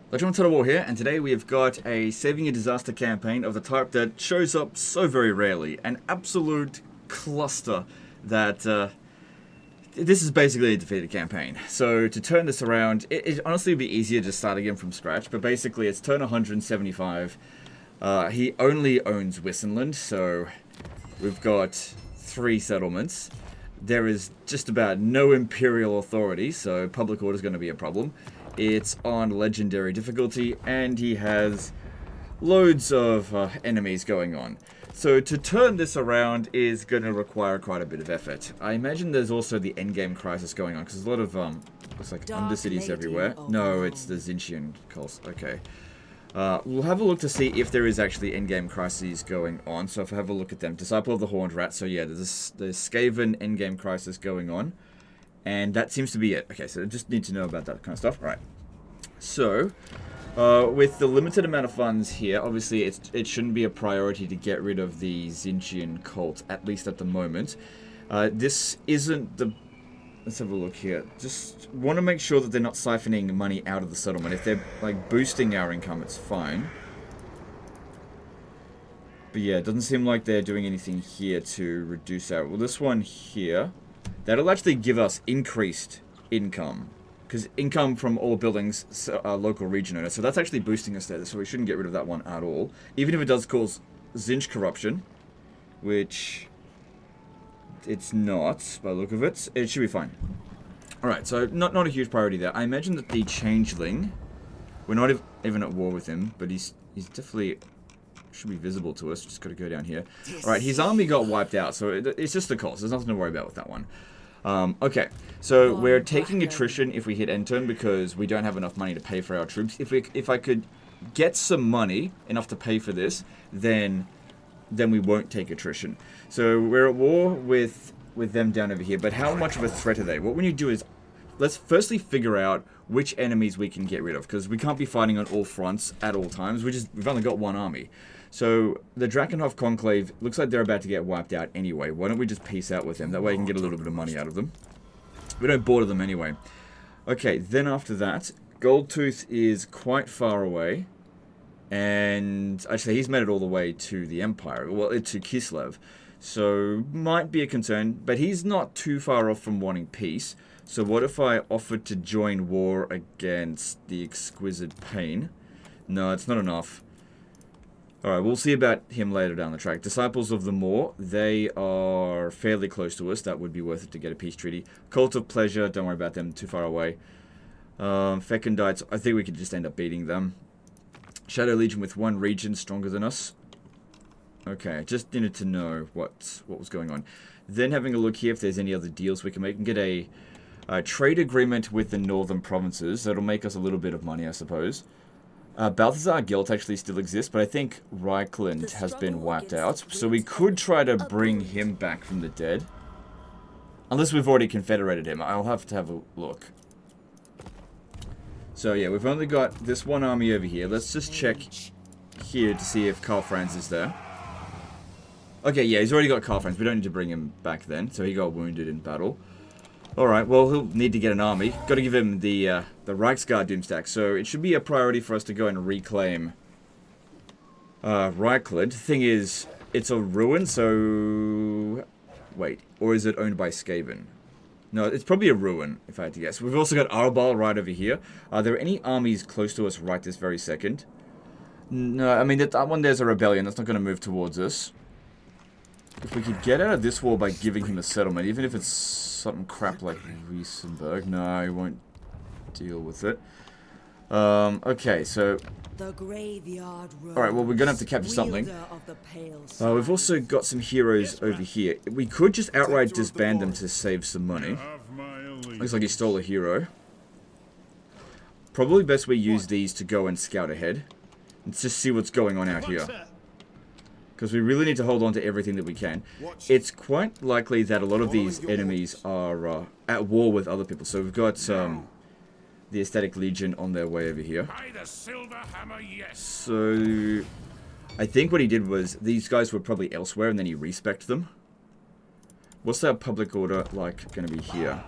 Legend Total War here, and today we have got a Saving a Disaster campaign of the type that shows up so very rarely. An absolute cluster that, this is basically a defeated campaign. So to turn this around, it honestly would be easier to start again from scratch, but basically it's turn 175. He only owns Wissenland, so we've got 3 settlements. There is just about no Imperial authority, so public order is going to be a problem. It's on legendary difficulty, and he has loads of enemies going on. So to turn this around is going to require quite a bit of effort. I imagine there's also the endgame crisis going on, because there's a lot of, looks like undercities everywhere. No, it's the Zinchian cults. Okay. We'll have a look to see if there is actually endgame crises going on. So if I have a look at them, Disciple of the Horned Rat. So yeah, there's Skaven endgame crisis going on. And that seems to be it. Okay, so I just need to know about that kind of stuff. All right. So, with the limited amount of funds here, obviously it shouldn't be a priority to get rid of the Zinchian cult, at least at the moment. This isn't the... Let's have a look here. Just want to make sure that they're not siphoning money out of the settlement. If they're, like, boosting our income, it's fine. But yeah, it doesn't seem like they're doing anything here to reduce our... Well, this one here... That'll actually give us increased income. Because income from all buildings are local region owners. So that's actually boosting us there. So we shouldn't get rid of that one at all. Even if it does cause Zinch corruption. Which... It's not, by the look of it. It should be fine. Alright, so not a huge priority there. I imagine that the Changeling... We're not even at war with him. But he's definitely... Should be visible to us. Just got to go down here. Alright, his army got wiped out. So it's just the cost. There's nothing to worry about with that one. Okay, so we're taking attrition if we hit end turn because we don't have enough money to pay for our troops. If I could get some money, enough to pay for this, then we won't take attrition. So we're at war with them down over here, but how much of a threat are they? What we need to do is, let's firstly figure out which enemies we can get rid of, because we can't be fighting on all fronts at all times. We've only got one army. So, the Drakenhof Conclave, looks like they're about to get wiped out anyway. Why don't we just peace out with them? That way we can get a little bit of money out of them. We don't border them anyway. Okay, then after that, Goldtooth is quite far away. And, actually, he's made it all the way to the Empire. Well, to Kislev. So, might be a concern. But he's not too far off from wanting peace. So, what if I offered to join war against the Exquisite Pain? No, it's not enough. Alright, we'll see about him later down the track. Disciples of the Maw, they are fairly close to us. That would be worth it to get a peace treaty. Cult of Pleasure, don't worry about them, too far away. Fecundites, I think we could just end up beating them. Shadow Legion with 1 region stronger than us. Okay, just needed to know what was going on. Then having a look here if there's any other deals we can make. We can get a trade agreement with the northern provinces. That'll make us a little bit of money, I suppose. Balthazar Gelt actually still exists, but I think Reichland has been wiped out. So we could try to bring him back from the dead. Unless we've already confederated him. I'll have to have a look. So yeah, we've only got this one army over here. Let's just check here to see if Karl Franz is there. Okay, yeah, he's already got Karl Franz. We don't need to bring him back then. So he got wounded in battle. Alright, well, he'll need to get an army. Got to give him the Reichsguard Doomstack. So it should be a priority for us to go and reclaim Reichland. The thing is, it's a ruin, so... Wait, or is it owned by Skaven? No, it's probably a ruin, if I had to guess. We've also got Arbal right over here. Are there any armies close to us right this very second? No, I mean, that one there's a rebellion. That's not going to move towards us. If we could get out of this war by giving him a settlement, even if it's something crap like Wiesenberg. No, he won't deal with it. Okay, so... Alright, well, we're gonna have to capture something. We've also got some heroes over here. We could just outright disband them to save some money. Looks like he stole a hero. Probably best we use these to go and scout ahead. Let's just see what's going on out here. Because we really need to hold on to everything that we can. It's quite likely that a lot of these enemies are at war with other people. So we've got the Aesthetic Legion on their way over here. So I think what he did was these guys were probably elsewhere and then he respec'd them. What's that public order like going to be here?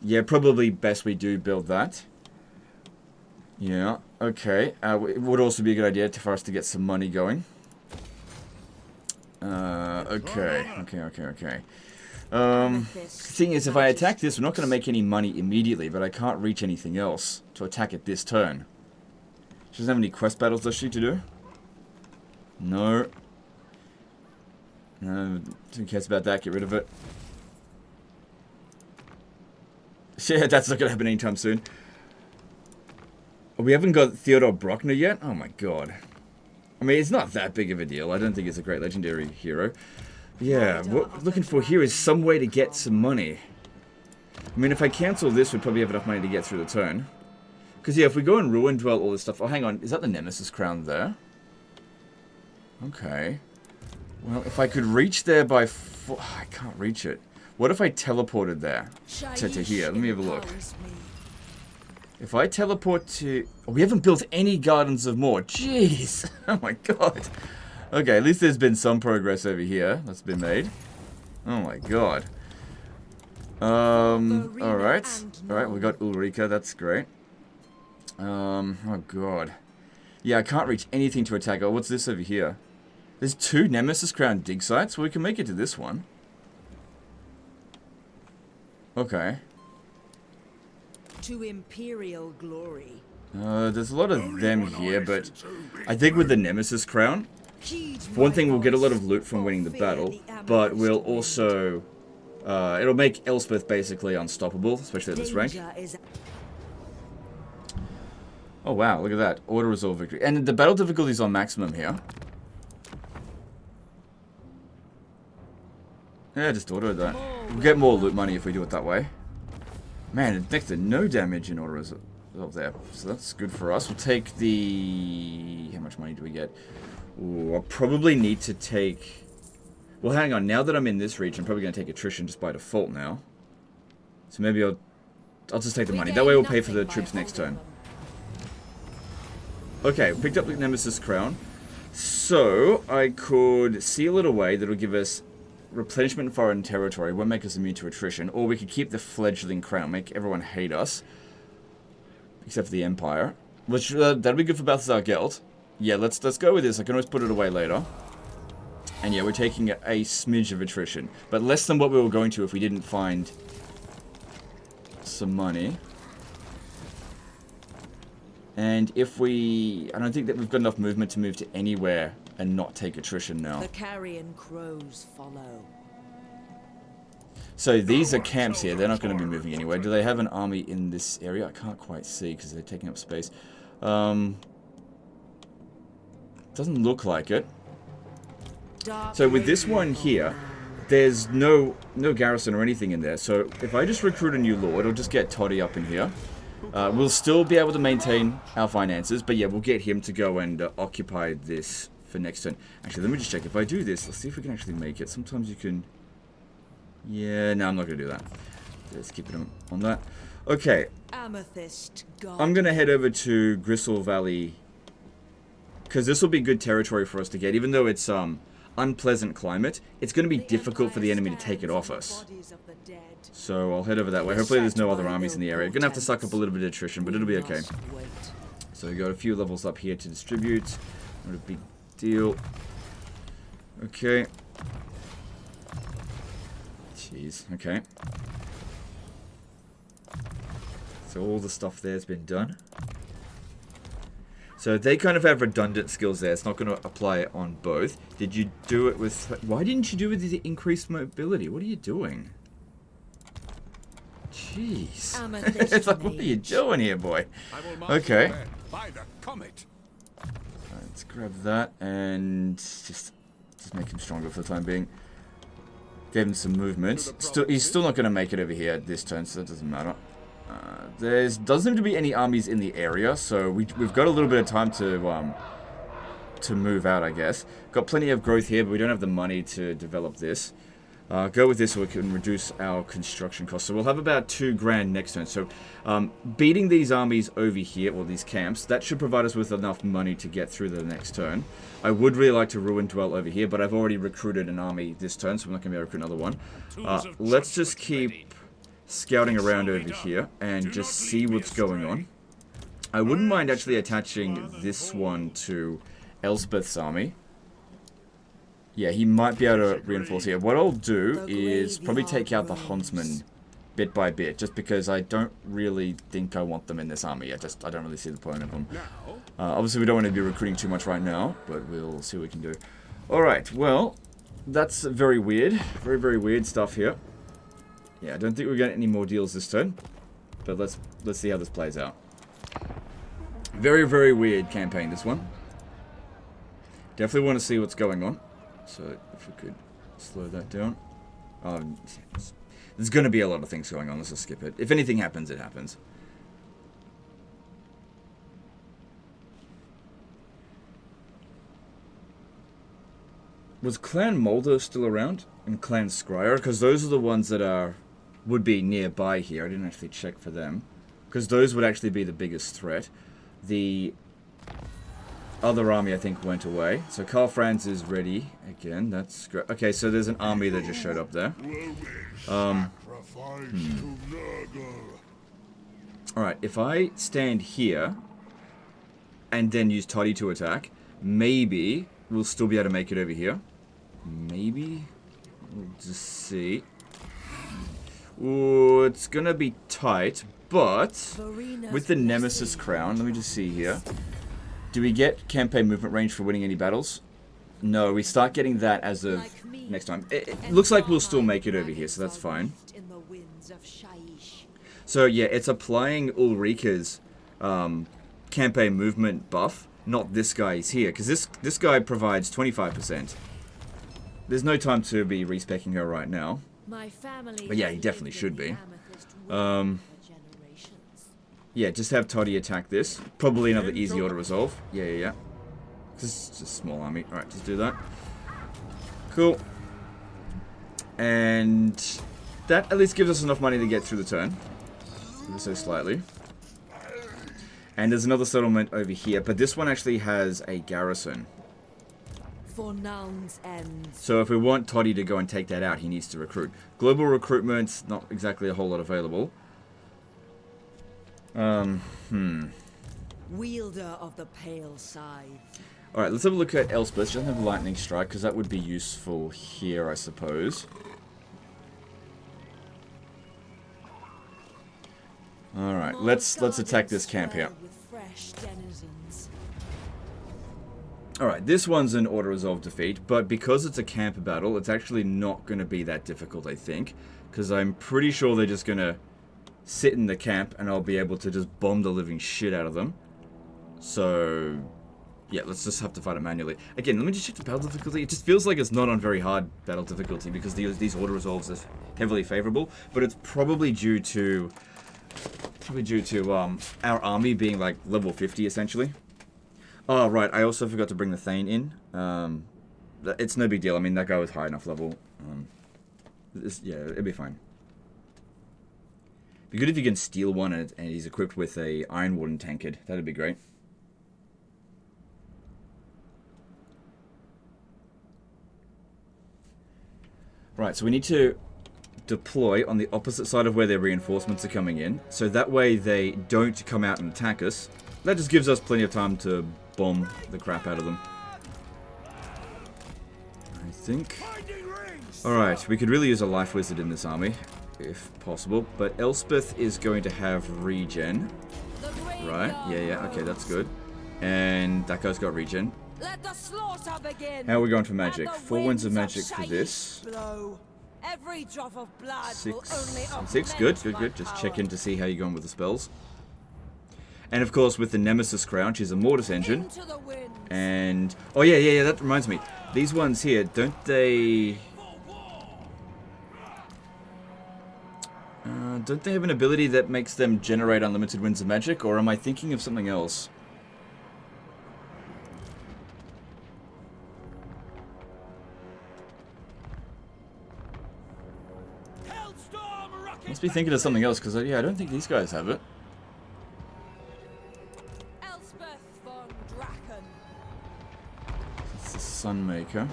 Yeah, probably best we do build that. Yeah, okay. It would also be a good idea for us to get some money going. Okay. Thing is, if I attack this, we're not going to make any money immediately, but I can't reach anything else to attack it this turn. She doesn't have any quest battles, does she, to do? No. No, who cares about that? Get rid of it. Yeah, that's not going to happen anytime soon. We haven't got Theodore Brockner yet? Oh my god. I mean, it's not that big of a deal. I don't think it's a great legendary hero. Yeah, what we're looking for here is some way to get some money. I mean, if I cancel this, we'd probably have enough money to get through the turn. Because, yeah, if we go and ruin dwell all this stuff... Oh, hang on. Is that the Nemesis crown there? Okay. Well, if I could reach there by... I can't reach it. What if I teleported there? To here. Let me have a look. If I teleport to... Oh, we haven't built any Gardens of More. Jeez. Oh, my God. Okay, at least there's been some progress over here that's been made. Oh, my God. Alright. Alright, we got Ulrika. That's great. Oh, God. Yeah, I can't reach anything to attack. Oh, what's this over here? There's 2 Nemesis Crown dig sites. Well, we can make it to this one. Okay. To imperial glory. There's a lot of them here, but I think with the Nemesis Crown, for one thing, we'll get a lot of loot from winning the battle, but we'll also... it'll make Elspeth basically unstoppable, especially at this rank. Oh wow, look at that. Auto-resolve victory. And the battle difficulty is on maximum here. Yeah, just auto that. We'll get more loot money if we do it that way. Man, it's next to no damage in auto-resolve there. So that's good for us. We'll take the... How much money do we get? Ooh, I'll probably need to take... Well, hang on. Now that I'm in this region, I'm probably going to take attrition just by default now. So maybe I'll just take the money. That way we'll pay for the troops next turn. Okay, picked up the Nemesis Crown. So, I could seal it away. That'll give us replenishment in foreign territory. Won't make us immune to attrition. Or we could keep the fledgling crown. Make everyone hate us. Except for the Empire. Which, that'll be good for Balthazar Gelt. Yeah, let's go with this. I can always put it away later. And yeah, we're taking a smidge of attrition. But less than what we were going to if we didn't find some money. And if we... I don't think that we've got enough movement to move to anywhere and not take attrition now. The carrion crows follow. So these are camps here. They're not going to be moving anywhere. Do they have an army in this area? I can't quite see because they're taking up space. Doesn't look like it. So with this one here, there's no garrison or anything in there. So if I just recruit a new lord, it'll just get Toddy up in here. We'll still be able to maintain our finances, but yeah, we'll get him to go and occupy this for next turn. Actually, let me just check. If I do this, let's see if we can actually make it. Sometimes you can... Yeah, no, I'm not going to do that. Let's keep it on that. Okay. Amethyst God. I'm going to head over to Gristle Valley, because this will be good territory for us to get, even though it's unpleasant climate. It's going to be difficult for the enemy to take it off us. So I'll head over that way. Hopefully there's no other armies in the area. Going to have to suck up a little bit of attrition, but it'll be okay. So we got a few levels up here to distribute. Not a big deal. Okay. Jeez, okay. So all the stuff there's been done. So they kind of have redundant skills there. It's not going to apply on both. Did you do it with... Why didn't you do it with the increased mobility? What are you doing? Jeez. It's like, what are you doing here, boy? Okay. Let's grab that and just make him stronger for the time being. Gave him some movement. He's still not going to make it over here this turn, so that doesn't matter. There doesn't seem to be any armies in the area, so we've got a little bit of time to move out, I guess. Got plenty of growth here, but we don't have the money to develop this. Go with this so we can reduce our construction costs. So we'll have about 2 grand next turn. So beating these armies over here, or these camps, that should provide us with enough money to get through the next turn. I would really like to ruin dwell over here, but I've already recruited an army this turn, so I'm not going to be able to recruit another one. Let's just keep scouting around over here and just see what's going on. I wouldn't mind actually attaching this one to Elspeth's army. Yeah, he might be able to reinforce here. What I'll do is probably take out the huntsman bit by bit, just because I don't really think I want them in this army. I don't really see the point of them. Obviously, we don't want to be recruiting too much right now, but we'll see what we can do. Alright, well, that's very weird. Very, very weird stuff here. Yeah, I don't think we're getting any more deals this turn, but let's see how this plays out. Very, very weird campaign, this one. Definitely want to see what's going on. So, if we could slow that down. There's going to be a lot of things going on. Let's just skip it. If anything happens, it happens. Was Clan Mulder still around? And Clan Scryer? Because those are the ones that would be nearby here. I didn't actually check for them. Because those would actually be the biggest threat. The other army, I think, went away. So Karl Franz is ready again. That's great. Okay, so there's an army that just showed up there. Alright, if I stand here and then use Toddy to attack, maybe we'll still be able to make it over here. Maybe? We'll just see. Ooh, it's gonna be tight, but with the Nemesis crown, let me just see here. Do we get campaign movement range for winning any battles? No, we start getting that as of next time. It looks like we'll still make it over here, so that's fine. So yeah, it's applying Ulrika's campaign movement buff, not this guy's here, because this guy provides 25%. There's no time to be respecking her right now. But yeah, he definitely should be. Yeah, just have Toddy attack this. Probably another easy auto resolve. Yeah. Just a small army. Alright, just do that. Cool. And that at least gives us enough money to get through the turn. Ever so slightly. And there's another settlement over here, but this one actually has a garrison. For Naln's end. So if we want Toddy to go and take that out, he needs to recruit. Global recruitment's not exactly a whole lot available. Wielder of the pale scythe. Alright, let's have a look at Elspeth. She doesn't have lightning strike, because that would be useful here, I suppose. Alright, let's attack this camp here. Alright, this one's an auto-resolve defeat, but because it's a camp battle, it's actually not going to be that difficult, I think. Because I'm pretty sure they're just going to sit in the camp, and I'll be able to just bomb the living shit out of them. So, yeah, let's just have to fight it manually. Again, let me just check the battle difficulty. It just feels like it's not on very hard battle difficulty, because these auto-resolves are heavily favorable, but it's probably due to our army being like level 50 essentially. Oh right, I also forgot to bring the Thane in. It's no big deal. I mean, that guy was high enough level. Yeah, it'll be fine. Be good if you can steal one and he's equipped with a Iron Warden tankard. That'd be great. Right, so we need to deploy on the opposite side of where their reinforcements are coming in, so that way they don't come out and attack us. That just gives us plenty of time to bomb the crap out of them, I think. Alright, we could really use a life wizard in this army, if possible, but Elspeth is going to have regen. Right, yeah, okay, that's good. And that guy's got regen. How are we going for magic? 4 winds of magic for this. Every drop of blood 6, good. Just check in to see how you're going with the spells. And of course, with the Nemesis crown, she's a Mortis engine. And oh yeah, that reminds me. These ones here, don't they have an ability that makes them generate unlimited winds of magic, or am I thinking of something else? Must be thinking of something else, because yeah, I don't think these guys have it. It's the Sunmaker.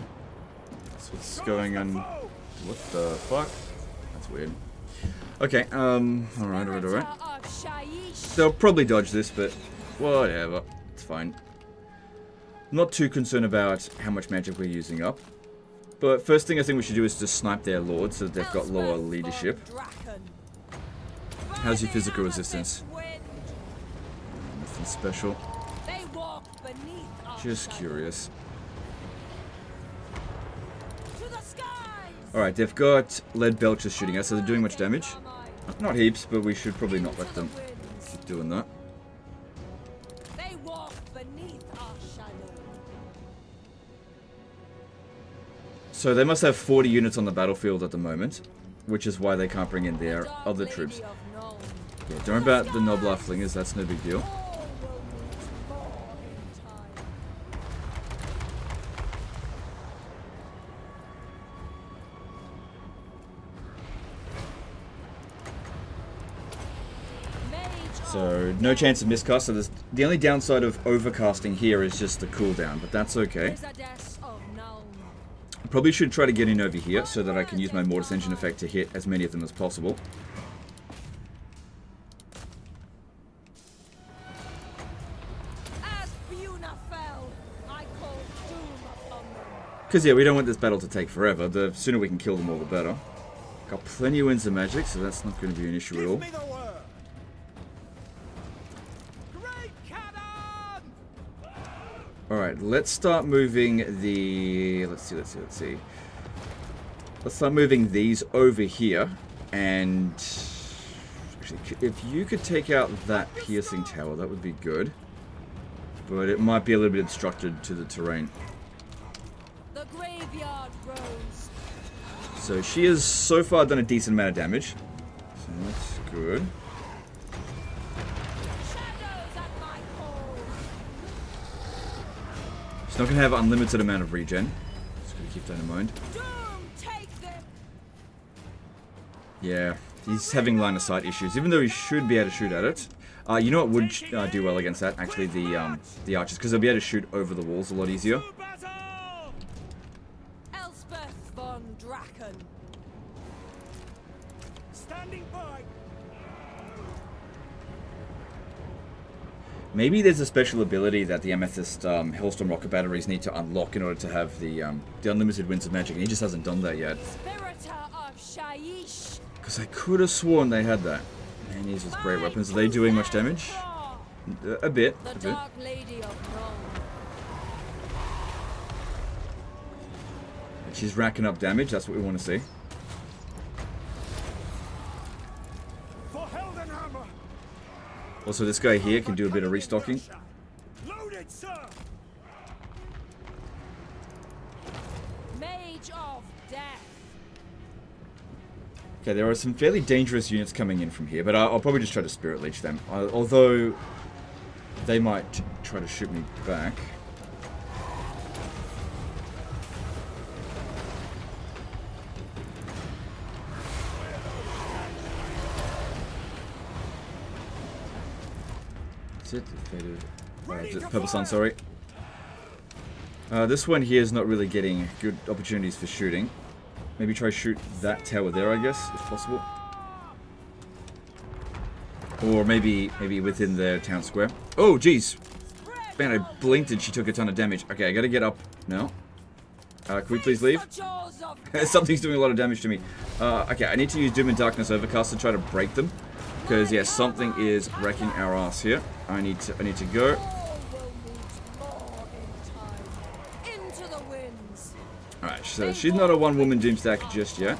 That's what's going on. What the fuck? That's weird. Okay, alright. They'll probably dodge this, but Whatever. It's fine. Not too concerned about how much magic we're using up. But first thing I think we should do is just snipe their lord so that they've got lower leadership. How's your physical resistance? Nothing special. Just curious. Alright, they've got lead belchers shooting us, so they're doing much damage. Not heaps, but we should probably not let them keep doing that. So they must have 40 units on the battlefield at the moment, which is why they can't bring in their other troops. Yeah, don't worry about the Noblar Flingers, that's no big deal. So, no chance of miscast, so the only downside of overcasting here is just the cooldown, but that's okay. Probably should try to get in over here so that I can use my Mortis Engine effect to hit as many of them as possible. Because yeah, we don't want this battle to take forever. The sooner we can kill them all, the better. Got plenty of winds of magic, so that's not going to be an issue at all. Alright, let's start moving the... Let's see. Let's start moving these over here. And... Actually, if you could take out that piercing tower, that would be good. But it might be a little bit obstructed to the terrain. The graveyard rose. So she has so far done a decent amount of damage. So that's good. She's not going to have unlimited amount of regen. Just got to keep that in mind. Yeah, he's having line of sight issues, even though he should be able to shoot at it. You know what would do well against that? Actually, the archers, because they'll be able to shoot over the walls a lot easier. Maybe there's a special ability that the Amethyst Hellstorm rocket batteries need to unlock in order to have the unlimited winds of magic, and he just hasn't done that yet. Because I could have sworn they had that. Man, these are great weapons. Are they doing much damage? A bit. She's racking up damage, that's what we want to see. Also, this guy here can do a bit of restocking. Okay, there are some fairly dangerous units coming in from here, but I'll probably just try to Spirit Leech them. Although, they might try to shoot me back. Purple Sun, sorry. This one here is not really getting good opportunities for shooting. Maybe try shoot that tower there, I guess, if possible. Or maybe within the town square. Oh, jeez. Man, I blinked and she took a ton of damage. Okay, I gotta get up now. Can we please leave? Something's doing a lot of damage to me. Okay, I need to use Doom and Darkness Overcast to try to break them. Because, yeah, something is wrecking our ass here. I need to go. Alright, so she's not a one-woman Doomstack just yet.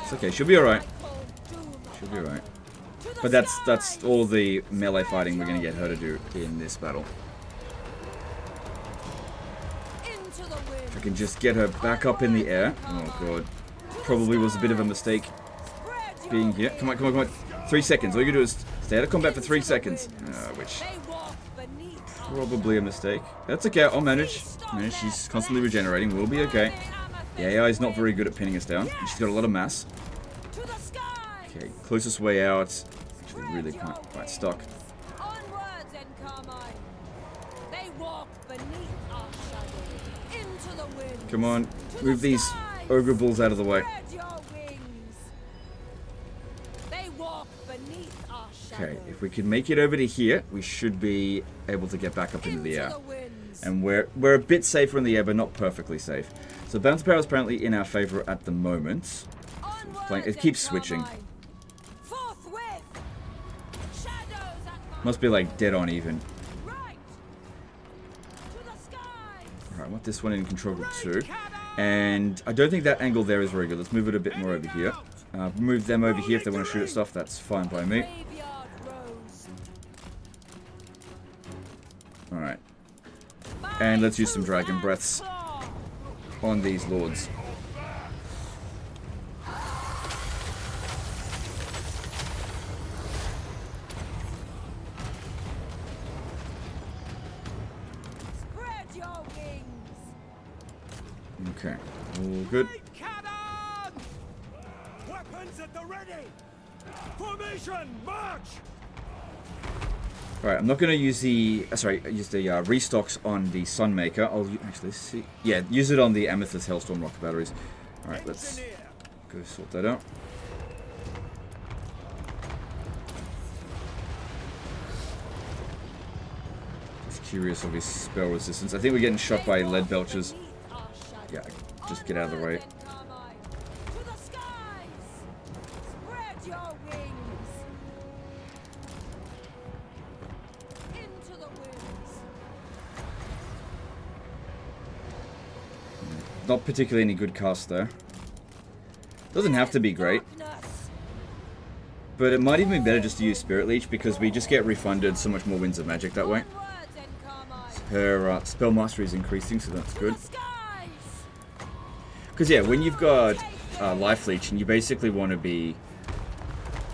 It's okay, she'll be alright. She'll be alright. But that's all the melee fighting we're going to get her to do in this battle. If I can just get her back up in the air. Oh, God. Probably was a bit of a mistake being here. Come on, come on, come on. 3 seconds. All you can do is stay out of combat for 3 seconds. Which... probably a mistake. That's okay, I'll manage. She's constantly regenerating, we'll be okay. The AI is not very good at pinning us down. She's got a lot of mass. Okay, closest way out. Actually really quite stuck. Come on, move these ogre bulls out of the way. walk beneath our Okay, shadows. if we can make it over to here, we should be able to get back up into the air. the winds. And we're a bit safer in the air, but not perfectly safe. So bounce power is apparently in our favor at the moment. Onward It keeps and switching. Carmine. Forthwith. Shadows at my Must be like dead on even. right. To the skies. Alright, I want this one in control group 2. And I don't think that angle there is very good. Let's move it a bit more over here. Move them over here if they want to shoot at stuff. That's fine by me. Graveyard rose. Alright. And let's use some dragon breaths on these lords. Spread your wings. Okay, all good. Cannon! Weapons at the ready! Formation, march! Alright, I'm not going to use the... use the restocks on the Sunmaker. I'll actually see... Yeah, use it on the Amethyst Hellstorm rocket batteries. Alright, let's Engineer. go sort that out. Just curious of his spell resistance. I think we're getting shot by lead belchers. Beneath our shadows. Yeah, just get out of the way. Onward and Carmine. To the skies. Spread your wings. Into the winds. Not particularly any good cast there. Doesn't have to be great, Darkness. but it might even be better just to use Spirit Leech because we just get refunded so much more Winds of Magic that way. Onward and Carmine. Her spell mastery is increasing, so that's To good. the skies. Because yeah, when you've got Life Leech and you basically want to be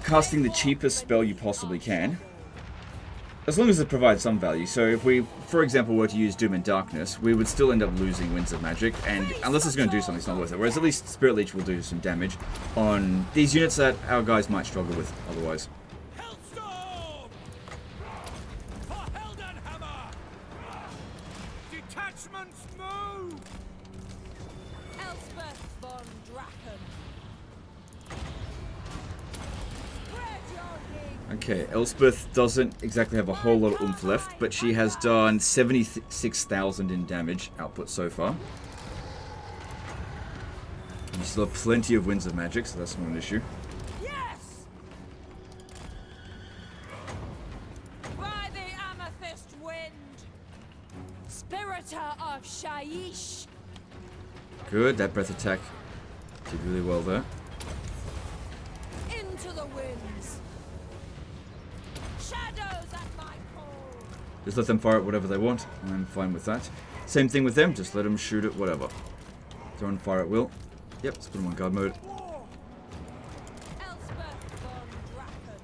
casting the cheapest spell you possibly can, as long as it provides some value. So if we, for example, were to use Doom and Darkness, we would still end up losing Winds of Magic, and unless it's going to do something, it's not worth it. Whereas at least Spirit Leech will do some damage on these units that our guys might struggle with otherwise. Hellstorm! For Heldenhammer! Detachments move! Elspeth von Drachen. Spread your wings. Okay, Elspeth doesn't exactly have a whole lot of oomph left, but she has done 76,000 in damage output so far. And you still have plenty of Winds of Magic, so that's not an issue. Yes! By the amethyst wind, Spiritor of Shaiish, Good, that breath attack did really well there. into the winds. Shadows at my call. Just let them fire at whatever they want. I'm fine with that. Same thing with them, just let them shoot at whatever. Throw and fire at will. Yep, let's put them on guard mode. Elspeth von Drachen.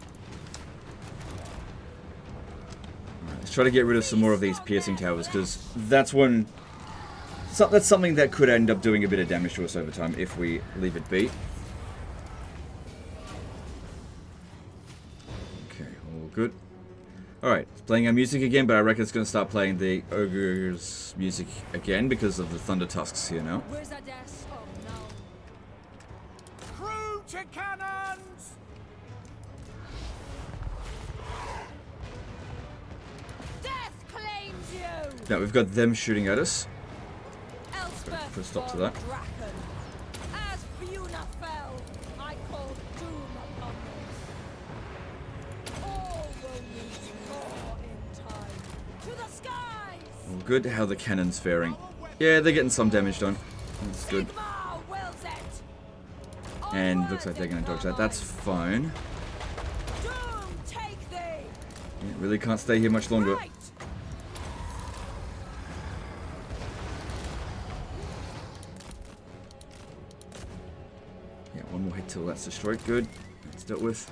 Let's try to get rid of some more of these piercing towers, because that's one... So that's something that could end up doing a bit of damage to us over time if we leave it be. Okay, all good. Alright, it's playing our music again, but I reckon it's going to start playing the Ogre's music again because of the Thunder Tusks here now. Wizardess of Null. Crew to cannons! Death claims you! Now, we've got them shooting at us. Elspeth put a stop to von that. Drachen. As Fiona fell, I called doom upon them. All Romans roar in time. To the skies! All good. How the cannons faring? Yeah, they're getting some damage done. That's good. Sigmar wills it! And Onward looks like they're and going to dodge that. Carmine. That's fine. Doom take thee! Yeah, really can't stay here much longer. Right! Yeah, one more hit till that's destroyed. Good. That's dealt with.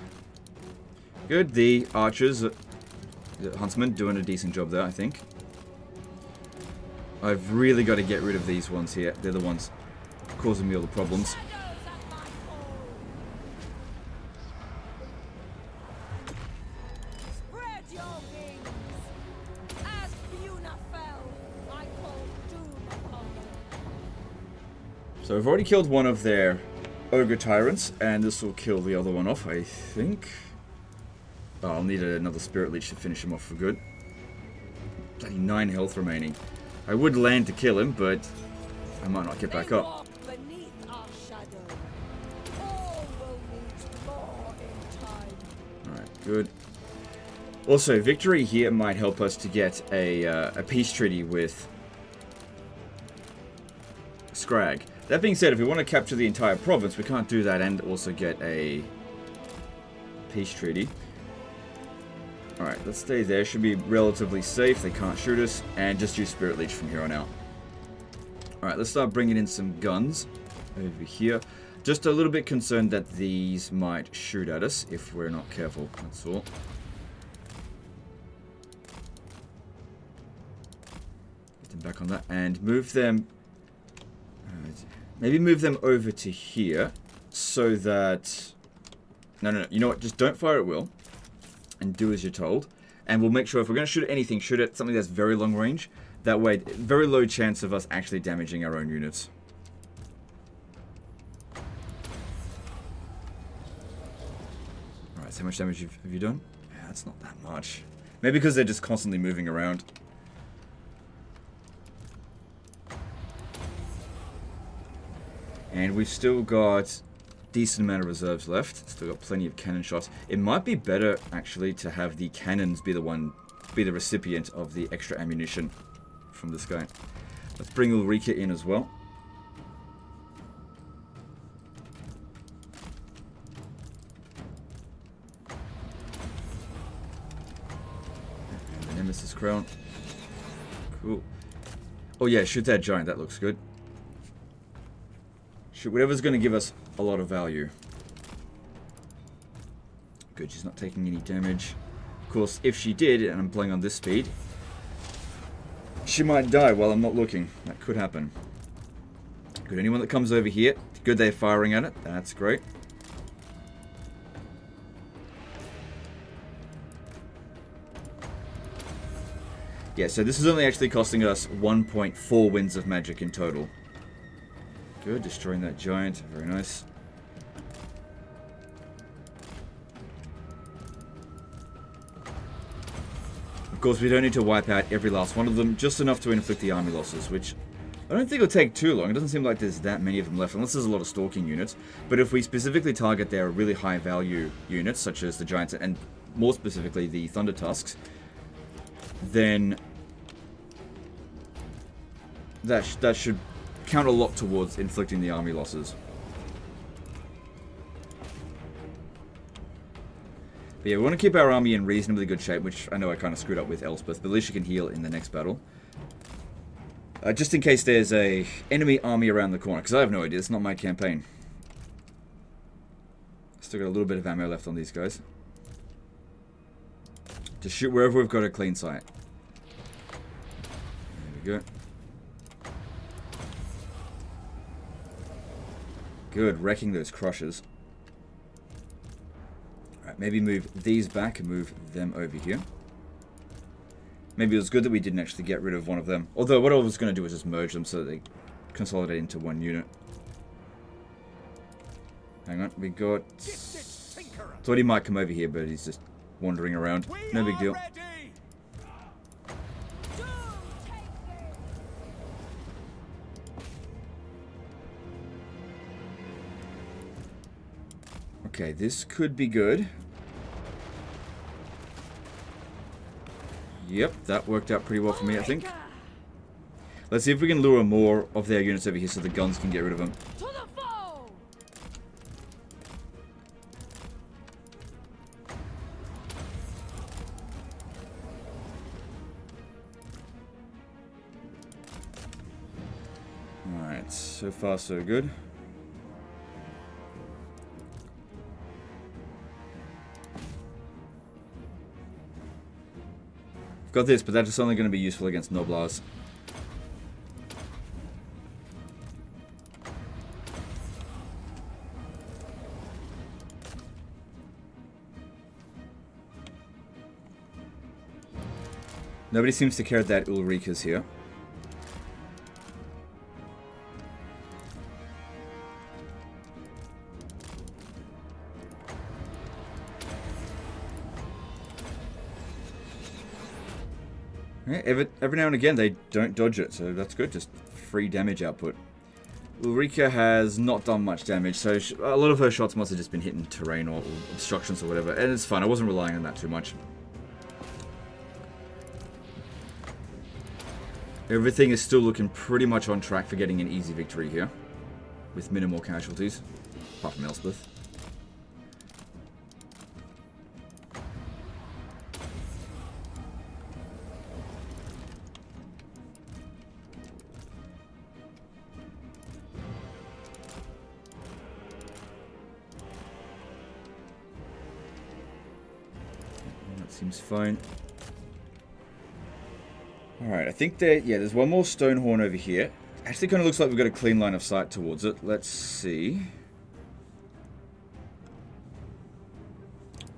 Good. The archers, the huntsmen, doing a decent job there, I think. I've really got to get rid of these ones here. They're the ones causing me all the problems. Shadows at my call! Spread your wings! As Fiona fell, I called doom upon them. So we've already killed one of their ogre tyrants, and this will kill the other one off, I think. Oh, I'll need another Spirit Leech to finish him off for good. Bloody 9 health remaining. I would land to kill him, but I might not get back They up. walk beneath our shadow. All will need more in time. Alright, good. Also, victory here might help us to get a peace treaty with Scrag. That being said, if we want to capture the entire province, we can't do that and also get a peace treaty. Alright, let's stay there. Should be relatively safe. They can't shoot us. And just use Spirit Leech from here on out. Alright, let's start bringing in some guns over here. Just a little bit concerned that these might shoot at us if we're not careful. That's all. Get them back on that. And move them... maybe move them over to here so that... No. You know what? Just don't fire at will. And do as you're told. And we'll make sure if we're going to shoot at anything, shoot at something that's very long range. That way, very low chance of us actually damaging our own units. Alright, so how much damage have you done? Yeah, that's not that much. Maybe because they're just constantly moving around. And we've still got decent amount of reserves left. Still got plenty of cannon shots. It might be better, actually, to have the cannons be the recipient of the extra ammunition from this guy. Let's bring Ulrika in as well. And the nemesis crown. Cool. Oh yeah, shoot that giant. That looks good. Shoot whatever's going to give us a lot of value. Good, she's not taking any damage. Of course, if she did, and I'm playing on this speed, she might die while I'm not looking. That could happen. Good, anyone that comes over here, good they're firing at it. That's great. Yeah, so this is only actually costing us 1.4 winds of magic in total. Good, destroying that giant. Very nice. Of course, we don't need to wipe out every last one of them, just enough to inflict the army losses, which I don't think will take too long. It doesn't seem like there's that many of them left, unless there's a lot of stalking units. But if we specifically target their really high value units, such as the giants, and more specifically the Thunder Tusks, then that should count a lot towards inflicting the army losses. But yeah, we want to keep our army in reasonably good shape, which I know I kind of screwed up with Elspeth, but at least she can heal in the next battle. Just in case there's a enemy army around the corner, because I have no idea, it's not my campaign. Still got a little bit of ammo left on these guys. Just shoot wherever we've got a clean sight. There we go. Good, wrecking those crushers. Alright, maybe move these back and move them over here. Maybe it was good that we didn't actually get rid of one of them. Although what I was going to do was just merge them so that they consolidate into one unit. Hang on, we got... Thought he might come over here, but he's just wandering around. No big deal. Okay, this could be good. Yep, that worked out pretty well for me, I think. Let's see if we can lure more of their units over here so the guns can get rid of them. To the foe! Alright, so far so good. Got this, but that's only going to be useful against Noblars. Nobody seems to care that Ulrika's here. Yeah, every now and again they don't dodge it, so that's good. Just free damage output. Ulrika has not done much damage, so a lot of her shots must have just been hitting terrain or obstructions or whatever, and it's fine. I wasn't relying on that too much. Everything is still looking pretty much on track for getting an easy victory here, with minimal casualties, apart from Elspeth. Seems fine. Alright, I think that, yeah, there's one more stone horn over here. Actually kind of looks like we've got a clean line of sight towards it. Let's see.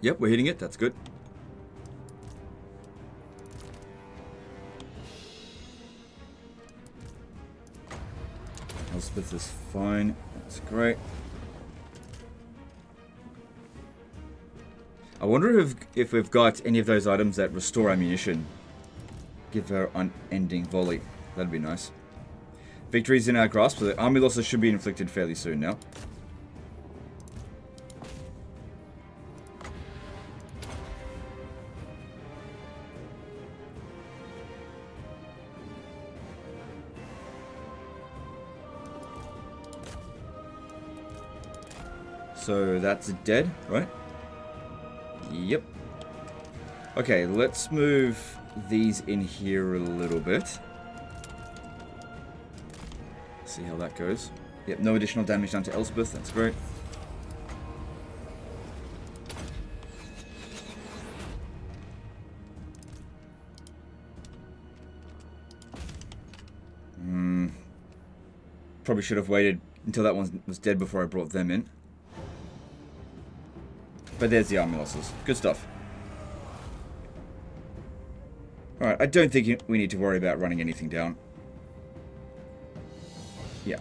Yep, we're hitting it. That's good. Elspeth is fine. That's great. I wonder if we've got any of those items that restore ammunition. Give her unending volley. That'd be nice. Victory's in our grasp, so the army losses should be inflicted fairly soon now. So that's dead, right? Yep. Okay, let's move these in here a little bit. See how that goes. Yep, no additional damage done to Elspeth. That's great. Probably should have waited until that one was dead before I brought them in. But there's the army losses. Good stuff. Alright, I don't think we need to worry about running anything down. Yeah.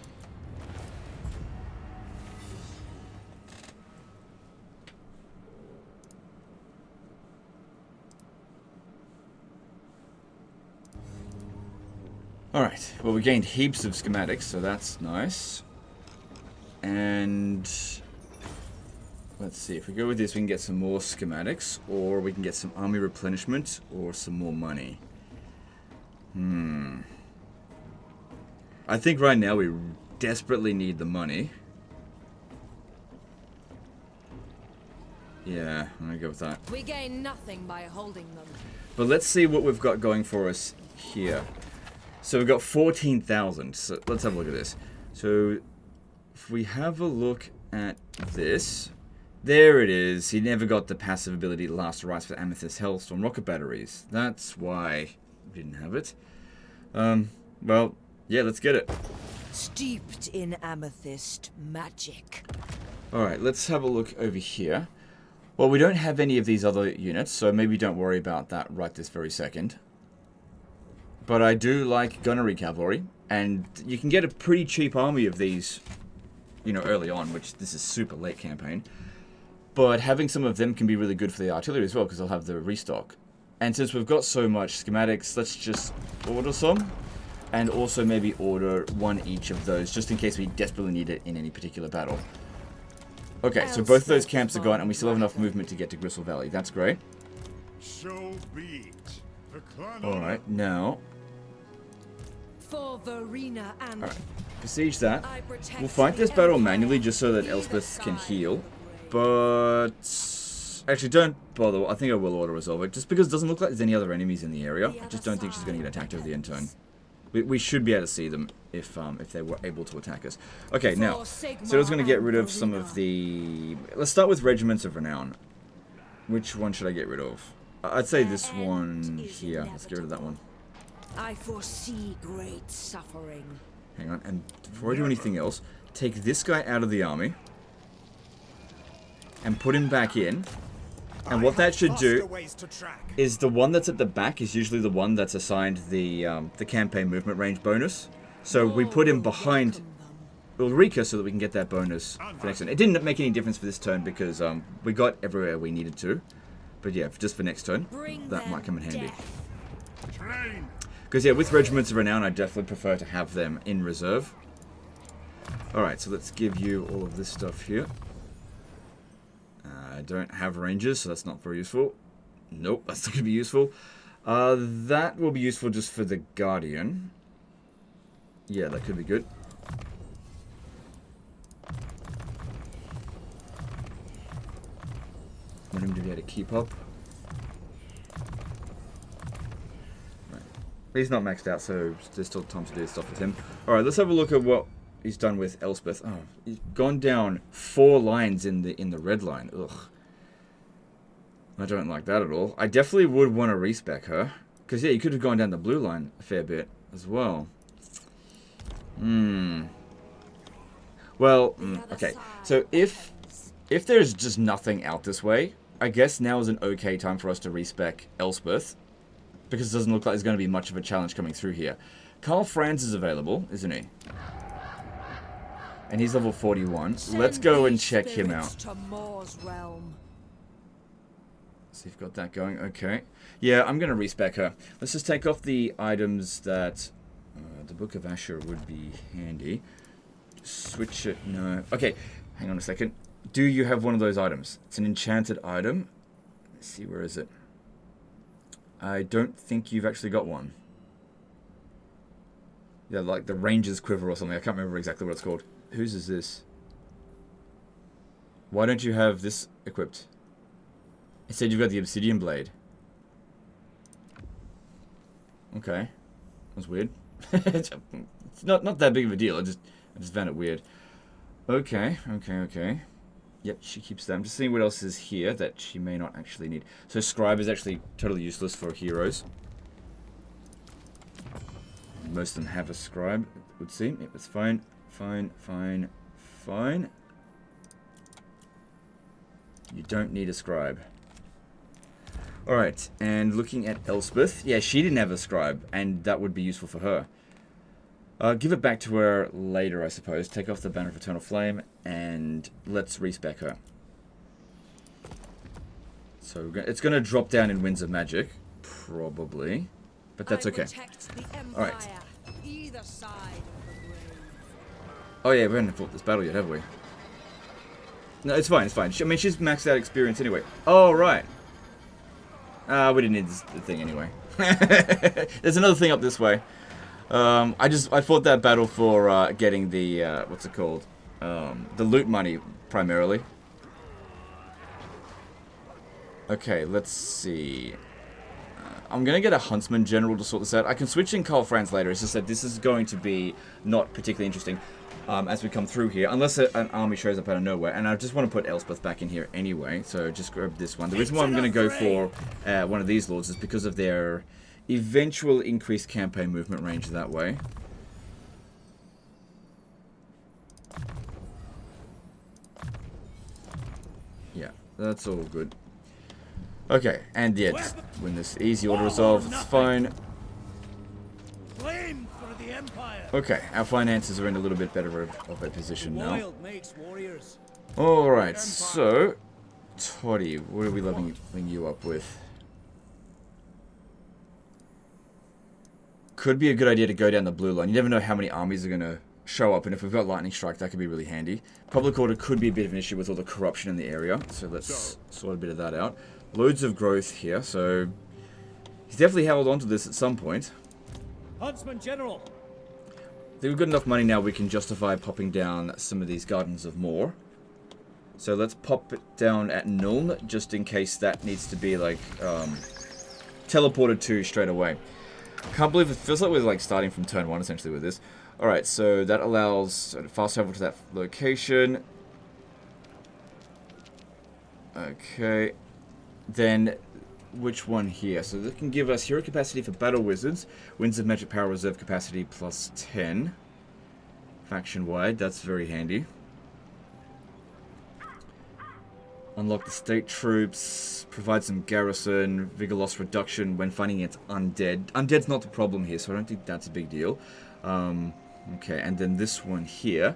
Alright, well we gained heaps of schematics, so that's nice. And let's see, if we go with this, we can get some more schematics, or we can get some army replenishment, or some more money. I think right now we desperately need the money. Yeah, I'm gonna go with that. We gain nothing by holding them. But let's see what we've got going for us here. So we've got 14,000, so let's have a look at this. So if we have a look at this... There it is. He never got the passive ability to last rise for Amethyst Hellstorm rocket batteries. That's why we didn't have it. Well, yeah, let's get it. Steeped in amethyst magic. Alright, let's have a look over here. Well, we don't have any of these other units, so maybe don't worry about that right this very second. But I do like gunnery cavalry, and you can get a pretty cheap army of these, you know, early on, which this is super late campaign. But having some of them can be really good for the artillery as well, because they'll have the restock. And since we've got so much schematics, let's just order some. And also maybe order one each of those, just in case we desperately need it in any particular battle. Okay, so both of those camps are gone, and we still have enough movement to get to Gristle Valley. That's great. So be it. The clan Alright, now... For Verena and Alright, besiege that. I protect We'll fight this battle manually just so that Elspeth can heal. But... Actually, don't bother. I think I will auto-resolve it. Just because it doesn't look like there's any other enemies in the area. I just don't think she's going to get attacked over the end turn. We should be able to see them if they were able to attack us. Okay, now, so I was going to get rid of some of the... Let's start with Regiments of Renown. Which one should I get rid of? I'd say this one here. Let's get rid of that one. I foresee great suffering. Hang on, and before I do anything else, take this guy out of the army. And put him back in. And what that should do is the one that's at the back is usually the one that's assigned the campaign movement range bonus. So we put him behind Ulrika so that we can get that bonus for next turn. It didn't make any difference for this turn because we got everywhere we needed to. But yeah, just for next turn, that might come in handy. Train. Because, yeah, with regiments of renown, I definitely prefer to have them in reserve. Alright, so let's give you all of this stuff here. I don't have rangers, so that's not very useful. Nope, that's not going to be useful. That will be useful just for the Guardian. Yeah, that could be good. Want him to be able to keep up. Right. He's not maxed out, so there's still time to do stuff with him. Alright, let's have a look at what he's done with Elspeth. Oh, he's gone down 4 lines in the red line. Ugh. I don't like that at all. I definitely would want to respec her. Because, yeah, you could have gone down the blue line a fair bit as well. Well, okay. So if there's just nothing out this way, I guess now is an okay time for us to respec Elspeth. Because it doesn't look like there's going to be much of a challenge coming through here. Carl Franz is available, isn't he? And he's level 41. Let's go and check him out. To Moor's realm. So you've got that going. Okay. Yeah, I'm going to respec her. Let's just take off the items that... the Book of Asher would be handy. Switch it. No. Okay. Hang on a second. Do you have one of those items? It's an enchanted item. Let's see, where is it? I don't think you've actually got one. Yeah, like the Ranger's Quiver or something. I can't remember exactly what it's called. Whose is this? Why don't you have this equipped? Instead, you've got the Obsidian Blade. Okay. That's weird. It's not that big of a deal. I just found it weird. Okay. Yep, she keeps that. I'm just seeing what else is here that she may not actually need. So Scribe is actually totally useless for heroes. Most of them have a Scribe, it would seem. Yep, it's fine. Fine. You don't need a Scribe. Alright, and looking at Elspeth. Yeah, she didn't have a Scribe, and that would be useful for her. Give it back to her later, I suppose. Take off the Banner of Eternal Flame, and let's respec her. So it's going to drop down in Winds of Magic, probably. But that's okay. Alright. Oh yeah, we haven't fought this battle yet, have we? No, it's fine. I mean, she's maxed out experience anyway. Oh, right. We didn't need this thing anyway. There's another thing up this way. I fought that battle for getting the what's it called? The loot money primarily. Okay, let's see. I'm gonna get a Huntsman General to sort this out. I can switch in Carl Franz later. It's just that this is going to be not particularly interesting as we come through here, unless an army shows up out of nowhere. And I just want to put Elspeth back in here anyway, so just grab this one. The reason why I'm gonna go for one of these lords is because of their eventual increased campaign movement range that way. Yeah, that's all good. Okay, and yeah, just win this easy auto resolve, it's fine. Okay, our finances are in a little bit better of a position now. Alright, so Toddy, what are we leveling you up with? Could be a good idea to go down the blue line. You never know how many armies are going to show up, and if we've got Lightning Strike, that could be really handy. Public Order could be a bit of an issue with all the corruption in the area, so let's sort a bit of that out. Loads of growth here, so he's definitely held on to this at some point. Huntsman General. I think we've got enough money now we can justify popping down some of these Gardens of Moor. So let's pop it down at Nuln, just in case that needs to be, like, teleported to straight away. Can't believe it feels like we're, like, starting from turn 1, essentially, with this. Alright, so that allows fast travel to that location. Okay. Then, which one here? So that can give us hero capacity for battle wizards, Winds of Magic Power reserve capacity plus 10. Faction wide, that's very handy. Unlock the state troops, provide some garrison, vigor loss reduction when fighting against undead. Undead's not the problem here, so I don't think that's a big deal. Okay, and then this one here.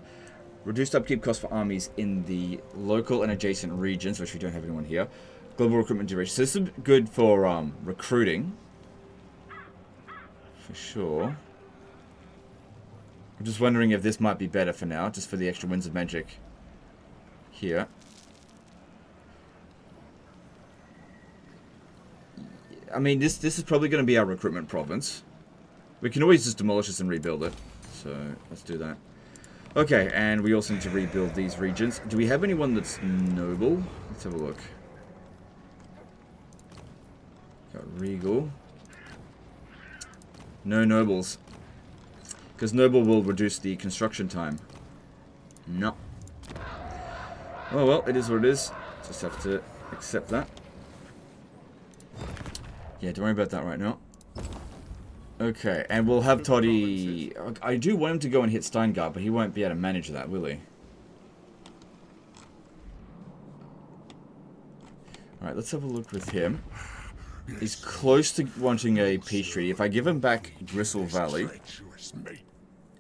Reduced upkeep cost for armies in the local and adjacent regions, which we don't have anyone here. Global recruitment duration. So this is good for recruiting. for sure. I'm just wondering if this might be better for now, just for the extra winds of magic here. I mean, this is probably going to be our recruitment province. We can always just demolish this and rebuild it. So, let's do that. Okay, and we also need to rebuild these regions. Do we have anyone that's noble? Let's have a look. Got regal. No nobles. Because noble will reduce the construction time. No. Oh well, it is what it is. Just have to accept that. Yeah, don't worry about that right now. Okay, and we'll have Toddy... I do want him to go and hit Steingart, but he won't be able to manage that, will he? Alright, let's have a look with him. He's close to wanting a peace treaty. If I give him back Gristle Valley...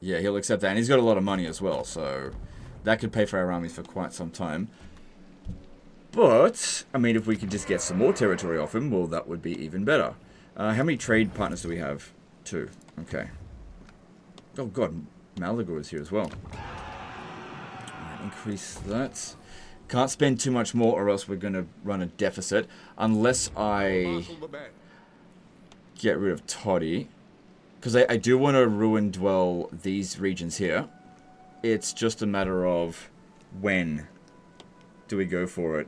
Yeah, he'll accept that. And he's got a lot of money as well, so... That could pay for our armies for quite some time. But, I mean, if we could just get some more territory off him, well, that would be even better. How many trade partners do we have? 2. Okay. Oh god, Malagor is here as well. Right, increase that. Can't spend too much more or else we're going to run a deficit. Unless I get rid of Toddy. Because I do want to ruin dwell these regions here. It's just a matter of when do we go for it.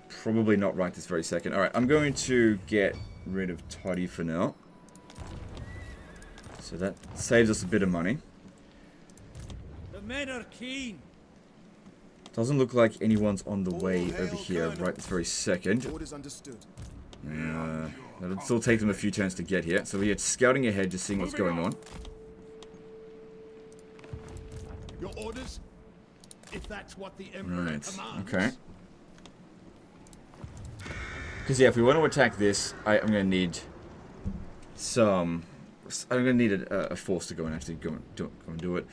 Probably not right this very second. Alright, I'm going to get rid of Toddy for now. So that saves us a bit of money. The men are keen. Doesn't look like anyone's on the way over here right this very second. It'll still take them a few turns to get here. So we're scouting ahead, just seeing what's going on. Your orders? If that's what the Emperor Right, commands. okay. Because yeah, if we want to attack this, I'm going to need some... I'm going to need a force to go and actually go and do it.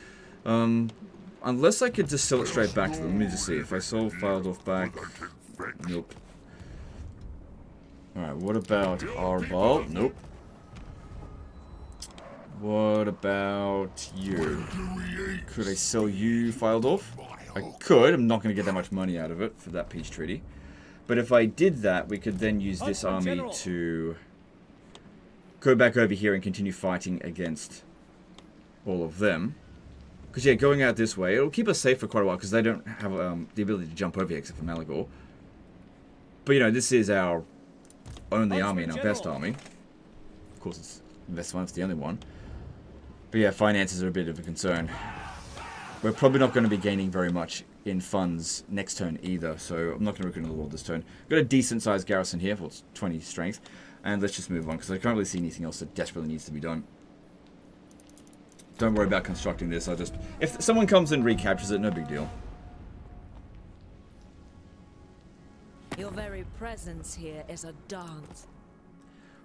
Unless I could just sell it straight back to them. Let me just see. If I sold Fildorf back... Nope. Alright, what about Arbal? Nope. What about you? Could I sell you, Fildorf? I could. I'm not going to get that much money out of it for that peace treaty. But if I did that, we could then use this army to go back over here and continue fighting against all of them. Because, yeah, going out this way, it'll keep us safe for quite a while because they don't have the ability to jump over here except for Malagor. But, you know, this is our only army and our best army. Of course, it's the best one, it's the only one. But, yeah, finances are a bit of a concern. We're probably not going to be gaining very much in funds next turn either, so I'm not going to recruit another war this turn. Got a decent sized garrison here, for it's 20 strength, and let's just move on because I can't really see anything else that desperately needs to be done. Don't worry about constructing this, if someone comes and recaptures it, no big deal. Your very presence here is a dance.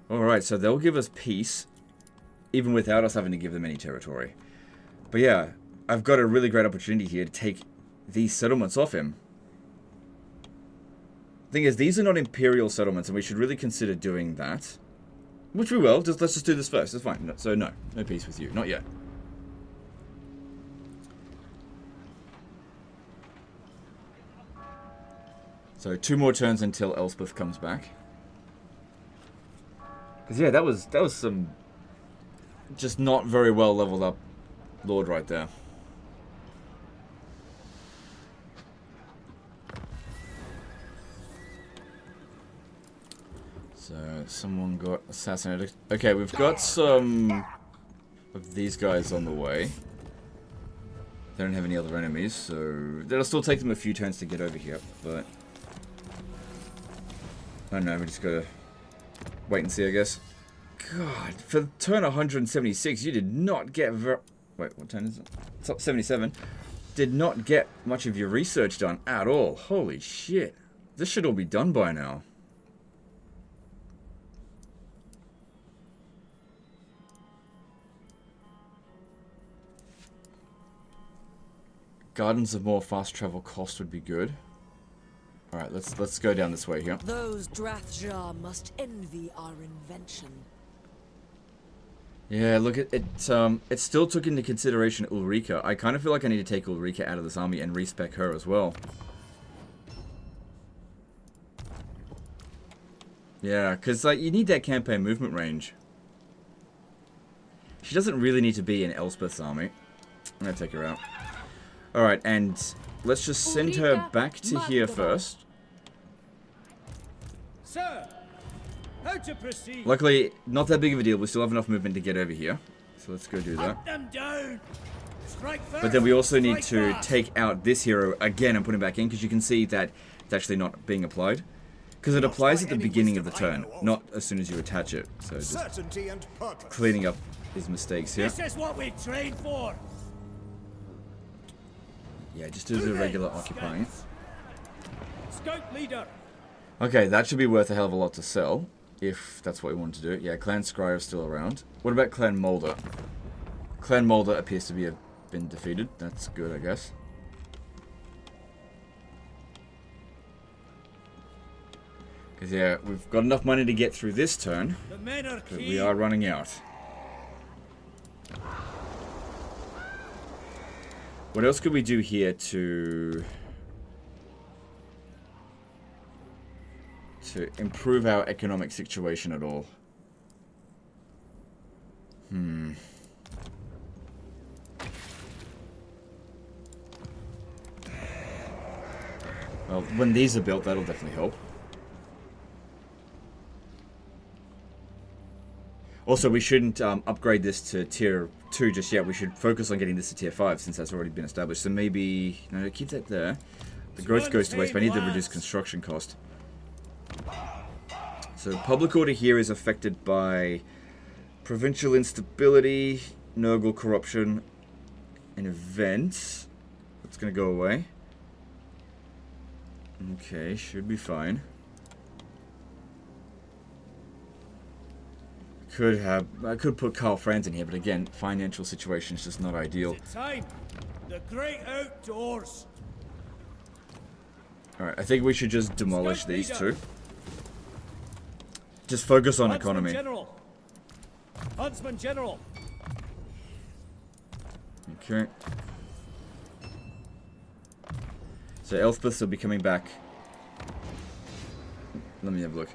Alright, so they'll give us peace, even without us having to give them any territory. But yeah, I've got a really great opportunity here to take these settlements off him. Thing is, these are not imperial settlements, and we should really consider doing that. Which we will. Let's just do this first. That's fine. So no peace with you. Not yet. So 2 more turns until Elspeth comes back. Because yeah, that was some just not very well leveled up lord right there. So someone got assassinated. Okay, we've got some of these guys on the way. They don't have any other enemies, so that'll still take them a few turns to get over here, but I don't know, we just gotta wait and see, I guess. God, for turn 176, you did not get wait, what turn is it? It's up 77. Did not get much of your research done at all. Holy shit. This should all be done by now. Gardens of more fast travel cost would be good. Alright, let's go down this way here. Those Drathjar must envy our invention. Yeah, look at it. It still took into consideration Ulrika. I kind of feel like I need to take Ulrika out of this army and respec her as well. Yeah, because like you need that campaign movement range. She doesn't really need to be in Elspeth's army. I'm gonna take her out. All right, and let's just send her back to here first. Sir, how to proceed? Luckily, not that big of a deal. We still have enough movement to get over here. So let's go do that. Hunt them down. Strike first. But then we also need strike to fast. take out this hero again and put him back in, because you can see that it's actually not being applied. Because it applies at the beginning of the turn, not as soon as you attach it. So just Certainty and purpose. cleaning up his mistakes here. This is what we trained for. Yeah, just do the regular occupying. Scout leader. Okay, that should be worth a hell of a lot to sell, if that's what we want to do. Yeah, Clan Scryer is still around. What about Clan Mulder? Clan Mulder appears to have been defeated. That's good, I guess. Because, yeah, we've got enough money to get through this turn, The men are but keen. we are running out. What else could we do here to improve our economic situation at all? Well, when these are built, that'll definitely help. Also, we shouldn't upgrade this to tier 2 just yet. We should focus on getting this to tier 5 since that's already been established. So maybe... No, keep that there. The growth goes to waste, but I need to reduce construction cost. So public order here is affected by provincial instability, Nurgle corruption, and events. That's going to go away. Okay, should be fine. I could put Carl Franz in here, but again, financial situation is just not ideal. It's time. The great outdoors. Alright, I think we should just demolish Scout these leader. two. Just focus on Huntsman economy. General. Huntsman General. Okay. So Elspeth will be coming back. Let me have a look.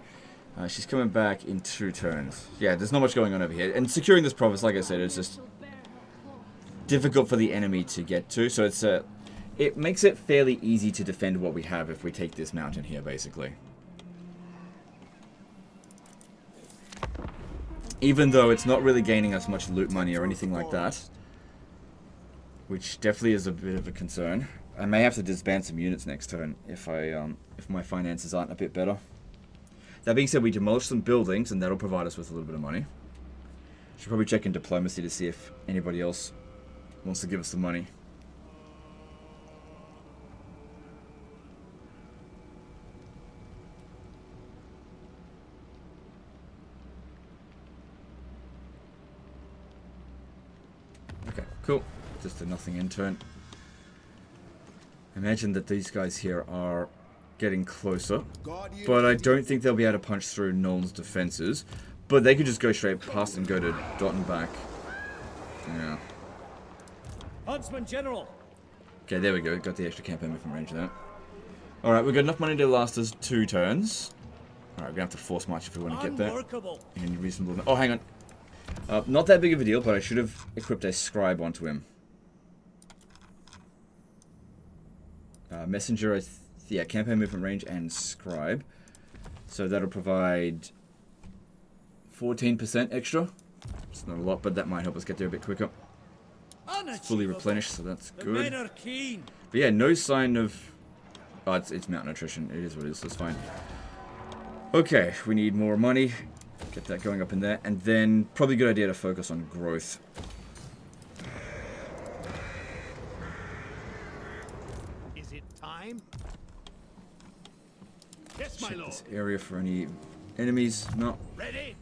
She's coming back in 2 turns. Yeah, there's not much going on over here. And securing this province, like I said, is just difficult for the enemy to get to. So it makes it fairly easy to defend what we have if we take this mountain here, basically. Even though it's not really gaining us much loot money or anything like that. Which definitely is a bit of a concern. I may have to disband some units next turn if my finances aren't a bit better. That being said, we demolish some buildings, and that'll provide us with a little bit of money. Should probably check in diplomacy to see if anybody else wants to give us the money. Okay, cool. Just a nothing in turn. Imagine that these guys here are getting closer, but I don't think they'll be able to punch through Nolan's defenses. But they could just go straight past and go to Dot and back. Yeah. Huntsman General. Okay, there we go. Got the extra campaign movement range there. Alright, we've got enough money to last us 2 turns. Alright, we're gonna have to force march if we want to get there. Unworkable. In any reasonable... Oh, hang on. Not that big of a deal, but I should have equipped a scribe onto him. Messenger, yeah, campaign movement range and scribe. So that'll provide 14% extra. It's not a lot, but that might help us get there a bit quicker. It's fully replenished, so that's The men good. are keen. But yeah, no sign of... Oh, it's mountain attrition. It is what it is, so it's fine. Okay, we need more money. Get that going up in there. And then, probably a good idea to focus on growth. Is it time? Yes, my Check lord. this area for any enemies. No. Ready?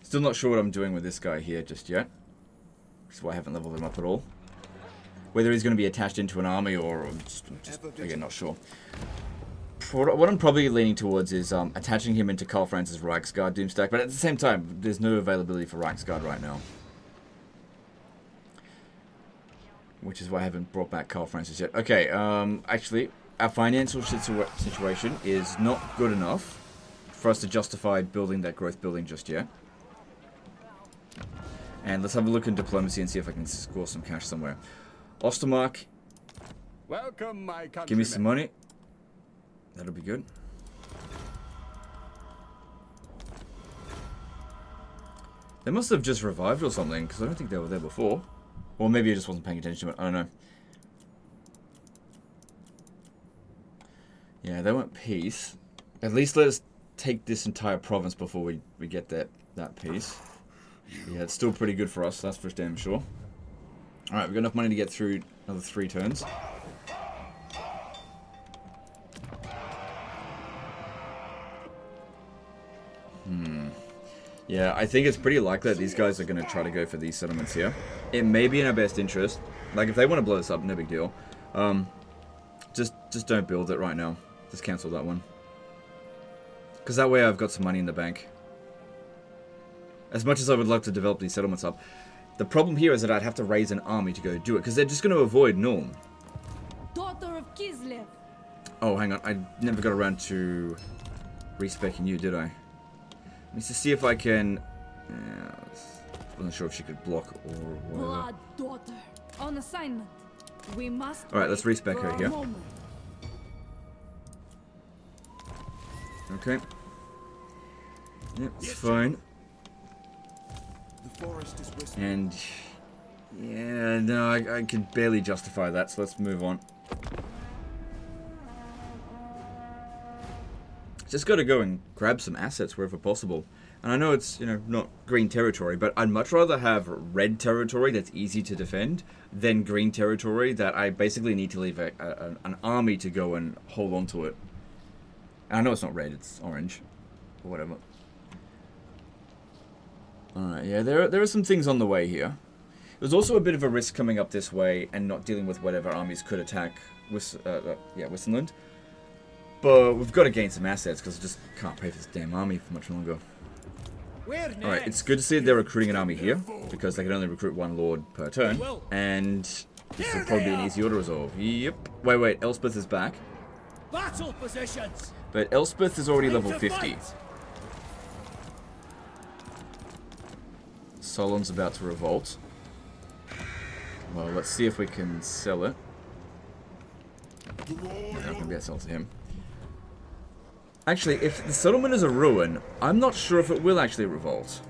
Still not sure what I'm doing with this guy here just yet. Which is why I haven't leveled him up at all. Whether he's going to be attached into an army or just again, not sure. what I'm probably leaning towards is attaching him into Karl Franz's Reichsguard Doomstack, but at the same time, there's no availability for Reichsguard right now. Which is why I haven't brought back Karl Franz yet. Okay, actually, our financial situation is not good enough for us to justify building that growth building just yet. And let's have a look in diplomacy and see if I can score some cash somewhere. Ostermark, Welcome, my countrymen. give me some money. That'll be good. They must have just revived or something, because I don't think they were there before. Or maybe I just wasn't paying attention to it. I don't know. Yeah, they want peace. At least let us take this entire province before we get that peace. Yeah, it's still pretty good for us, that's for damn sure. Alright, we've got enough money to get through another 3 turns. Yeah, I think it's pretty likely that these guys are going to try to go for these settlements here. It may be in our best interest. Like, if they want to blow this up, no big deal. Just don't build it right now. Just cancel that one. Because that way I've got some money in the bank. As much as I would love to develop these settlements up, the problem here is that I'd have to raise an army to go do it. Because they're just going to avoid Nuln. Daughter of Kislev. Oh, hang on. I never got around to respecing you, did I? Let me just see if I can... Yeah, I wasn't sure if she could block or whatever. Blood daughter. On assignment. We must. Alright, let's wait respec for her our here. moment. Okay. Yep, it's fine. The forest is whispering. And... Yeah, no, I can barely justify that, so let's move on. Just got to go and grab some assets wherever possible. And I know it's, you know, not green territory, but I'd much rather have red territory that's easy to defend than green territory that I basically need to leave an army to go and hold on to it. And I know it's not red, it's orange. Or whatever. Alright, yeah, there are some things on the way here. There's also a bit of a risk coming up this way and not dealing with whatever armies could attack Wissenland. But we've got to gain some assets because I just can't pay for this damn army for much longer. Alright, it's good to see that they're recruiting an army here because they can only recruit 1 lord per turn. And this will probably be an easy order resolve. Yep. Wait, Elspeth is back. Battle positions. But Elspeth is already level 50. Solon's about to revolt. Well, let's see if we can sell it. Yeah, not going to be able to sell to him. Actually, if the settlement is a ruin, I'm not sure if it will actually revolt.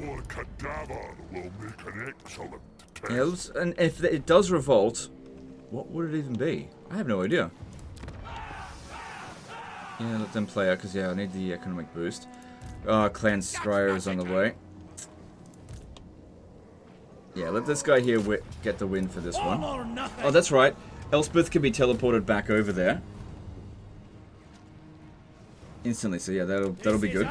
Your cadaver will make an excellent test. Yeah, and if it does revolt, what would it even be? I have no idea. Yeah, let them play out, because yeah, I need the economic boost. Clan Scryer is on the way. Yeah, let this guy here get the win for this one. All or nothing. Oh, that's right. Elspeth can be teleported back over there. Instantly, so yeah, that'll be good.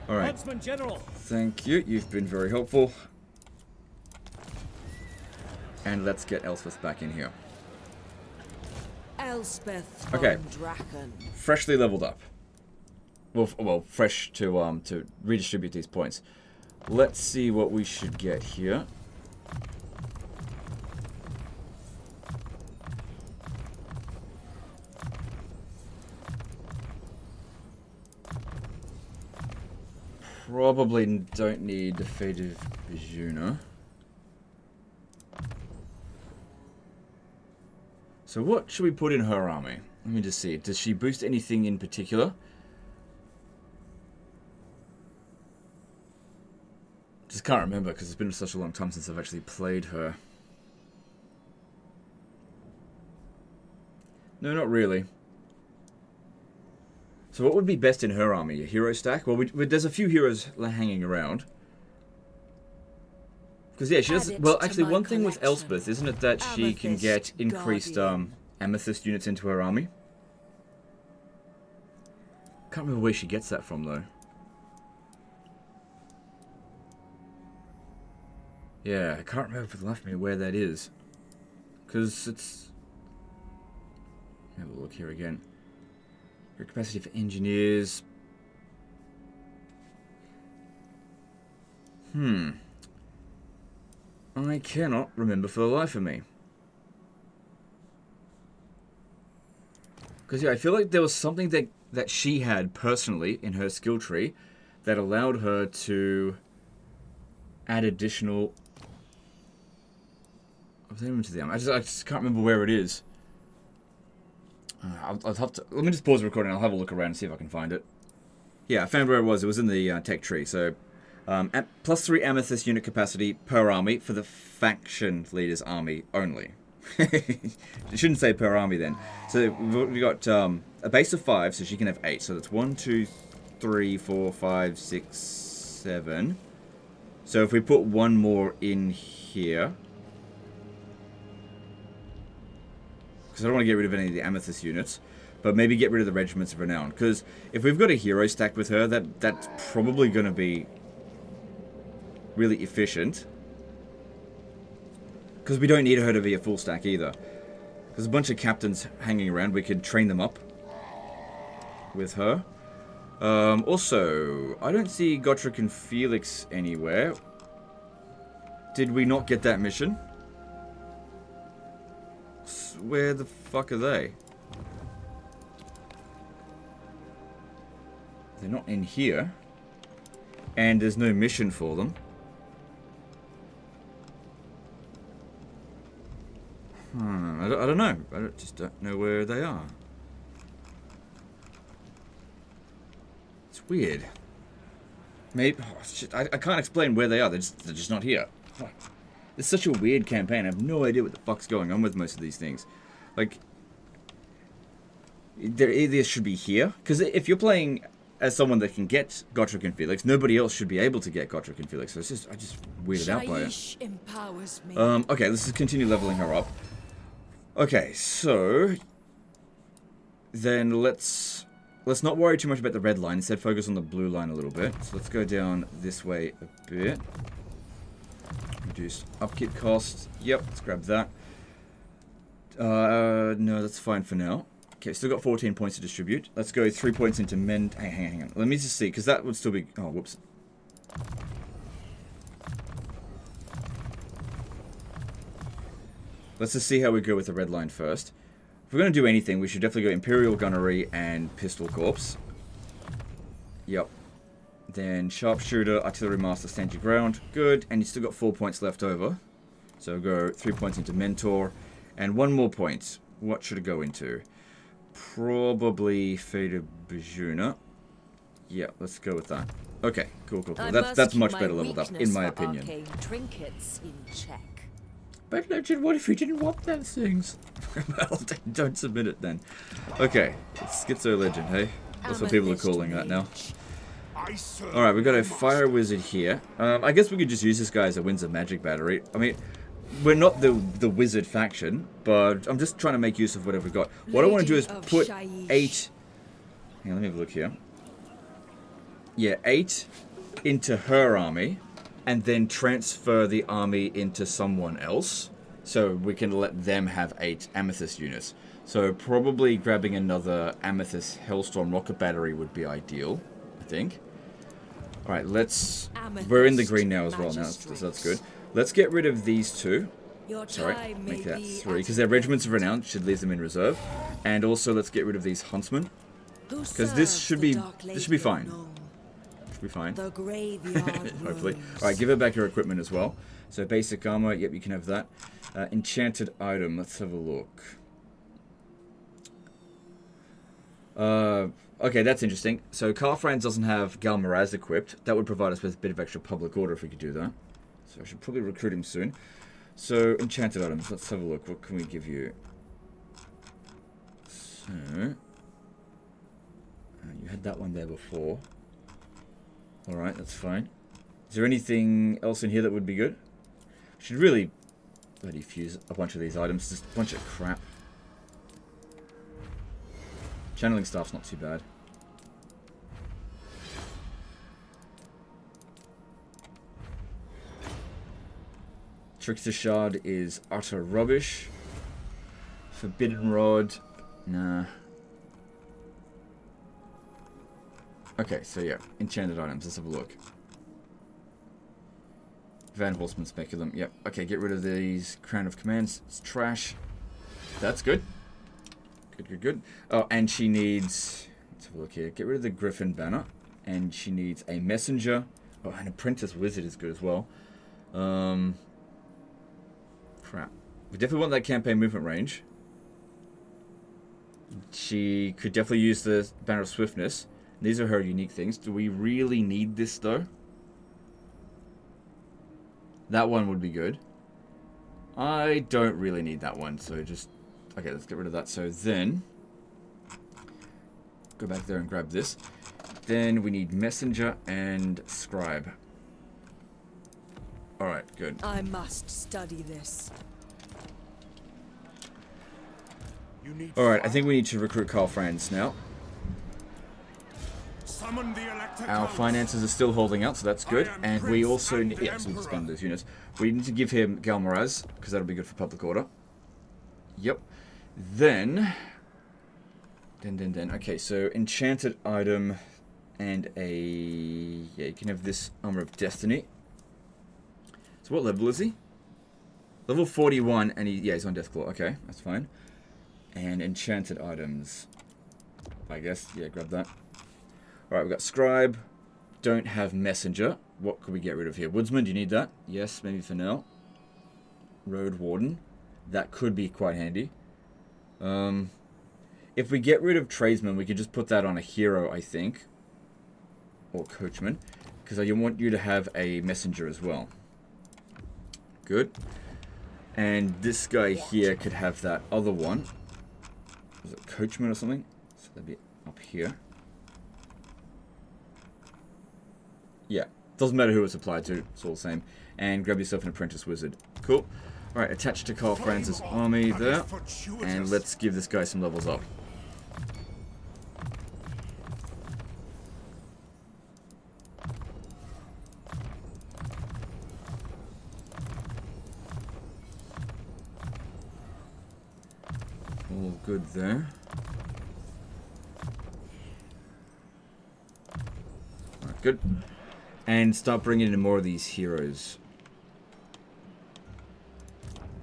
Alright. Huntsman General. Thank you, you've been very helpful. And let's get Elspeth back in here. Elspeth Okay. von Draken. Freshly leveled up. Well, fresh to redistribute these points. Let's see what we should get here. Probably don't need defeated Bijuna. So what should we put in her army? Let me just see. Does she boost anything in particular? Just can't remember because it's been such a long time since I've actually played her. No, not really. So what would be best in her army? A hero stack? Well, there's a few heroes hanging around. Because yeah, she does. Well, actually, one thing with Elspeth, isn't it that she can get increased amethyst units into her army? Can't remember where she gets that from though. Yeah, I can't remember for the life of me where that is. Because it's... Have a look here again. Your capacity for engineers. I cannot remember for the life of me. Because, yeah, I feel like there was something that she had personally in her skill tree that allowed her to add additional... to them. I just can't remember where it is. I'll have to... Let me just pause the recording. I'll have a look around and see if I can find it. Yeah, I found where it was. It was in the tech tree. So, +3 amethyst unit capacity per army for the faction leader's army only. It shouldn't say per army then. So we've got a base of 5, so she can have 8. So that's 1, 2, 3, 4, 5, 6, 7. So if we put one more in here, because I don't want to get rid of any of the amethyst units, but maybe get rid of the regiments of renown. Because if we've got a hero stacked with her, that's probably going to be really efficient. Because we don't need her to be a full stack either. There's a bunch of captains hanging around. We could train them up with her. Also, I don't see Gotrek and Felix anywhere. Did we not get that mission? Where the fuck are they? They're not in here. And there's no mission for them. I don't know. Just don't know where they are. It's weird. Maybe I can't explain where they are. They're just not here. It's such a weird campaign. I have no idea what the fuck's going on with most of these things. Like, there either should be here, because if you're playing as someone that can get Gotrek and Felix, nobody else should be able to get Gotrek and Felix. So it's just I just weirded out by it. Empowers me. Okay, let's just continue leveling her up. Okay, so then let's not worry too much about the red line. Instead, focus on the blue line a little bit. So let's go down this way a bit. Reduce upkeep cost. Yep, let's grab that. No, that's fine for now. Okay, still got 14 points to distribute. Let's go 3 points into men. Hang on. Let me just see, because that would still be... Oh, whoops. Let's just see how we go with the red line first. If we're going to do anything, we should definitely go Imperial Gunnery and Pistol Corps. Yep. Then Sharpshooter, Artillery Master, Stand Your Ground. Good. And you still got 4 points left over. So go 3 points into Mentor. And 1 more point. What should it go into? Probably Faded Bajuna. Yeah, let's go with that. Okay, cool. That's much better leveled up, in my opinion. Trinkets in check. But Legend, what if you didn't want those things? Well, don't submit it then. Okay, it's Schizo Legend, hey? That's what people are calling that now. Alright, we've got a Fire Wizard here. I guess we could just use this guy as a Winds of Magic battery. I mean, we're not the wizard faction, but I'm just trying to make use of whatever we've got. What I want to do is put 8... Hang on, let me have a look here. Yeah, 8 into her army, and then transfer the army into someone else, so we can let them have 8 Amethyst units. So probably grabbing another Amethyst Hellstorm Rocket Battery would be ideal, I think. Alright, we're in the green now as well, so that's good. Let's get rid of these 2. Sorry, make that 3, because they're regiments of renown, should leave them in reserve. And also let's get rid of these huntsmen, because this should be fine. Be fine. The graveyard hopefully. Alright, give her back her equipment as well. So basic armor, yep, you can have that. Enchanted item, let's have a look. Okay, that's interesting. So Karl Franz doesn't have Gal Miraz equipped. That would provide us with a bit of extra public order if we could do that. So I should probably recruit him soon. So, enchanted items, let's have a look. What can we give you? So... you had that one there before. Alright, that's fine. Is there anything else in here that would be good? Should really bloody fuse a bunch of these items. Just a bunch of crap. Channeling staff's not too bad. Trickster Shard is utter rubbish. Forbidden Rod. Nah. Okay, so yeah, enchanted items. Let's have a look. Van Horseman Speculum. Yep. Okay, get rid of these Crown of Commands. It's trash. That's good. Good. Oh, and she needs... Let's have a look here. Get rid of the Griffin banner. And she needs a messenger. Oh, an apprentice wizard is good as well. Crap. We definitely want that campaign movement range. She could definitely use the banner of swiftness. These are her unique things. Do we really need this though? That one would be good. I don't really need that one, so just... Okay, let's get rid of that. So then... Go back there and grab this. Then we need messenger and scribe. Alright, good. I must study this. Alright, I think we need to recruit Carl Franz now. Summon the elected Our house. finances are still holding out, so that's good. And we also need... Yeah, so we can spend those units. We need to give him Galmaraz, because that'll be good for public order. Yep. Then... Okay, so enchanted item and a... Yeah, you can have this Armor of Destiny. So what level is he? Level 41, and he's on Deathclaw. Okay, that's fine. And enchanted items. I guess, yeah, grab that. Alright, we've got Scribe. Don't have Messenger. What could we get rid of here? Woodsman, do you need that? Yes, maybe for now. Road Warden. That could be quite handy. If we get rid of Tradesman, we could just put that on a hero, I think. Or Coachman. Because I want you to have a Messenger as well. Good. And this guy here could have that other one. Was it Coachman or something? So that'd be up here. Yeah. Doesn't matter who it's applied to. It's all the same. And grab yourself an Apprentice Wizard. Cool. Alright, attach to Carl Franz's army there. And let's give this guy some levels up. All good there. Alright, good. And start bringing in more of these heroes.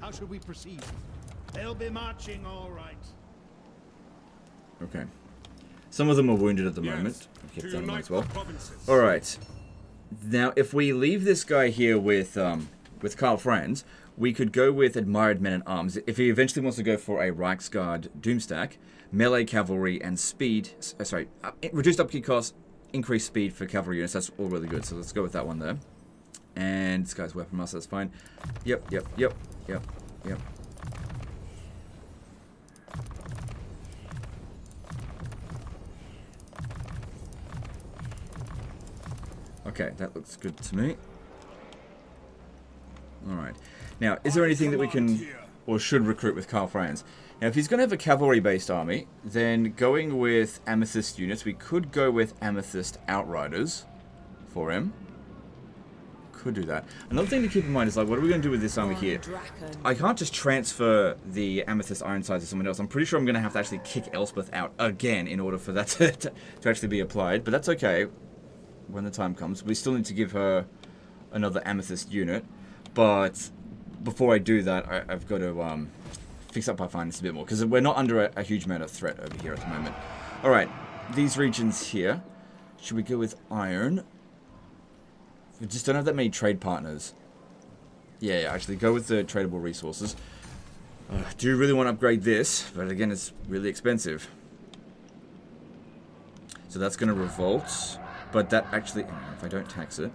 How should we proceed? They'll be marching all right. Okay. Some of them are wounded at the Yes, moment. I'll keep to that in mind unite as well. the provinces. Alright. Now, if we leave this guy here with Carl Franz, we could go with Admired Men-at-Arms. If he eventually wants to go for a Reichsguard Doomstack, melee cavalry and speed... reduced upkeep cost, increased speed for cavalry units. That's all really good, so let's go with that one there. And this guy's Weapon Master, that's fine. Yep. Okay, that looks good to me. Alright. Now, is there anything that we can or should recruit with Carl Franz? Now, if he's going to have a cavalry-based army, then going with Amethyst units, we could go with Amethyst Outriders for him. Could do that. Another thing to keep in mind is, like, what are we going to do with this army here? I can't just transfer the Amethyst Ironsides to someone else. I'm pretty sure I'm going to have to actually kick Elspeth out again in order for that to actually be applied. But that's okay when the time comes. We still need to give her another Amethyst unit. But before I do that, I've got to fix up our finances a bit more. Because we're not under a huge amount of threat over here at the moment. Alright, these regions here. Should we go with iron? We just don't have that many trade partners. Yeah, actually, go with the tradable resources. Do really want to upgrade this, but again, it's really expensive. So that's going to revolt. But that actually, if I don't tax it,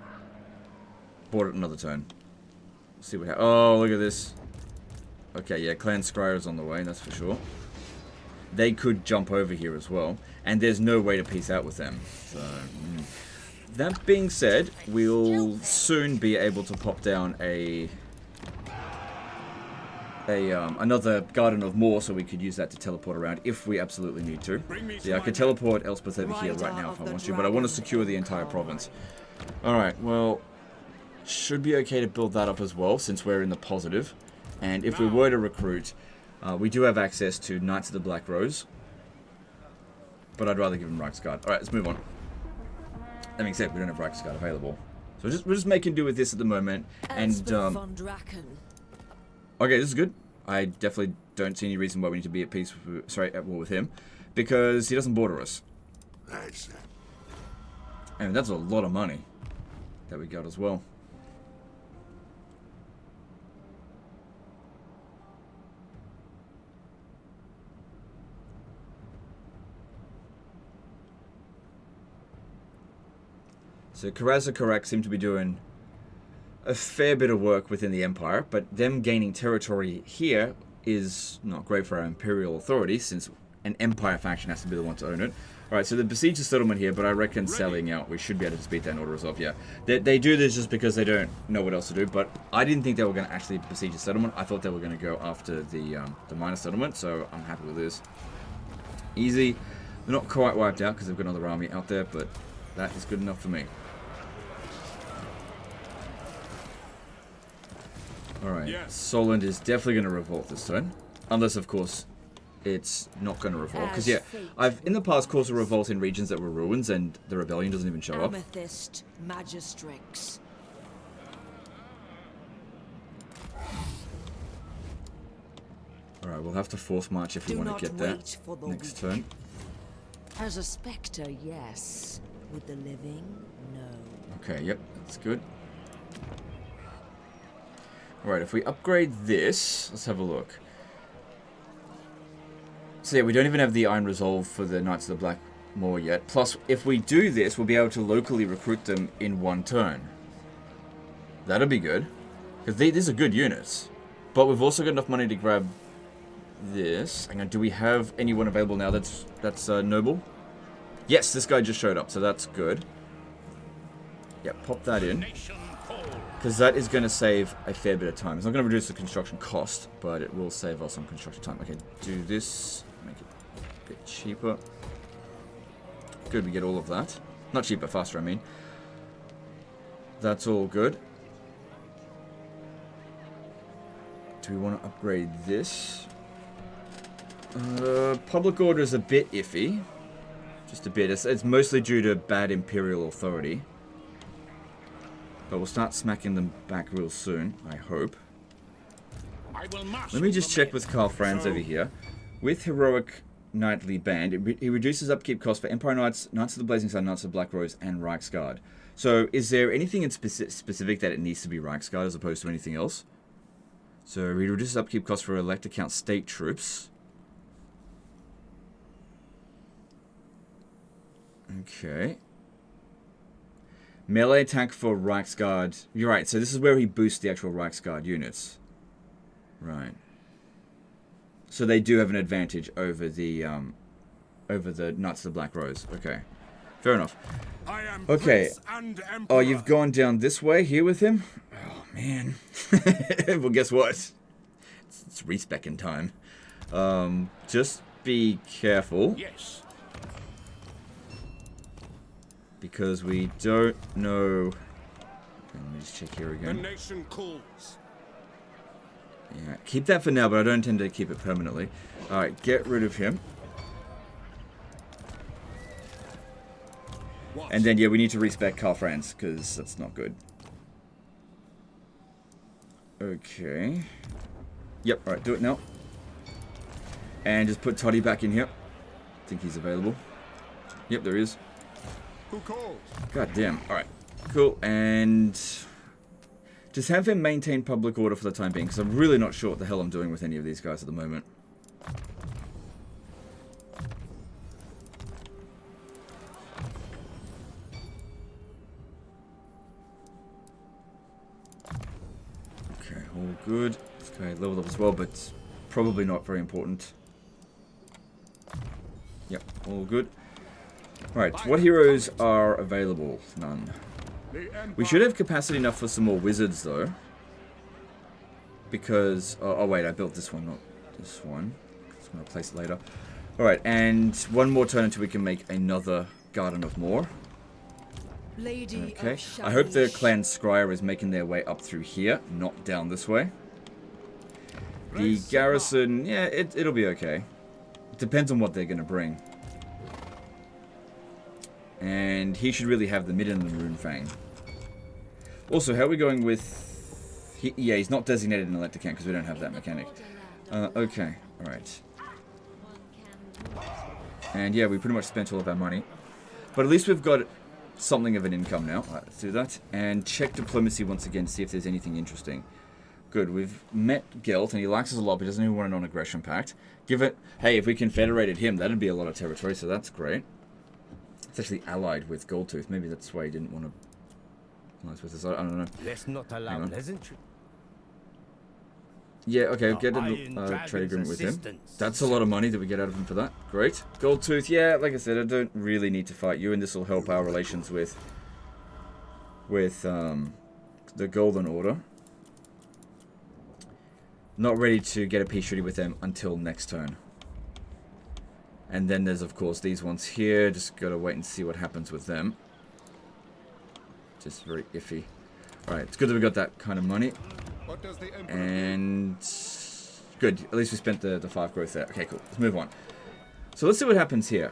board it another turn. See what happens. Oh, look at this. Okay, yeah, Clan Scryer's on the way, that's for sure. They could jump over here as well, and there's no way to peace out with them. So, that being said, we'll soon be able to pop down another Garden of More, so we could use that to teleport around if we absolutely need to. So yeah, I could teleport Elspeth over here right now if I want to, but I want to secure the entire province. Alright, well, should be okay to build that up as well, since we're in the positive. And if we were to recruit, We do have access to Knights of the Black Rose, but I'd rather give them Reichsguard. Alright, let's move on. That being said, we don't have Reichsguard available. So we're just making do with this at the moment. And, okay, this is good. I definitely don't see any reason why we need to be at peace with, sorry, at war with him. Because he doesn't border us. And that's a lot of money that we got as well. So Karaz seem to be doing a fair bit of work within the Empire, but them gaining territory here is not great for our Imperial authority, since an Empire faction has to be the one to own it. Alright, so the besiege the settlement here, but I reckon selling out, we should be able to beat that in order resolve, yeah. They do this just because they don't know what else to do, but I didn't think they were going to actually besiege the settlement. I thought they were going to go after the minor settlement, so I'm happy with this. Easy. They're not quite wiped out because they've got another army out there, but that is good enough for me. Alright, yes. Solent is definitely going to revolt this turn. Unless, of course, it's not going to revolt. Because, yeah, I've in the past caused a revolt in regions that were ruins and the rebellion doesn't even show up. Amethyst Magistrix. Alright, we'll have to force march if we want to get that next turn. As a spectre, yes. With the living, no. Okay, yep, that's good. Alright, if we upgrade this, let's have a look. So yeah, we don't even have the Iron Resolve for the Knights of the Black Moor yet. Plus, if we do this, we'll be able to locally recruit them in one turn. That'll be good. Because these are good units. But we've also got enough money to grab this. Hang on, do we have anyone available now that's noble? Yes, this guy just showed up, so that's good. Yep, pop that in. Because that is going to save a fair bit of time. It's not going to reduce the construction cost, but it will save us some construction time. Okay, do this. Make it a bit cheaper. Good, we get all of that. Not cheaper, faster, I mean. That's all good. Do we want to upgrade this? Public order is a bit iffy. Just a bit. It's mostly due to bad Imperial authority. But we'll start smacking them back real soon, I hope. Let me just check with Karl Franz over here. With Heroic Knightly Band, he reduces upkeep costs for Empire Knights, Knights of the Blazing Sun, Knights of the Black Rose, and Reichsguard. So, is there anything in specific that it needs to be Reichsguard as opposed to anything else? So, he reduces upkeep costs for elect account state troops. Okay. Melee attack for Reichsguard. You're right, so this is where he boosts the actual Reichsguard units. Right. So they do have an advantage over the Knights of the Black Rose. Okay. Fair enough. Okay. Oh, you've gone down this way here with him? Oh, man. Well, guess what? It's respecking time. Just be careful. Yes. Because we don't know. Okay, let me just check here again. The nation calls. Yeah, keep that for now, but I don't intend to keep it permanently. Alright, get rid of him. What? And then, yeah, we need to respec Karl Franz, because that's not good. Okay. Yep, alright, do it now. And just put Toddy back in here. I think he's available. Yep, there he is. Who calls? God damn. Alright. Cool. And just have him maintain public order for the time being, because I'm really not sure what the hell I'm doing with any of these guys at the moment. Okay, all good. Okay, leveled up as well, but probably not very important. Yep, all good. Right, what heroes are available? None. We should have capacity enough for some more wizards, though. Because... Oh, wait, I built this one, not this one. I'm going to place it later. Alright, and one more turn until we can make another Garden of Moor. Okay, I hope the Clan Scryer is making their way up through here, not down this way. The garrison, yeah, it'll be okay. It depends on what they're going to bring. And he should really have the mid and the Rune Fang. Also, how are we going with... yeah, he's not designated an electric camp because we don't have that mechanic. Okay, alright. And yeah, we pretty much spent all of our money. But at least we've got something of an income now. Alright, let's do that. And check diplomacy once again to see if there's anything interesting. Good, we've met Gelt, and he likes us a lot, but he doesn't even want a non-aggression pact. Give it... hey, if we confederated him, that'd be a lot of territory, so that's great. It's actually allied with Goldtooth. Maybe that's why he didn't want to... alliance with us. I don't know. Let's not allow pleasantry. Yeah, okay, I'll get a trade agreement with him. That's a lot of money that we get out of him for that. Great. Goldtooth, yeah, like I said, I don't really need to fight you, and this will help our relations with the Golden Order. Not ready to get a peace treaty with them until next turn. And then there's, of course, these ones here. Just gotta wait and see what happens with them. Just very iffy. Alright, it's good that we got that kind of money. What does the Emperor And... good, at least we spent the 5 growth there. Okay, cool. Let's move on. So let's see what happens here.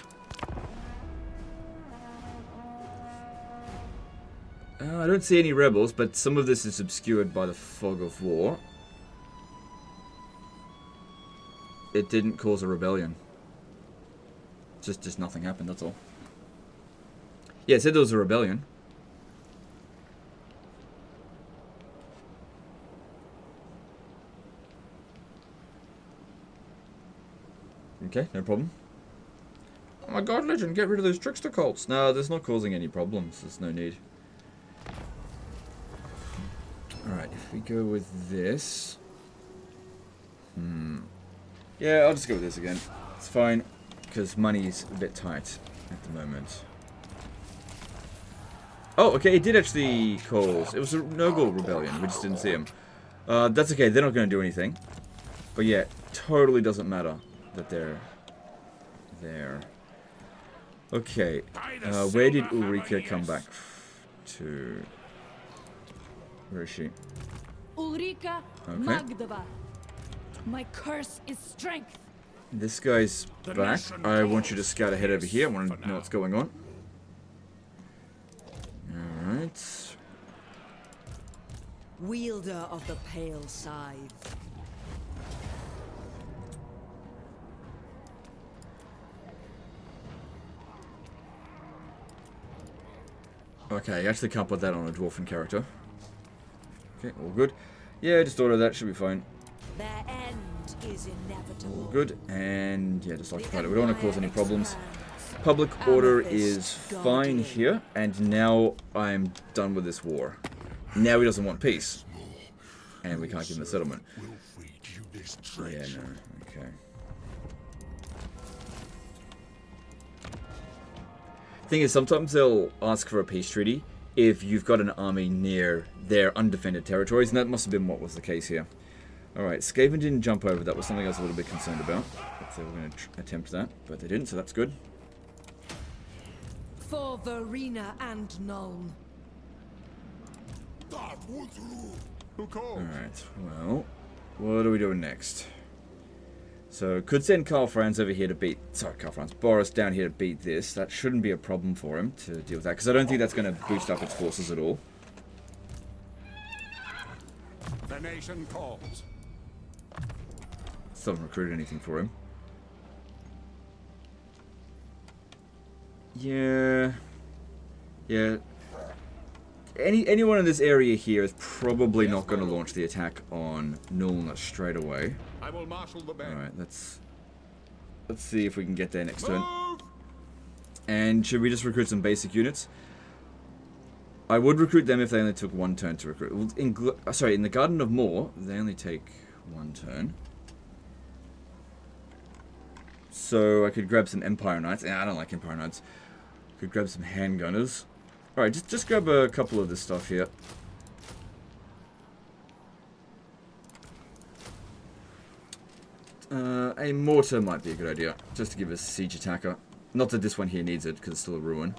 I don't see any rebels, but some of this is obscured by the fog of war. It didn't cause a rebellion. Just nothing happened, that's all. Yeah, it said there was a rebellion. Okay, no problem. Oh my god, Legend, get rid of those trickster cults. No, that's not causing any problems. There's no need. Alright, if we go with this... yeah, I'll just go with this again. It's fine, because money's a bit tight at the moment. Oh, okay, it did actually cause... it was a Nogul rebellion, we just didn't see him. That's okay, they're not going to do anything. But yeah, totally doesn't matter that they're there. Okay, where did Ulrika come back to? Where is she? Ulrika Magdava. My curse is strength. This guy's back. I want you to scout ahead over here. I want to know what's going on. Alright. Wielder of the pale scythe. Okay, you actually can't put that on a dwarven character. Okay, all good. Yeah, just order that, should be fine. Their end is inevitable. All good, and yeah, just like that. We don't want to cause any problems. Public order is fine here, and now I'm done with this war. Now he doesn't want peace. And we can't give him a settlement. Yeah, no, okay. Thing is, sometimes they'll ask for a peace treaty if you've got an army near their undefended territories, and that must have been what was the case here. Alright, Skaven didn't jump over. That was something I was a little bit concerned about. If they were going to attempt that, but they didn't, so that's good. For Verena and Nuln. Who called? Alright, well, what are we doing next? So, could send Karl Franz over here to beat... sorry, Karl Franz. Boris down here to beat this. That shouldn't be a problem for him to deal with that, because I don't think that's going to boost up its forces at all. The nation calls. Still haven't recruited anything for him. Yeah. Yeah. Anyone in this area here is probably not going to launch the attack on Nuln straight away. I will marshal the band. Alright, let's see if we can get there next turn. And should we just recruit some basic units? I would recruit them if they only took 1 turn to recruit. Well, in the Garden of Moor, they only take 1 turn. So I could grab some Empire Knights. I don't like Empire Knights. Could grab some handgunners. Alright, just grab a couple of this stuff here. A mortar might be a good idea, just to give us a siege attacker. Not that this one here needs it, because it's still a ruin.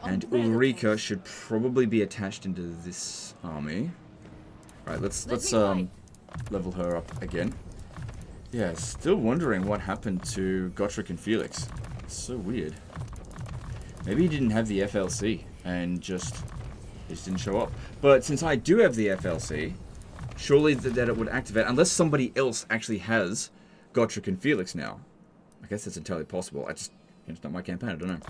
And Ulrika should probably be attached into this army. Alright, let's level her up again. Yeah, still wondering what happened to Gotrek and Felix. It's so weird. Maybe he didn't have the FLC and just didn't show up. But since I do have the FLC, surely that it would activate, unless somebody else actually has Gotrek and Felix now. I guess that's entirely possible. It's not my campaign, I don't know.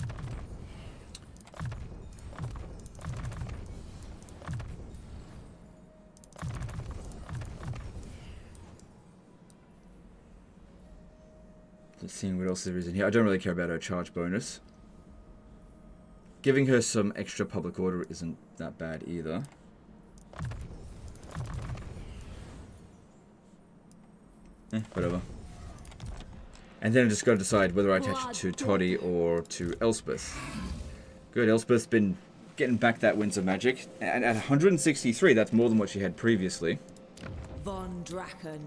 Just seeing what else there is in here. I don't really care about her charge bonus. Giving her some extra public order isn't that bad either. Whatever. And then I just got to decide whether I attach it to Toddy or to Elspeth. Good, Elspeth's been getting back that Winds of Magic. And at 163, that's more than what she had previously. Von Draken.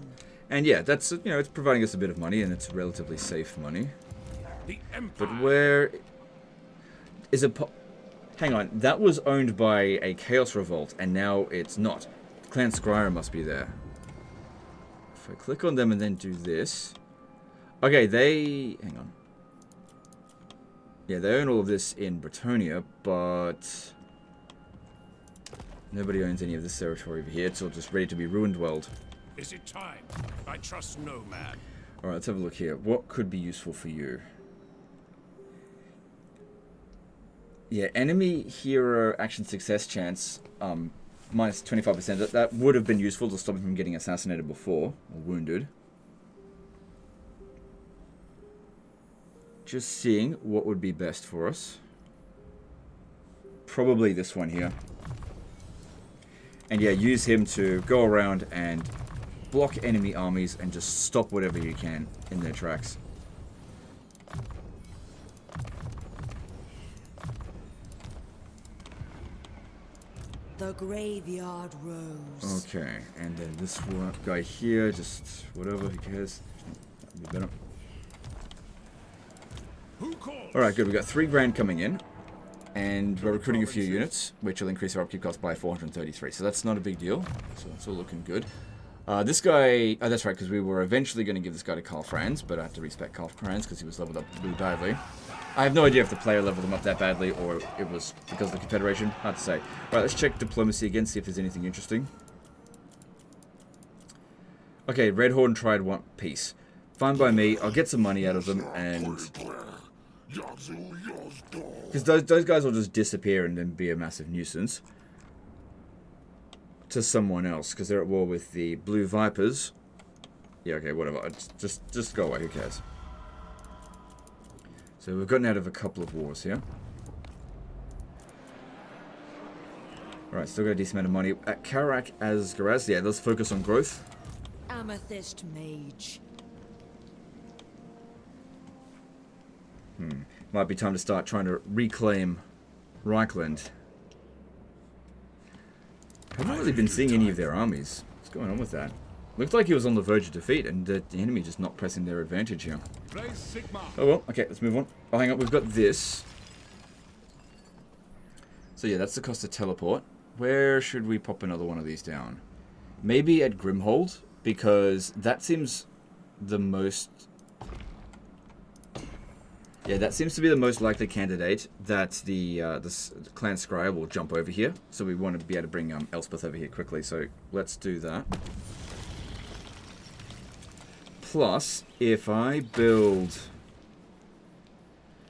And yeah, that's, you know, it's providing us a bit of money, and it's relatively safe money. The Empire. But where is it? Hang on, that was owned by a Chaos Revolt, and now it's not. Clan Scryer must be there. If I click on them and then do this. Okay, hang on. Yeah, they own all of this in Bretonia, but nobody owns any of this territory over here. It's all just ready to be ruined world. Is it time? I trust no man. Alright, let's have a look here. What could be useful for you? Yeah, enemy hero action success chance, minus 25%. That would have been useful to stop him from getting assassinated before, or wounded. Just seeing what would be best for us. Probably this one here. And yeah, use him to go around and block enemy armies and just stop whatever you can in their tracks. The graveyard rose. Okay, and then this one guy here, just whatever, who cares? That'd be better. Who calls? Alright, good, we got 3 grand coming in. And we're recruiting a few units, which will increase our upkeep cost by 433. So that's not a big deal. So it's all looking good. This guy... Oh, that's right, because we were eventually going to give this guy to Karl Franz, but I have to respec Karl Franz because he was leveled up really badly. I have no idea if the player leveled him up that badly or it was because of the Confederation. Hard to say. Alright, let's check diplomacy again, see if there's anything interesting. Okay, Red Horn tried one peace. Fine by me, I'll get some money out of them and... Because those guys will just disappear and then be a massive nuisance to someone else, because they're at war with the Blue Vipers. Yeah, okay, whatever. Just go away, who cares? So we've gotten out of a couple of wars here. Alright, still got a decent amount of money. At Karak Asgaraz, yeah, let's focus on growth. Amethyst Mage. Might be time to start trying to reclaim Reichland. I haven't really been seeing any of their armies. What's going on with that? Looked like he was on the verge of defeat, and the enemy just not pressing their advantage here. Blaze Sigma. Oh well, okay, let's move on. Oh, hang on, we've got this. So yeah, that's the cost of teleport. Where should we pop another one of these down? Maybe at Grimhold, because that seems the most... Yeah, that seems to be the most likely candidate that the Clan Scryer will jump over here. So we want to be able to bring Elspeth over here quickly, so let's do that. Plus, if I build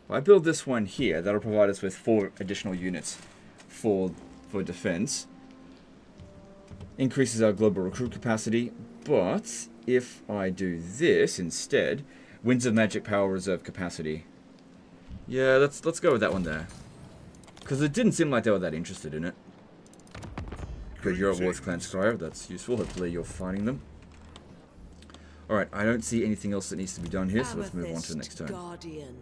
this one here, that'll provide us with 4 additional units for defense. Increases our global recruit capacity, but if I do this instead, Winds of Magic Power Reserve Capacity. Yeah, let's go with that one there. Because it didn't seem like they were that interested in it. Good, you're at war with Clan Scryer, that's useful. Hopefully you're fighting them. Alright, I don't see anything else that needs to be done here, so let's move on to the next turn. Guardian.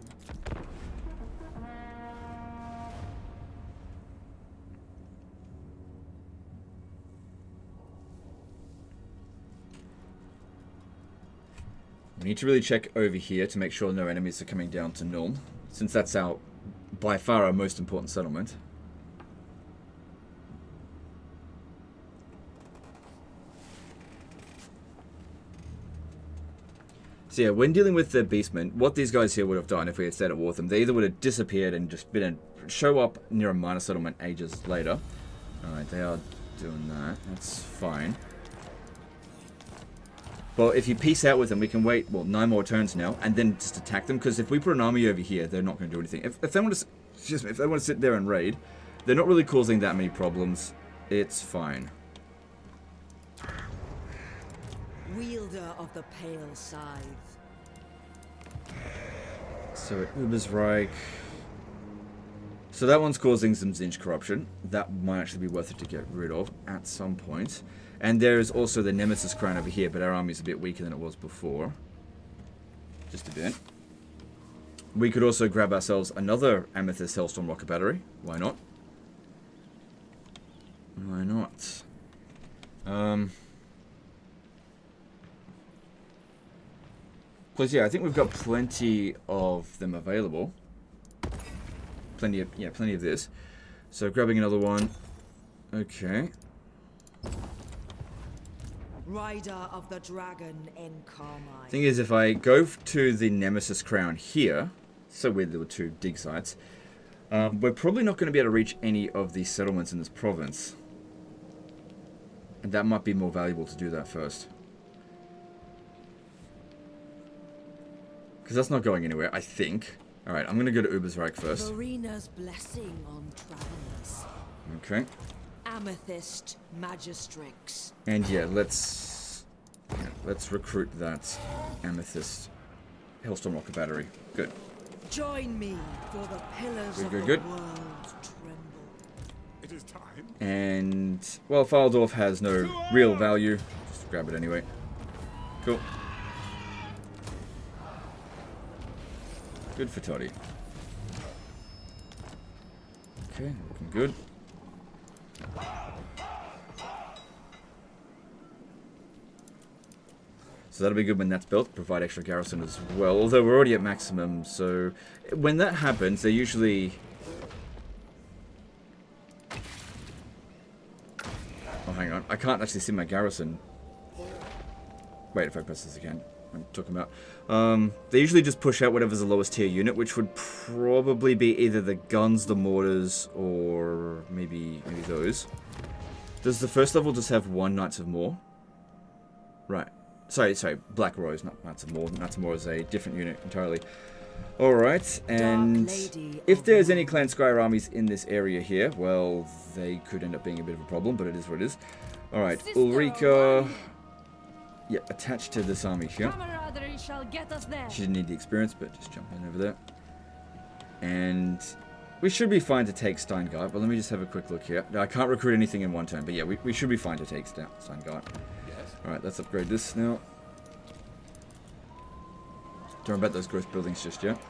We need to really check over here to make sure no enemies are coming down to Nuln, since that's by far our most important settlement. So yeah, when dealing with the beastmen, what these guys here would have done if we had stayed at war with them, they either would have disappeared and just show up near a minor settlement ages later. Alright, they are doing that. That's fine. But if you peace out with them, we can wait, well, 9 more turns now, and then just attack them. Because if we put an army over here, they're not going to do anything. If they want to, excuse me, if they want to sit there and raid, they're not really causing that many problems. It's fine. Wielder of the pale scythe. So at Ubersreich. So that one's causing some Zinch corruption. That might actually be worth it to get rid of at some point. And there's also the Nemesis crown over here, but our army's a bit weaker than it was before. Just a bit. We could also grab ourselves another Amethyst Hellstorm Rocket Battery. Why not? Why not? Plus, yeah, I think we've got plenty of them available. Plenty of this. So grabbing another one. Okay. Rider of the dragon in Carmine. Thing is, if I go to the Nemesis crown here, so weird there were 2 dig sites, we're probably not going to be able to reach any of these settlements in this province. And that might be more valuable to do that first. Because that's not going anywhere, I think. Alright, I'm going to go to Ubersreich first. Verena's blessing on travelers. Okay. Amethyst Magistrix. And yeah, let's recruit that Amethyst Hellstorm Rocket Battery. Good. Join me for the pillars Good, of good, the good. world tremble. It is time. And, well, Faldorf has no real value. Just grab it anyway. Cool. Good for Toddy. Okay, looking good. So that'll be good when that's built, provide extra garrison as well. Although we're already at maximum, so when that happens, they usually... Oh, hang on. I can't actually see my garrison. Wait, if I press this again. I'm talking about. They usually just push out whatever's the lowest tier unit, which would probably be either the guns, the mortars, or maybe those. Does the first level just have 1 Knights of More? Right. Sorry, Black Rose, not Knights of More. Knights of More is a different unit entirely. Alright, and if there's any Clan Skyer armies in this area here, well, they could end up being a bit of a problem, but it is what it is. Alright, Ulrika... Yeah, attached to this army here. Camaraderie shall get us there. She didn't need the experience, but just jump in over there. And we should be fine to take Steingart, but let me just have a quick look here. No, I can't recruit anything in 1 turn, but yeah, we should be fine to take Steingart. Yes. Alright, let's upgrade this now. Don't worry about those growth buildings just yet.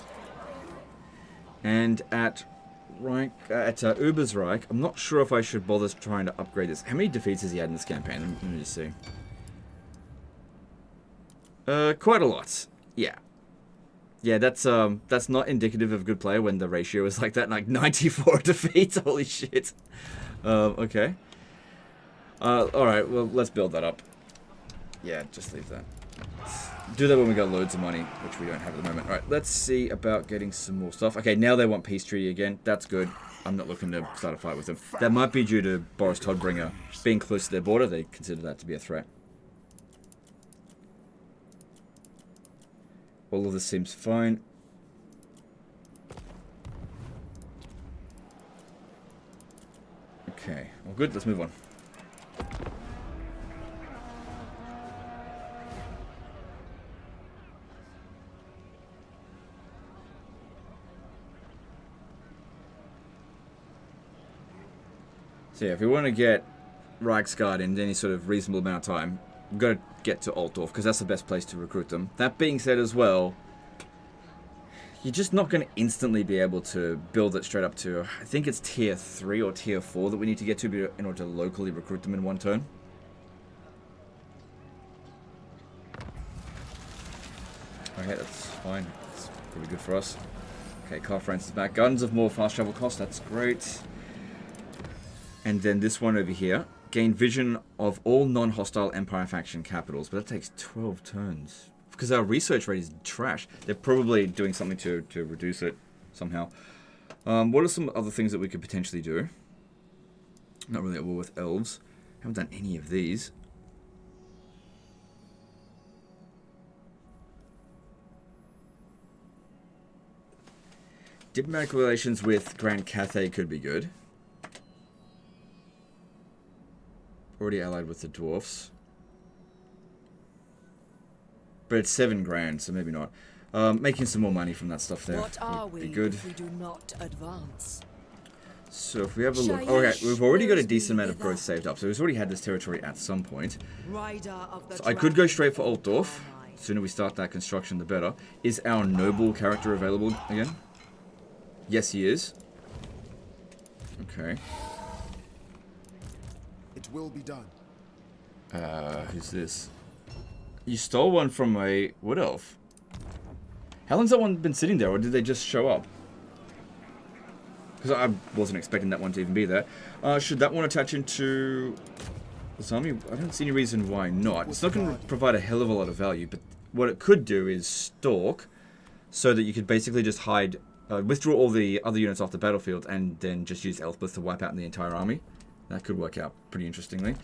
And at Ubersreich, I'm not sure if I should bother trying to upgrade this. How many defeats has he had in this campaign? Let me just see. Quite a lot. Yeah. Yeah, that's not indicative of good play when the ratio is like that, like 94 defeats. Holy shit. Okay. Alright, well, let's build that up. Yeah, just leave that. Do that when we got loads of money, which we don't have at the moment. Alright, let's see about getting some more stuff. Okay, now they want peace treaty again. That's good. I'm not looking to start a fight with them. That might be due to Boris Todbringer being close to their border. They consider that to be a threat. All of this seems fine. Okay, well good, let's move on. So yeah, if we want to get Reichsguard in any sort of reasonable amount of time, we've got to get to Altdorf, because that's the best place to recruit them. That being said as well, you're just not going to instantly be able to build it straight up to, I think it's tier 3 or tier 4 that we need to get to in order to locally recruit them in 1 turn. Okay, that's fine. That's pretty good for us. Okay, Carl France is back. Guns of more fast travel cost, that's great. And then this one over here. Gain vision of all non-hostile Empire faction capitals, but that takes 12 turns. because our research rate is trash. They're probably doing something to reduce it somehow. What are some other things that we could potentially do? Not really at war with elves. Haven't done any of these. Diplomatic relations with Grand Cathay could be good. Already allied with the dwarfs. But it's 7 grand, so maybe not. Making some more money from that stuff there What are would we be good. if we do not advance? So if we have a look... Okay, we've already got a decent amount of growth saved up. So we've already had this territory at some point. Rider of the So I could go dragon straight for Altdorf. Incarnate. The sooner we start that construction, the better. Is our noble character available again? Yes, he is. Okay. It will be done. Who's this? You stole one from a wood elf. How long's that one been sitting there, or did they just show up? Because I wasn't expecting that one to even be there. Should that one attach into this army? I don't see any reason why not. It's not going to provide a hell of a lot of value, but what it could do is stalk, so that you could basically just hide, withdraw all the other units off the battlefield, and then just use Elfblith to wipe out the entire army. That could work out pretty interestingly.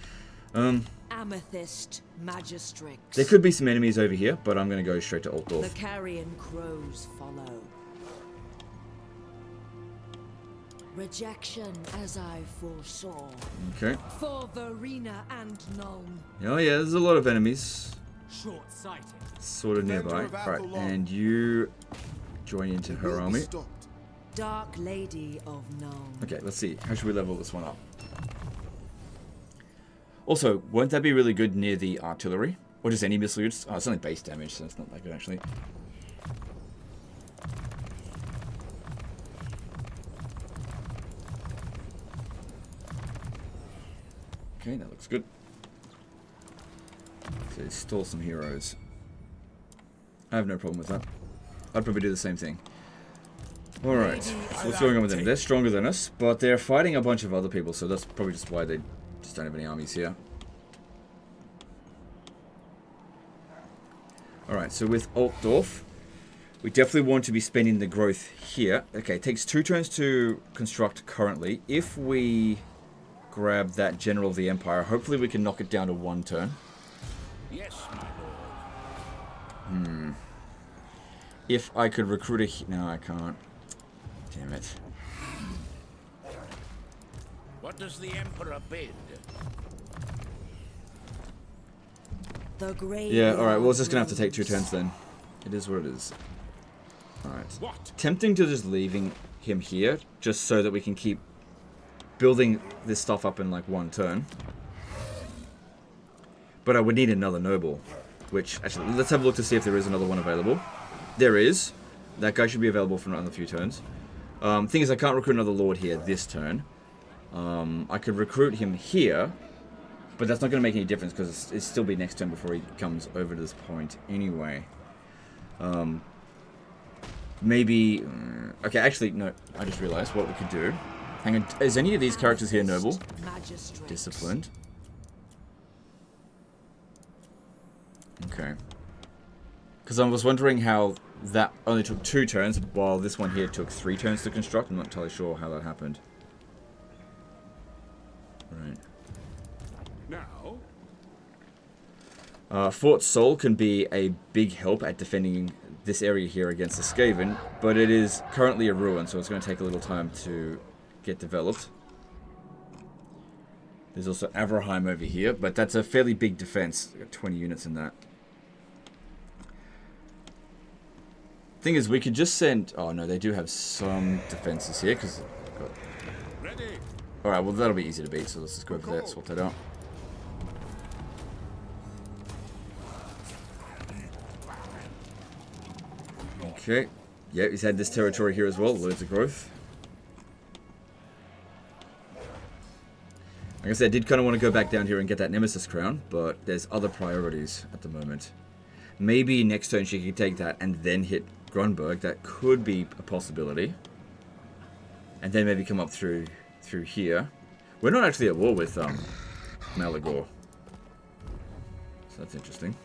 Amethyst Magistrix. There could be some enemies over here, but I'm going to go straight to The Altdorf. carrion crows follow. Rejection as I foresaw. Okay. For Verena and Nuln. Oh yeah, there's a lot of enemies Short-sighted. sort of nearby. Defender of Right, Avalon. and you join into It her will be army. stopped. Dark Lady of Nuln. Okay, let's see. How should we level this one up? Also, won't that be really good near the artillery? Or just any missile units? Oh, it's only base damage, so it's not that good actually. Okay, that looks good. So he stole some heroes. I have no problem with that. I'd probably do the same thing. Alright, so what's going on with them? They're stronger than us, but they're fighting a bunch of other people, so that's probably just why they just don't have any armies here. Alright, so with Altdorf, we definitely want to be spending the growth here. Okay, it takes 2 turns to construct currently. If we grab that General of the Empire, hopefully we can knock it down to 1 turn. Yes, my lord. If I could recruit a... No, I can't. Damn it. What does the Emperor bid? The grave. Yeah, alright, well, it's just gonna have to take 2 turns then. It is what it is. Alright. What? Tempting to just leaving him here, just so that we can keep building this stuff up in like 1 turn. But I would need another noble. Which, actually, let's have a look to see if there is another one available. There is. That guy should be available for another few turns. Thing is, I can't recruit another lord here this turn. I could recruit him here, but that's not going to make any difference because it'll still be next turn before he comes over to this point anyway. Maybe... okay, actually, no. I just realized what we could do. Hang on. Is any of these characters here noble? Magistrix. Disciplined. Okay. Because I was wondering how that only took 2 turns, while this one here took 3 turns to construct. I'm not entirely sure how that happened. Right. Now, Fort Sol can be a big help at defending this area here against the Skaven, but it is currently a ruin, so it's going to take a little time to get developed. There's also Averheim over here, but that's a fairly big defense. Got 20 units in that. Thing is, we could just send... Oh, no, they do have some defenses here, because... ready. Alright, well, that'll be easy to beat, so let's just go over there, sort that out. Okay. Yeah, he's had this territory here as well, loads of growth. Like I said, I did kind of want to go back down here and get that nemesis crown, but there's other priorities at the moment. Maybe next turn she could take that and then hit Grunberg. That could be a possibility. And then maybe come up through here. We're not actually at war with Malagor. So that's interesting.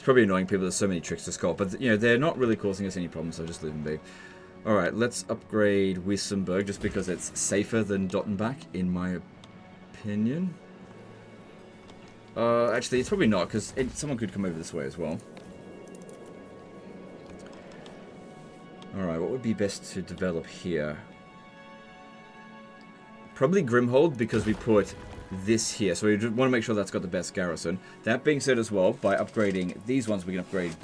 probably annoying people. There's so many tricks to Scott, but you know they're not really causing us any problems, so just leave them be. All right, let's upgrade Wissenberg just because it's safer than Dottenbach, in my opinion. Actually, it's probably not because someone could come over this way as well. All right, what would be best to develop here? Probably Grimhold because we put this here, so we want to make sure that's got the best garrison. That being said as well, by upgrading these ones, we can upgrade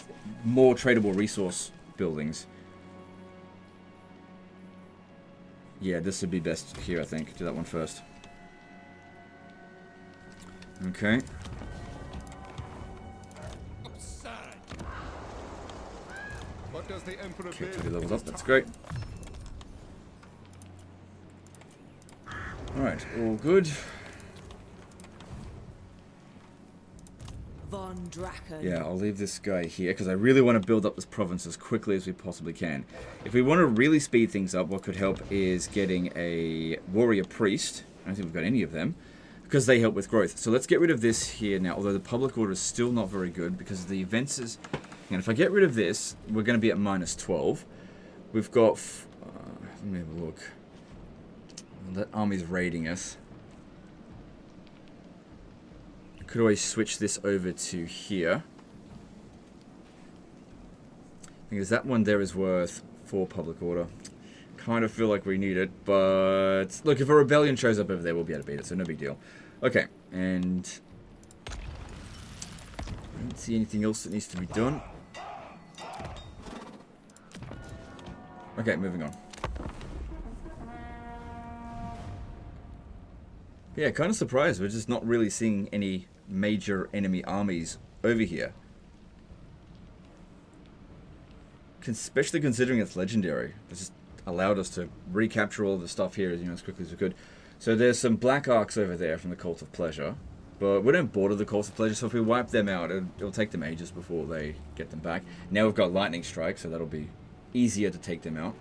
more tradable resource buildings. Yeah, this would be best here, I think. Do that one first. Okay. What does the Emperor Okay, bid? 20 levels up, that's great. Alright, all good. Von Draken. Yeah, I'll leave this guy here because I really want to build up this province as quickly as we possibly can. If we want to really speed things up, what could help is getting a warrior priest. I don't think we've got any of them because they help with growth. So let's get rid of this here now, although the public order is still not very good because the events is... And if I get rid of this, we're going to be at -12. We've got... let me have a look. That army's raiding us. Could always switch this over to here. Because that one there is worth 4 public order. Kind of feel like we need it, but... Look, if a rebellion shows up over there, we'll be able to beat it, so no big deal. Okay, and... I don't see anything else that needs to be done. Okay, moving on. Yeah, kind of surprised. We're just not really seeing any major enemy armies over here. Especially considering it's legendary. It just allowed us to recapture all the stuff here, you know, as quickly as we could. So there's some Black Arcs over there from the Cult of Pleasure. But we don't border the Cult of Pleasure, so if we wipe them out, it'll take them ages before they get them back. Now we've got Lightning Strike, so that'll be easier to take them out.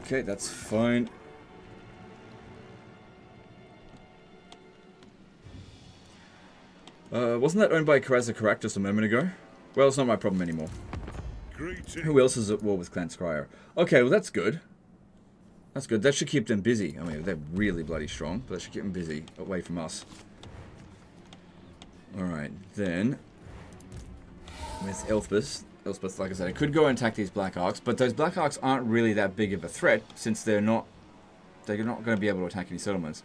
Okay, that's fine. Wasn't that owned by Karaza Caractus a moment ago? Well, it's not my problem anymore. Who else is at war with Clan Scryer? Okay, well that's good. That's good. That should keep them busy. I mean, they're really bloody strong, but that should keep them busy, away from us. Alright, then... with Elspeth, like I said, I could go and attack these Black Arcs, but those Black Arcs aren't really that big of a threat, since they're not going to be able to attack any settlements.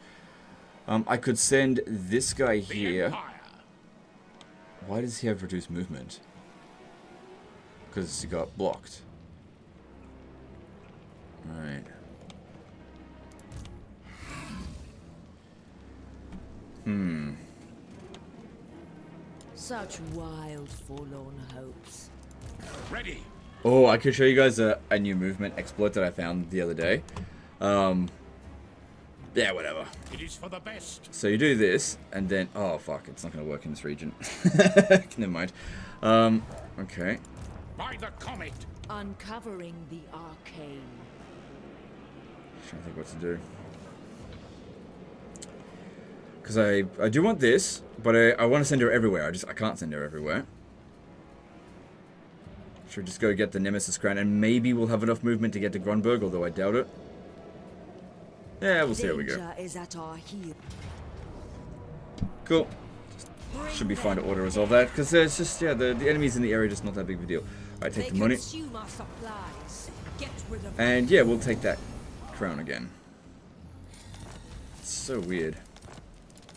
I could send this guy here. Why does he have reduced movement? Because he got blocked. Alright. Such wild, forlorn hopes. Ready. Oh, I could show you guys a new movement exploit that I found the other day. Yeah, whatever. It is for the best. So you do this, and then... Oh, fuck. It's not going to work in this region. Never mind. Okay. By the comet. Uncovering the arcane. Trying to think what to do. Because I do want this, but I want to send her everywhere. I can't send her everywhere. Should we just go get the Nemesis crown, and maybe we'll have enough movement to get to Grunberg, although I doubt it. Yeah, we'll see how we go. Danger is at our heel. Cool. Should be fine to auto resolve that, because there's just, yeah, the enemies in the area are just not that big of a deal. Alright, take the money. Consume our supplies. Get rid of And yeah, we'll take that crown again. It's so weird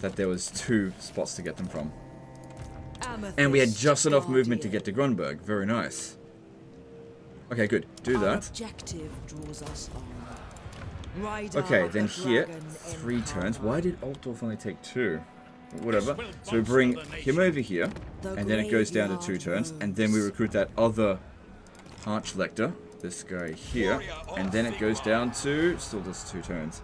that there was 2 spots to get them from. And we had just enough movement to get to Grunberg. Very nice. Okay, good. Do Our that. objective draws us on. Rider Okay, of then the here, Dragon 3 Empire. turns. Why did Altdorf only take 2? Whatever. So we bring him over here, and then it goes down to 2 turns, and then we recruit that other Archlector, this guy here, and then it goes down to, still just 2 turns.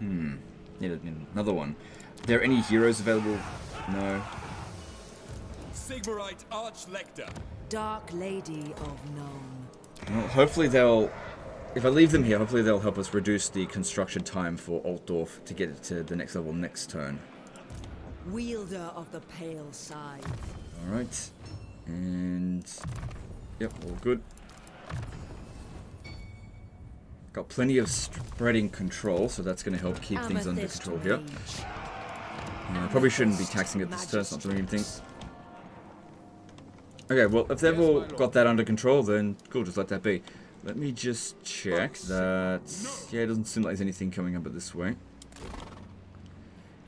Need another one. Are there any heroes available? No. Sigmarite Archlector. Dark Lady of None. Well, hopefully they'll if I leave them here, hopefully they'll help us reduce the construction time for Altdorf to get it to the next level next turn. Wielder of the pale side. Alright. And... Yep, all good. Got plenty of spreading control, so that's going to help keep things under control here. I probably shouldn't be taxing it this turn, it's not doing anything. Okay, well, if they've all got that under control, then cool, just let that be. Let me just check that... Yeah, it doesn't seem like there's anything coming up this way.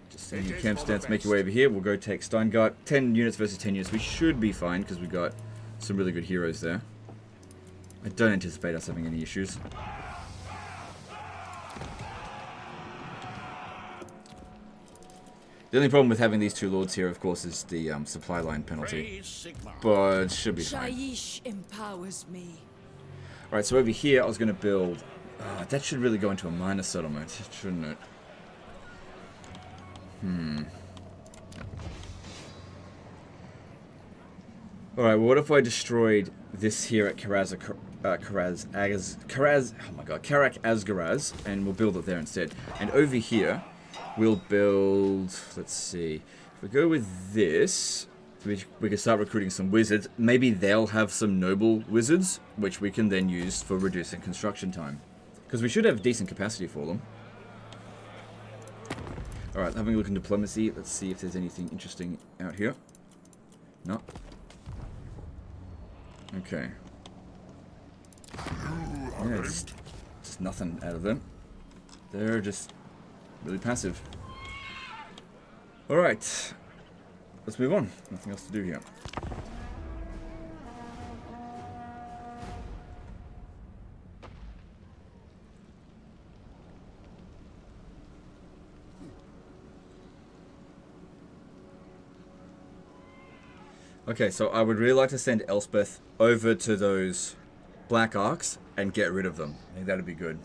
Just send your camp stance, make your way over here. We'll go take Steingart. 10 units versus 10 units. We should be fine, because we've got some really good heroes there. I don't anticipate us having any issues. The only problem with having these two lords here, of course, is the supply line penalty. But it should be fine. Shaiish empowers me. Alright, so over here I was going to build... that should really go into a minor settlement, shouldn't it? Alright, well, what if I destroyed this here at Karak Asgaraz, and we'll build it there instead. And over here... We'll build, let's see, if we go with this, we can start recruiting some wizards. Maybe they'll have some noble wizards, which we can then use for reducing construction time. Because we should have decent capacity for them. Alright, having a look in diplomacy, let's see if there's anything interesting out here. No. Okay. Yeah, just nothing out of them. They're just... really passive. Alright. Let's move on. Nothing else to do here. Okay, so I would really like to send Elspeth over to those Black Arcs and get rid of them. I think that'd be good.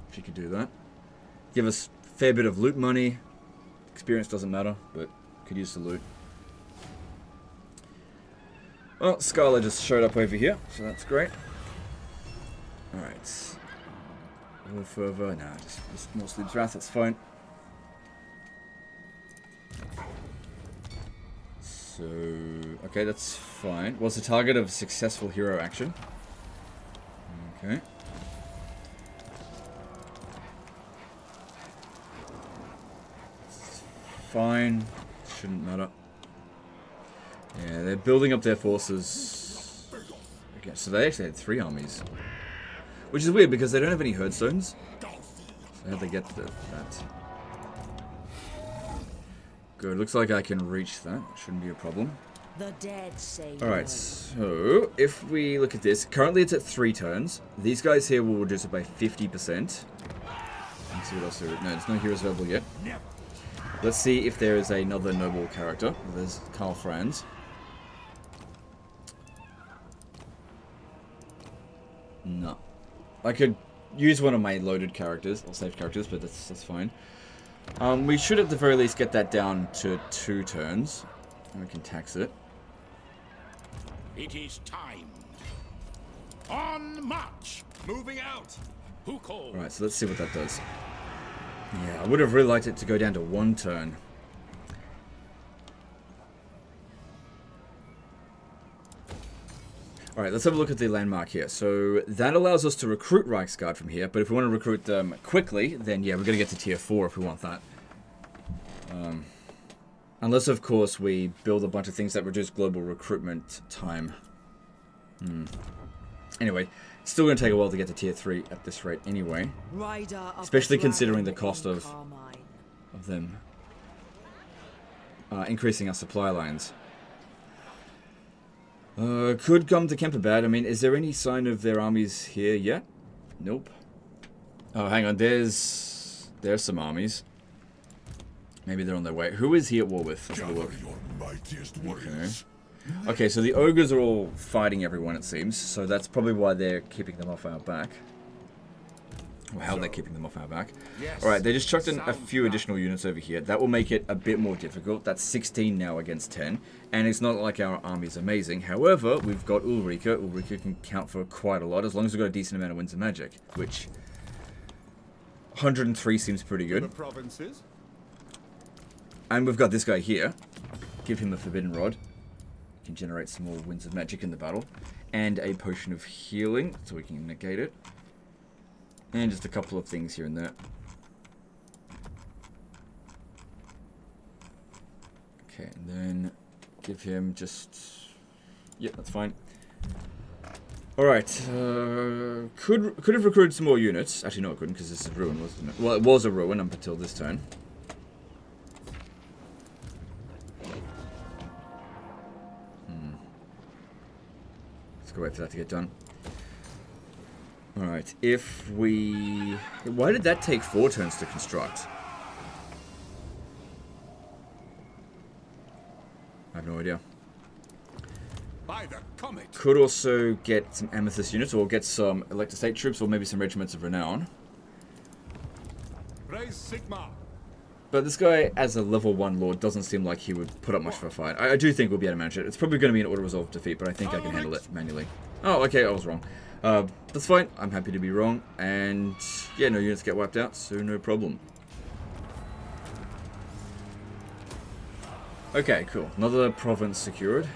If you could do that. Give us fair bit of loot money. Experience doesn't matter, but could use the loot. Well, Scarlet just showed up over here, so that's great. Alright. A little further. Nah, just more Sleep's Wrath, that's fine. So, okay, that's fine. Was the target of successful hero action. Okay. Fine. Shouldn't matter. Yeah, they're building up their forces. Okay, so they actually had 3 armies. Which is weird because they don't have any herdstones. So how'd they get that? Good, looks like I can reach that. Shouldn't be a problem. The dead say Alright, so if we look at this, currently it's at 3 turns. These guys here will reduce it by 50%. Let's see what else there is. No, there's no heroes available yet. Let's see if there is another noble character. There's Karl Franz. No. I could use one of my loaded characters, or saved characters, but that's fine. We should at the very least get that down to 2 turns. And we can tax it. It is time. On march. Moving out. Who calls? Alright, so let's see what that does. Yeah, I would have really liked it to go down to 1 turn. Alright, let's have a look at the landmark here. So, that allows us to recruit Reichsguard from here, but if we want to recruit them quickly, then yeah, we're going to get to tier 4 if we want that. Unless, of course, we build a bunch of things that reduce global recruitment time. Anyway, it's still going to take a while to get to tier 3 at this rate anyway. Especially considering the cost of them increasing our supply lines. Could come to Kemperbad. I mean, is there any sign of their armies here yet? Nope. Oh, hang on. There's some armies. Maybe they're on their way. Who is he at war with? Let's have a look. Okay. Okay, so the ogres are all fighting everyone, it seems. So that's probably why they're keeping them off our back. Or how they're keeping them off our back. Yes. Alright, they just chucked in a Sound few additional units over here. That will make it a bit more difficult. That's 16 now against 10. And it's not like our army is amazing. However, we've got Ulrika. Ulrika can count for quite a lot as long as we've got a decent amount of winds of magic. Which 103 seems pretty The good. provinces. And we've got this guy here. Give him a forbidden rod. Can generate some more winds of magic in the battle. And a potion of healing, so we can negate it. And just a couple of things here and there. Okay, and then give him just... Yeah, that's fine. Alright, could have recruited some more units. Actually, no, I couldn't, because this is a ruin, wasn't it? Well, it was a ruin up until this turn. Let's go wait for that to get done. Alright, if we... Why did that take 4 turns to construct? I have no idea. By the comet. Could also get some amethyst units, or get some electostate troops, or maybe some regiments of renown. Praise Sigma. But this guy, as a level 1 lord, doesn't seem like he would put up much for a fight. I do think we'll be able to manage it. It's probably going to be an auto-resolve defeat, but I think I can handle it manually. Oh, okay, I was wrong. That's fine. I'm happy to be wrong. And, yeah, no units get wiped out, so no problem. Okay, cool. Another province secured.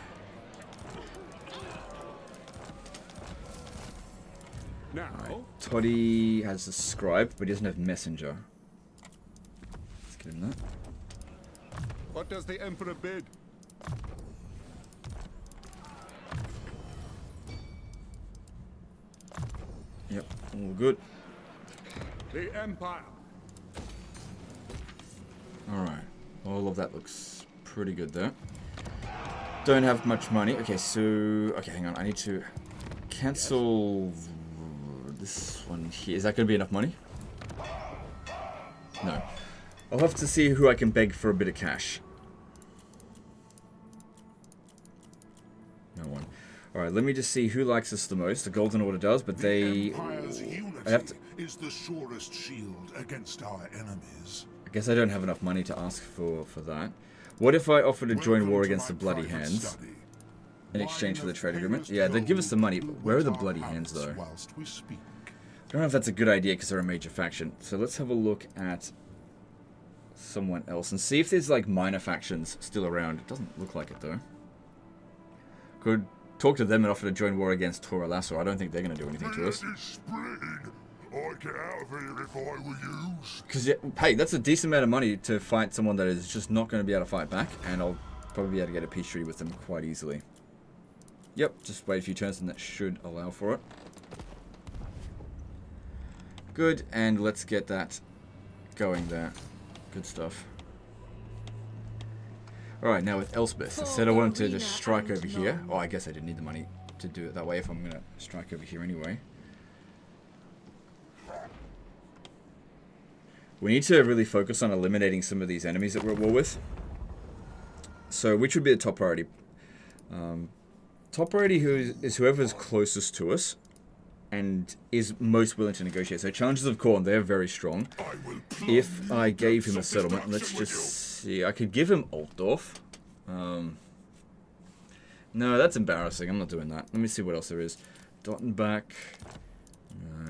Now, Toddy has a scribe, but he doesn't have messenger. Let's get him that. what does the Emperor bid? Yep, all good. The Empire. Alright. All of that looks pretty good there. Don't have much money. Okay, so... Okay, hang on. I need to cancel this one here. Is that going to be enough money? No. I'll have to see who I can beg for a bit of cash. No one. Alright, let me just see who likes us the most. The Golden Order does, but they... Empire's unity I have to... is the surest shield against our enemies. I guess I don't have enough money to ask for that. What if I offer to join Welcome war to against the my Bloody private Hands study. in exchange for the Wine trade of agreement? purest Yeah, they'd give us the money, but gold where are the wet our Bloody Hands, hearts though? whilst we speak. I don't know if that's a good idea because they're a major faction. So let's have a look at someone else and see if there's like minor factions still around. It doesn't look like it though. Could talk to them and offer to join war against Tora Lasso. I don't think they're going to do anything to us. This spring, I'd get out of here if I were you. Because, hey, that's a decent amount of money to fight someone that is just not going to be able to fight back. And I'll probably be able to get a peace treaty with them quite easily. Yep, just wait a few turns and that should allow for it. Good, and let's get that going there. Good stuff. Alright, now with Elspeth. I said I wanted to just strike over here. Oh, I guess I didn't need the money to do it that way if I'm going to strike over here anyway. We need to really focus on eliminating some of these enemies that we're at war with. So, which would be the top priority? Top priority is whoever's closest to us and is most willing to negotiate. So, Challenges of Khorne, they're very strong. If I gave him a settlement, let's just see. I could give him Altdorf. No, that's embarrassing. I'm not doing that. Let me see what else there is. Dottenbach.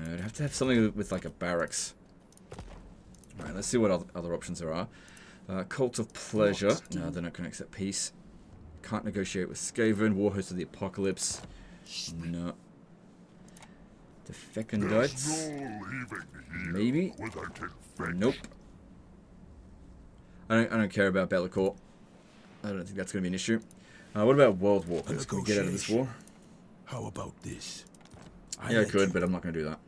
I'd have to have something with like a barracks. Alright, let's see what other options there are. Cult of Pleasure. No, they're not going to accept peace. Can't negotiate with Skaven. Warhost of the Apocalypse. No. The Fecundites. Maybe. Nope. I don't care about Bellacourt. I don't think that's going to be an issue. What about World Walkers? Can we get out of this war? How about this? Yeah, I could, but I'm not going to do that.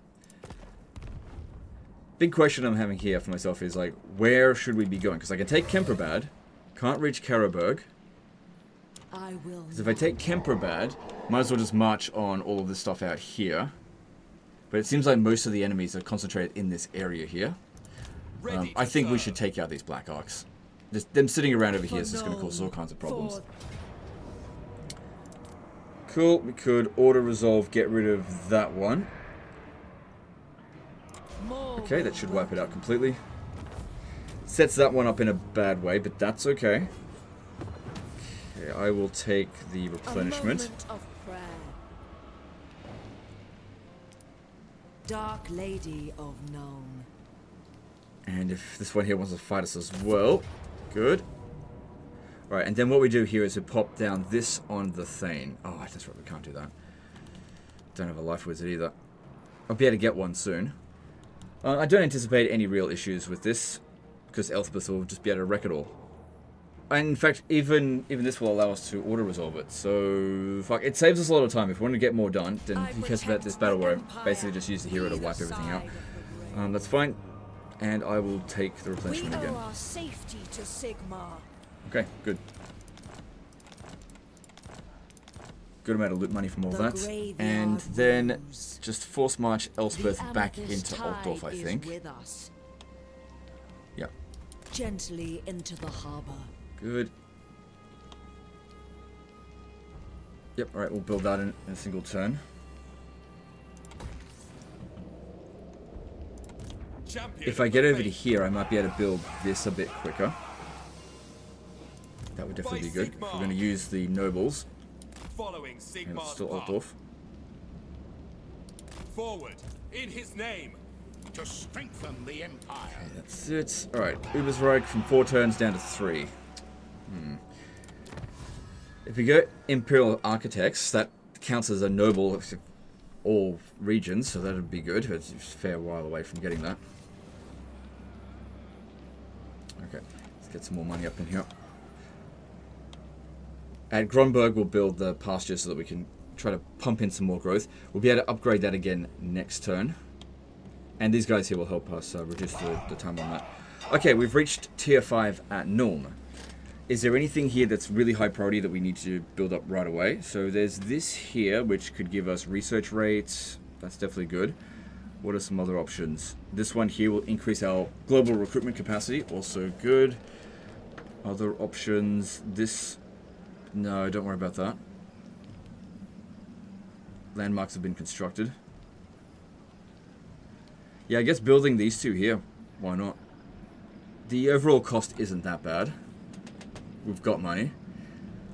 Big question I'm having here for myself is, like, where should we be going? Because I can take Kemperbad. Can't reach Karaberg. I will. Because if I take Kemperbad, might as well just march on all of this stuff out here. But it seems like most of the enemies are concentrated in this area here. I think we should take out these Black Arcs. Just them sitting around over here is just going to cause all kinds of problems. Cool, we could auto-resolve, get rid of that one. More Okay, that should wipe it out completely. Sets that one up in a bad way, but that's okay. Okay, I will take the replenishment. A moment of prayer. Dark Lady of Nome. And if this one here wants to fight us as well, good. Alright, and then what we do here is we pop down this on the Thane. Oh, that's right, we can't do that. Don't have a life wizard either. I'll be able to get one soon. I don't anticipate any real issues with this, because Elspeth will just be able to wreck it all. And in fact, even this will allow us to auto-resolve it. So, fuck, it saves us a lot of time. If we want to get more done, then who cares about this battle where I basically just use the hero to wipe everything out. That's fine. And I will take the replenishment again. We owe our safety to Sigmar. Okay, good. Good amount of loot money from all that. And then just force march Elspeth back into Altdorf, I think. Yeah. Gently into the harbor. Good. Yep, alright, we'll build that in a single turn. If I get over to here, I might be able to build this a bit quicker. That would definitely be good. If we're going to use the nobles. Following And it's Sigmar's still path. Altdorf. Forward, in his name. To strengthen the Empire. Okay, that's it. Alright, Ubersreich from 4 turns down to 3. If we go Imperial Architects, that counts as a noble of all regions, so that would be good. It's a fair while away from getting that. Okay, let's get some more money up in here. At Grunberg, we'll build the pasture so that we can try to pump in some more growth. We'll be able to upgrade that again next turn. And these guys here will help us reduce the time on that. Okay, we've reached tier 5 at Nuln. Is there anything here that's really high priority that we need to build up right away? So there's this here, which could give us research rates. That's definitely good. What are some other options? This one here will increase our global recruitment capacity. Also good. Other options. This... No, don't worry about that. Landmarks have been constructed. Yeah, I guess building these two here. Why not? The overall cost isn't that bad. We've got money.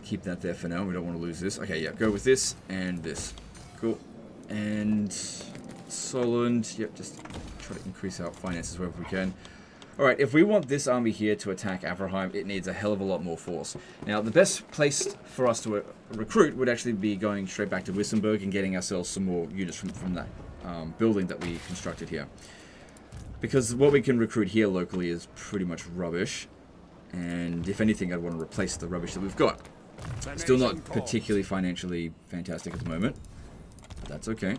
Keep that there for now. We don't want to lose this. Okay, yeah, go with this and this. Cool. And Solent. Yep, just try to increase our finances wherever we can. Alright, if we want this army here to attack Averheim, it needs a hell of a lot more force. Now, the best place for us to recruit would actually be going straight back to Wissenberg and getting ourselves some more units from that building that we constructed here. Because what we can recruit here locally is pretty much rubbish. And if anything, I'd want to replace the rubbish that we've got. Still not particularly financially fantastic at the moment. But that's okay.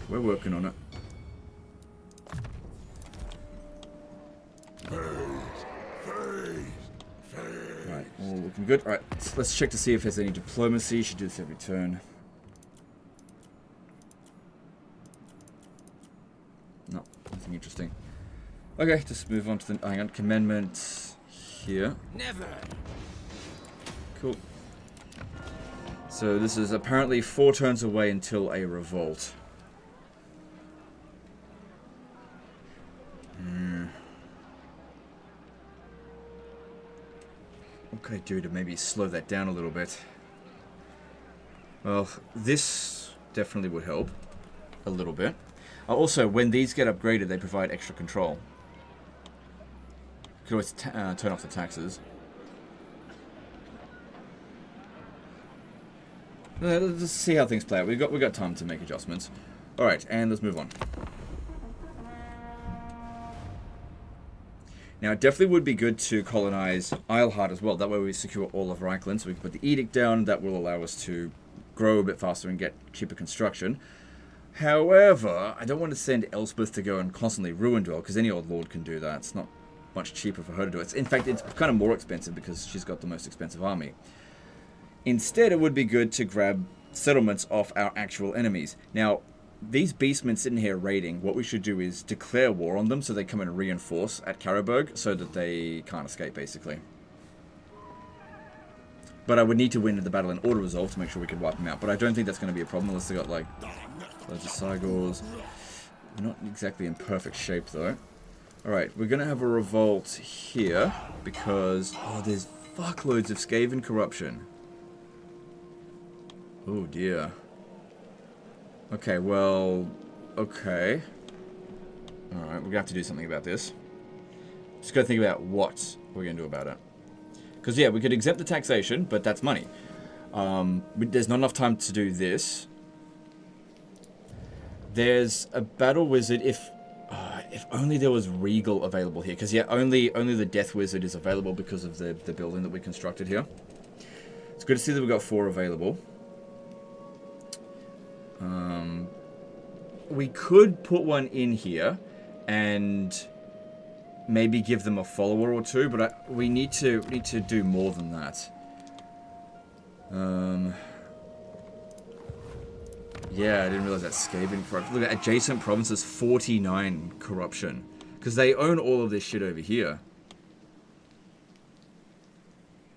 We're working on it. Right, all looking good. Alright, let's check to see if there's any diplomacy. Should do this every turn. No, nothing interesting. Okay, just move on to the... Hang on, commandment here. Never. Cool. So this is apparently 4 turns away until a revolt. What could I do to maybe slow that down a little bit? Well, this definitely would help a little bit. Also, when these get upgraded, they provide extra control. You can always turn off the taxes. Let's see how things play out. We've got time to make adjustments. All right, and let's move on. Now, it definitely would be good to colonize Eilhart as well. That way we secure all of Reichland, so we can put the edict down. That will allow us to grow a bit faster and get cheaper construction. However, I don't want to send Elspeth to go and constantly ruin Dwell, because any old lord can do that. It's not much cheaper for her to do it. In fact, it's kind of more expensive because she's got the most expensive army. Instead, it would be good to grab settlements off our actual enemies. Now, these beastmen sitting here raiding, what we should do is declare war on them so they come and reinforce at Karaberg so that they can't escape, basically. But I would need to win the battle in auto-resolve to make sure we could wipe them out. But I don't think that's going to be a problem unless they got, like, loads of Cygors. Not exactly in perfect shape, though. Alright, we're going to have a revolt here, because... Oh, there's fuckloads of Skaven corruption. Oh, dear. Okay, well... Okay. Alright, we're going to have to do something about this. Just got to think about what we're going to do about it. Because, yeah, we could exempt the taxation, but that's money. There's not enough time to do this. There's a battle wizard if only there was Regal available here. Because, yeah, only the Death Wizard is available because of the building that we constructed here. It's good to see that we've got 4 available. We could put one in here and maybe give them a follower or 2, but we need to do more than that. Yeah, I didn't realize that Skaven corruption. Look at adjacent provinces, 49 corruption. Because they own all of this shit over here.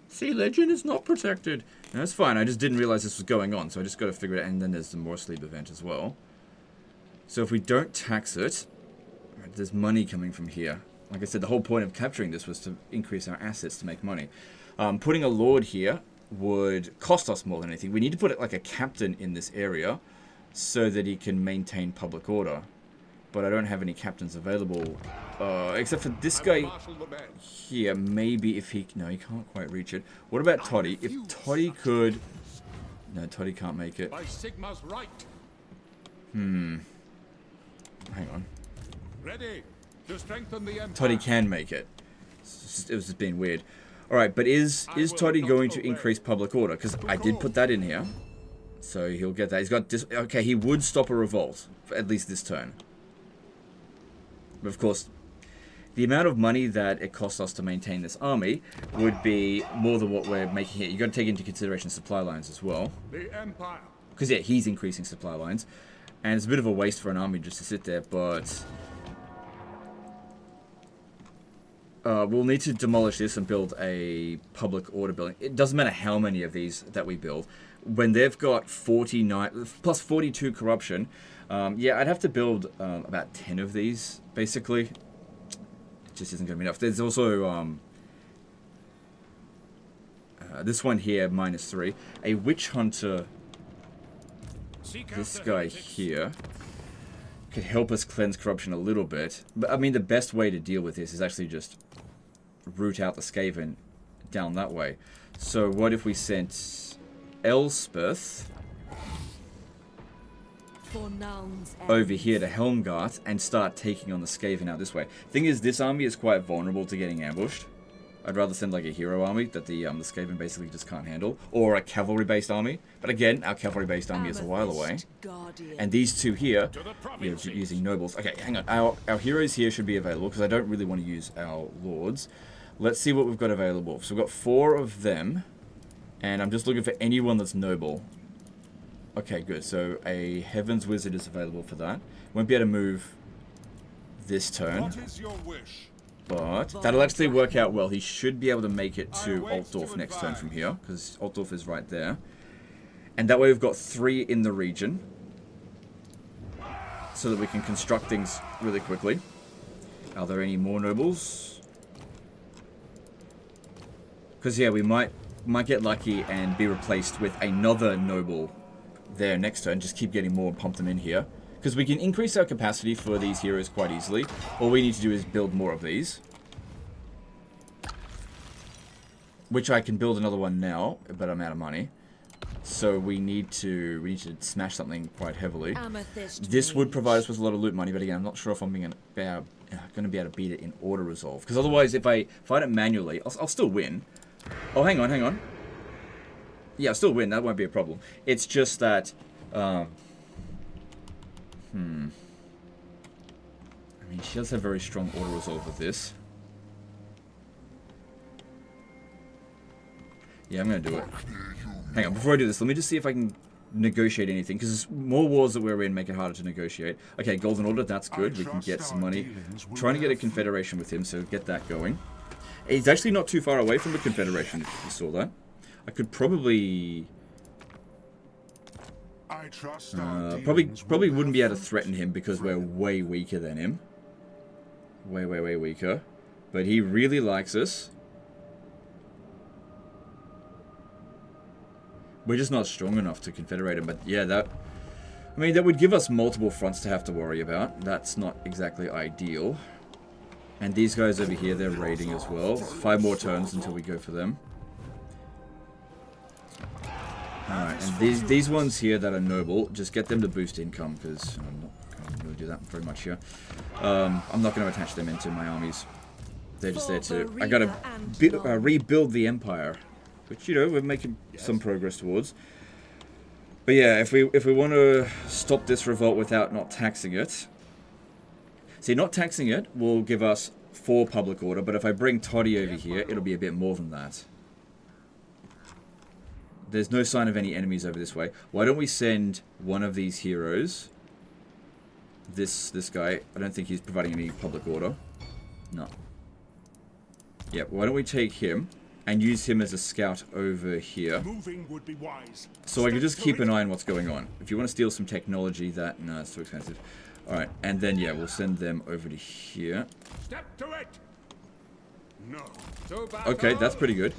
See, legend is not protected. No, that's fine. I just didn't realize this was going on, so I just got to figure it out. And then there's the more sleep event as well. So if we don't tax it, there's money coming from here. Like I said, the whole point of capturing this was to increase our assets to make money. Putting a lord here would cost us more than anything. We need to put it like a captain in this area so that he can maintain public order. But I don't have any captains available. Except for this guy here. Maybe if he... No, he can't quite reach it. What about Toddy? If Toddy could... No, Toddy can't make it. By Sigma's right. Hang on. Ready to strengthen the empire. Toddy can make it. It was just being weird. Alright, but is Toddy going to increase public order? Because I did put that in here. So he'll get that. He's got... Okay, he would stop a revolt. For at least this turn. But of course, the amount of money that it costs us to maintain this army would be more than what we're making here. You've got to take into consideration supply lines as well. The empire. Because, yeah, he's increasing supply lines. And it's a bit of a waste for an army just to sit there, but... we'll need to demolish this and build a public order building. It doesn't matter how many of these that we build. When they've got 49... plus 42 corruption... yeah, I'd have to build about 10 of these, basically. It just isn't going to be enough. There's also this one here, -3. A witch hunter, this guy here, could help us cleanse corruption a little bit. But, I mean, the best way to deal with this is actually just root out the Skaven down that way. So what if we sent Elspeth over here to Helmgart and start taking on the Skaven out this way. Thing is, this army is quite vulnerable to getting ambushed. I'd rather send like a hero army that the Skaven basically just can't handle, or a cavalry-based army. But again, our cavalry-based army is a while away. And these two here, using nobles. Okay, hang on. Our heroes here should be available because I don't really want to use our lords. Let's see what we've got available. So we've got 4 of them, and I'm just looking for anyone that's noble. Okay, good. So a Heaven's Wizard is available for that. Won't be able to move this turn. What is your wish? But that'll actually work out well. He should be able to make it to Altdorf next turn from here, because Altdorf is right there. And that way we've got 3 in the region, so that we can construct things really quickly. Are there any more nobles? Because, yeah, we might get lucky and be replaced with another noble there next turn. Just keep getting more and pump them in here. Because we can increase our capacity for these heroes quite easily. All we need to do is build more of these. Which I can build another one now, but I'm out of money. So we need to smash something quite heavily. This would provide us with a lot of loot money, but again, I'm not sure if I'm going to be able to beat it in order resolve. Because otherwise, if I fight it manually, I'll still win. Oh, hang on. Yeah, I'll still win. That won't be a problem. It's just that... I mean, she does have very strong auto resolve with this. Yeah, I'm going to do it. Hang on, before I do this, let me just see if I can negotiate anything. Because more wars that we're in make it harder to negotiate. Okay, Golden Order, that's good. We can get some money. I'm trying to get a confederation with him, so get that going. He's actually not too far away from the confederation, if you saw that. I could probably... I trust our Probably dealings probably will wouldn't be bear able to fruit. threaten him because we're way weaker than him. Way weaker. But he really likes us. We're just not strong enough to confederate him. But yeah, that... I mean, that would give us multiple fronts to have to worry about. That's not exactly ideal. And these guys over here, they're raiding as well. 5 more turns until we go for them. Alright, and these ones here that are noble, just get them to boost income, because I'm not going to really do that very much here. I'm not going to attach them into my armies. They're just there to... I got to rebuild the empire, which, you know, we're making some progress towards. But yeah, if we want to stop this revolt without not taxing it... See, not taxing it will give us 4 public order, but if I bring Toddy over here, it'll be a bit more than that. There's no sign of any enemies over this way. Why don't we send one of these heroes? This guy. I don't think he's providing any public order. No. Yeah, why don't we take him and use him as a scout over here. Moving would be wise. So I can just keep an eye on what's going on. If you want to steal some technology, that... No, it's too expensive. Alright, and then, yeah, we'll send them over to here. Step to it. No. Okay, that's pretty good.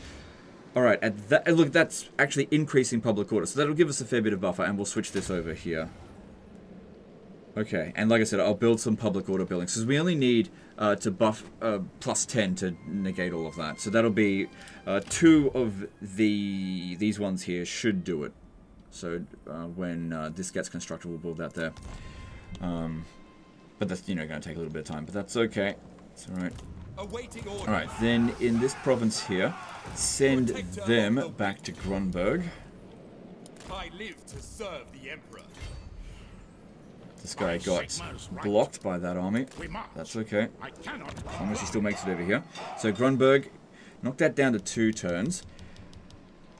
Alright, look, that's actually increasing public order. So that'll give us a fair bit of buffer, and we'll switch this over here. Okay, and like I said, I'll build some public order buildings. Because we only need to buff plus 10 to negate all of that. So that'll be 2 of these ones here should do it. So when this gets constructed, we'll build that there. But that's, you know, going to take a little bit of time. But that's okay. It's alright. Awaiting order. Alright, then in this province here, send them back to Grunberg. I live to serve the Emperor. This guy got blocked by that army. That's okay. I cannot. As long as he still makes it over here. So Grunberg, knock that down to 2 turns.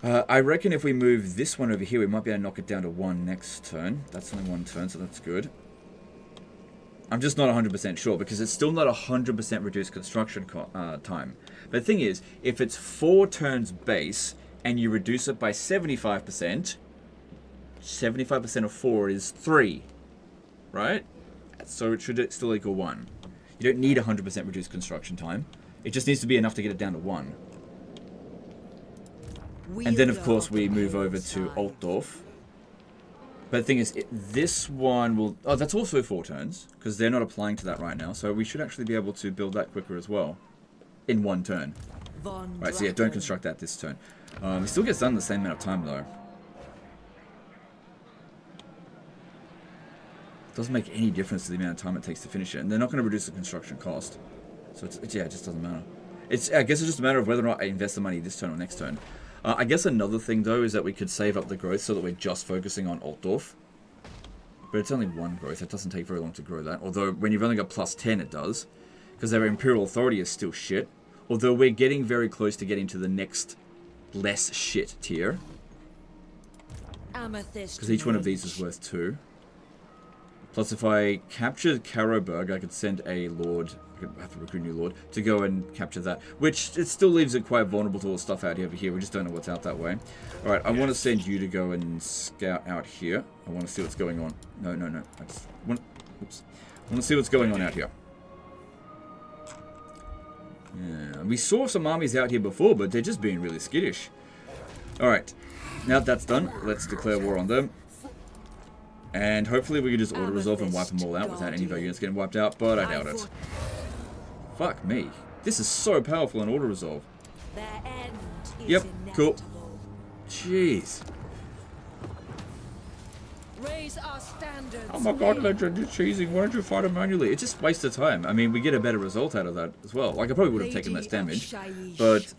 I reckon if we move this one over here, we might be able to knock it down to 1 next turn. That's only 1 turn, so that's good. I'm just not 100% sure, because it's still not 100% reduced construction time. But the thing is, if it's 4 turns base, and you reduce it by 75%, 75% of 4 is 3. Right? So it should still equal 1. You don't need 100% reduced construction time. It just needs to be enough to get it down to 1. And then, of course, we move over to Altdorf. But the thing is, this one will... Oh, that's also 4 turns, because they're not applying to that right now. So we should actually be able to build that quicker as well. In 1 turn. Right, so yeah, don't construct that this turn. It still gets done in the same amount of time, though. Doesn't make any difference to the amount of time it takes to finish it. And they're not going to reduce the construction cost. So, yeah, it just doesn't matter. I guess it's just a matter of whether or not I invest the money this turn or next turn. I guess another thing, though, is that we could save up the growth so that we're just focusing on Altdorf. But it's only 1 growth. It doesn't take very long to grow that. Although, when you've only got plus 10, it does. Because their Imperial Authority is still shit. Although, we're getting very close to getting to the next less shit tier. Because each one of these is worth 2. Plus, if I captured Caroburg, I could send a lord, I could have to recruit a new lord, to go and capture that. Which, it still leaves it quite vulnerable to all the stuff out over here. We just don't know what's out that way. Alright, I want to send you to go and scout out here. I want to see what's going on. No. I just want, oops. I want to see what's going on out here. Yeah, we saw some armies out here before, but they're just being really skittish. Alright, now that that's done, let's declare war on them. And hopefully we can just auto-resolve and wipe them all out without any of our units getting wiped out, but I doubt it. Fuck me. This is so powerful in auto-resolve. Yep, cool. Jeez. Raise our standards. Oh my god, Legend, you're cheesing. Why don't you fight them manually? It's just waste of time. I mean, we get a better result out of that as well. Like, I probably would have taken less damage, but...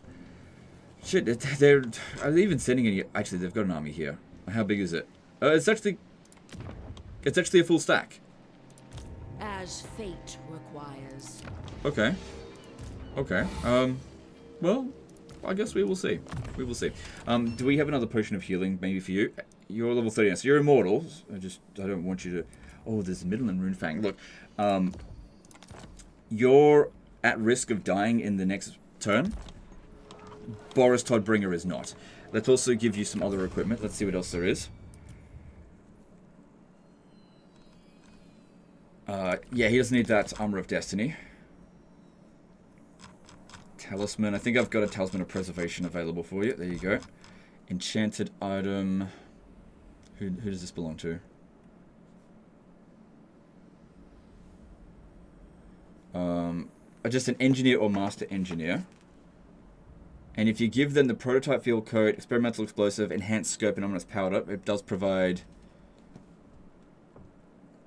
Shit, are they even sending any... Actually, they've got an army here. How big is it? It's actually a full stack. As fate requires. Okay. Okay. Well, I guess we will see. We will see. Do we have another potion of healing maybe for you? You're level 39, so you're immortal. I don't want you to... Oh, there's a Midland Runefang. Look, you're at risk of dying in the next turn. Boris Todbringer is not. Let's also give you some other equipment. Let's see what else there is. Yeah, he doesn't need that Armor of Destiny. Talisman. I think I've got a Talisman of Preservation available for you. There you go. Enchanted item. Who does this belong to? Just an engineer or master engineer. And if you give them the prototype field code, experimental explosive, enhanced scope, and ominous powder, it does provide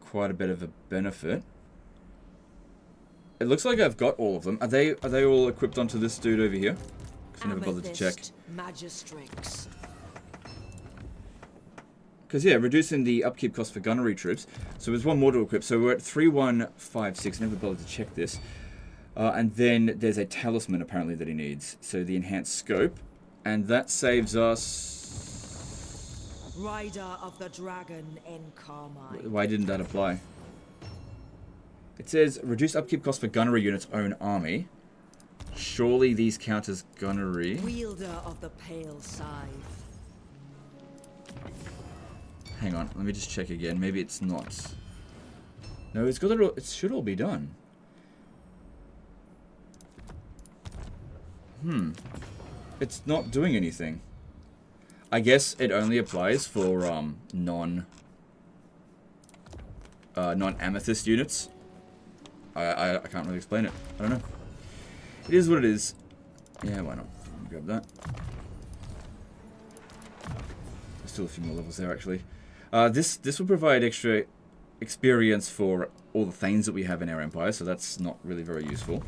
quite a bit of a benefit. It looks like I've got all of them. Are they all equipped onto this dude over here? Because I never bothered to check. Magistrix. Because yeah, reducing the upkeep cost for gunnery troops. So there's one more to equip. So we're at 3156. Never bothered to check this. And then there's a talisman apparently that he needs. So the enhanced scope, and that saves us. Rider of the Dragon in Carmine. Why didn't that apply? It says reduce upkeep cost for gunnery units own army. Surely these count as gunnery. Wielder of the Pale Scythe. Hang on, let me just check again. Maybe it's not. No, it's got it should all be done. It's not doing anything. I guess it only applies for non-amethyst units. I can't really explain it. I don't know. It is what it is. Yeah, why not? Grab that. There's still a few more levels there, actually. This will provide extra experience for all the thanes that we have in our empire, so that's not really very useful.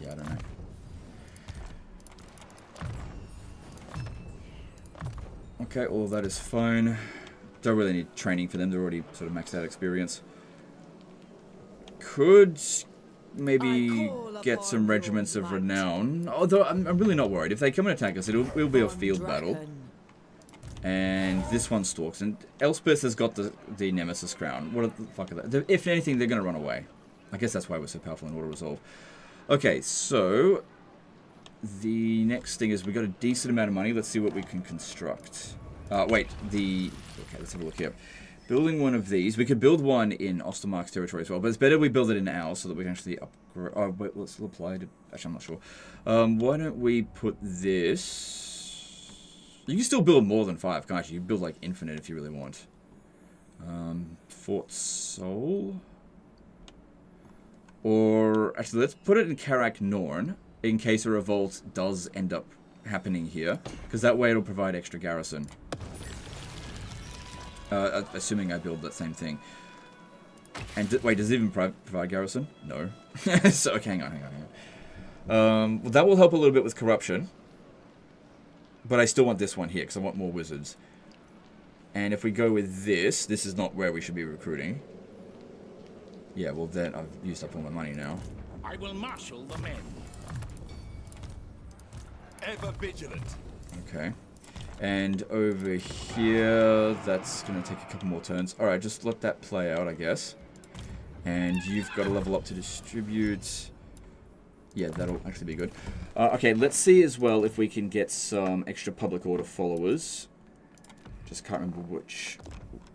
Yeah, I don't know. Okay, all of that is fine. Don't really need training for them. They're already sort of maxed out experience. Could maybe get some regiments of renown. Although I'm really not worried. If they come and attack us, it'll be a field battle. And this one stalks. And Elspeth has got the nemesis crown. What the fuck are they? If anything, they're going to run away. I guess that's why we're so powerful in auto resolve. Okay, so the next thing is we got a decent amount of money. Let's see what we can construct. Okay, let's have a look here. Building one of these. We could build one in Ostermark's territory as well, but it's better we build it in ours so that we can actually upgrade. Oh, wait, let's apply to. Actually, I'm not sure. Why don't we put this? You can still build more than 5, can't you? You can build like infinite if you really want. Fort Seoul. Or actually, let's put it in Karak Norn in case a revolt does end up happening here, because that way it'll provide extra garrison. Assuming I build that same thing. And wait, does it even provide garrison? No. So okay, hang on. Well, that will help a little bit with corruption, but I still want this one here because I want more wizards. And if we go with this is not where we should be recruiting. Yeah, well then I've used up all my money now. I will marshal the men. Ever vigilant. Okay. And over here, that's going to take a couple more turns. Alright, just let that play out, I guess. And you've got to level up to distribute. Yeah, that'll actually be good. Okay, let's see as well if we can get some extra public order followers. Just can't remember which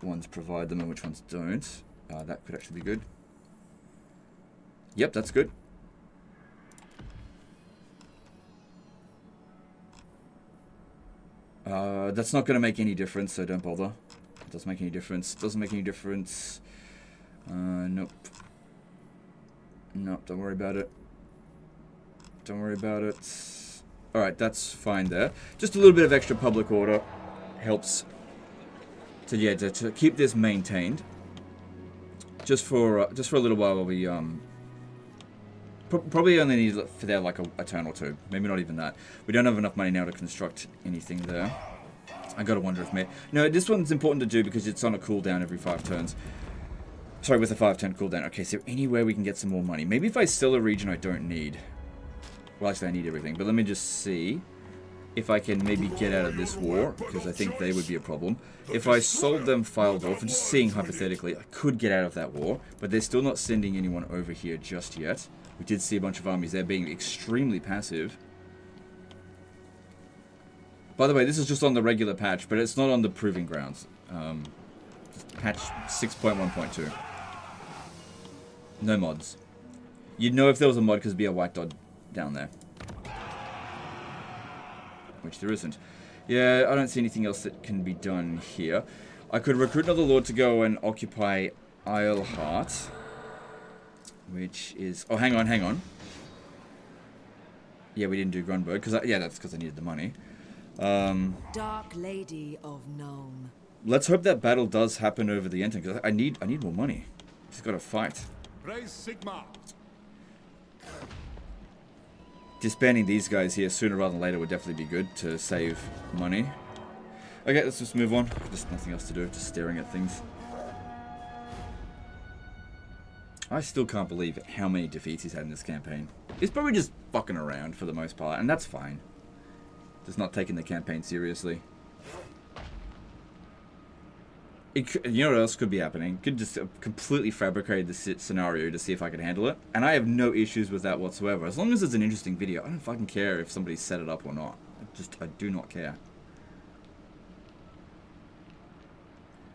ones provide them and which ones don't. That could actually be good. Yep, that's good. That's not going to make any difference, so don't bother. It doesn't make any difference. Doesn't make any difference. Nope. Nope, don't worry about it. Don't worry about it. Alright, that's fine there. Just a little bit of extra public order helps to, yeah, to keep this maintained. Just for a little while we, probably only need for there like a turn or two. Maybe not even that. We don't have enough money now to construct anything there. I gotta wonder if maybe... No, this one's important to do because it's on a cooldown every 5 turns. Sorry, with a 5-turn cooldown. Okay, so anywhere we can get some more money. Maybe if I sell a region I don't need. Well, actually I need everything. But let me just see if I can maybe get out of this war, because I think they would be a problem. If I sold them Fildorf, and just seeing hypothetically, I could get out of that war, but they're still not sending anyone over here just yet. We did see a bunch of armies there being extremely passive. By the way, this is just on the regular patch, but it's not on the Proving Grounds. Patch 6.1.2. No mods. You'd know if there was a mod because it'd be a white dot down there. Which there isn't. Yeah, I don't see anything else that can be done here. I could recruit another lord to go and occupy Isleheart. Which is... Oh, hang on. Yeah, we didn't do Grunberg, because yeah, that's because I needed the money. Dark Lady of Nome. Let's hope that battle does happen over the end, because I need more money. Just gotta fight. Raise Sigma. Disbanding these guys here sooner rather than later would definitely be good to save money. Okay, let's just move on. Just nothing else to do, just staring at things. I still can't believe how many defeats he's had in this campaign. He's probably just fucking around for the most part, and that's fine. Just not taking the campaign seriously. You know what else could be happening? Could just completely fabricate the scenario to see if I can handle it. And I have no issues with that whatsoever. As long as it's an interesting video, I don't fucking care if somebody set it up or not. I do not care.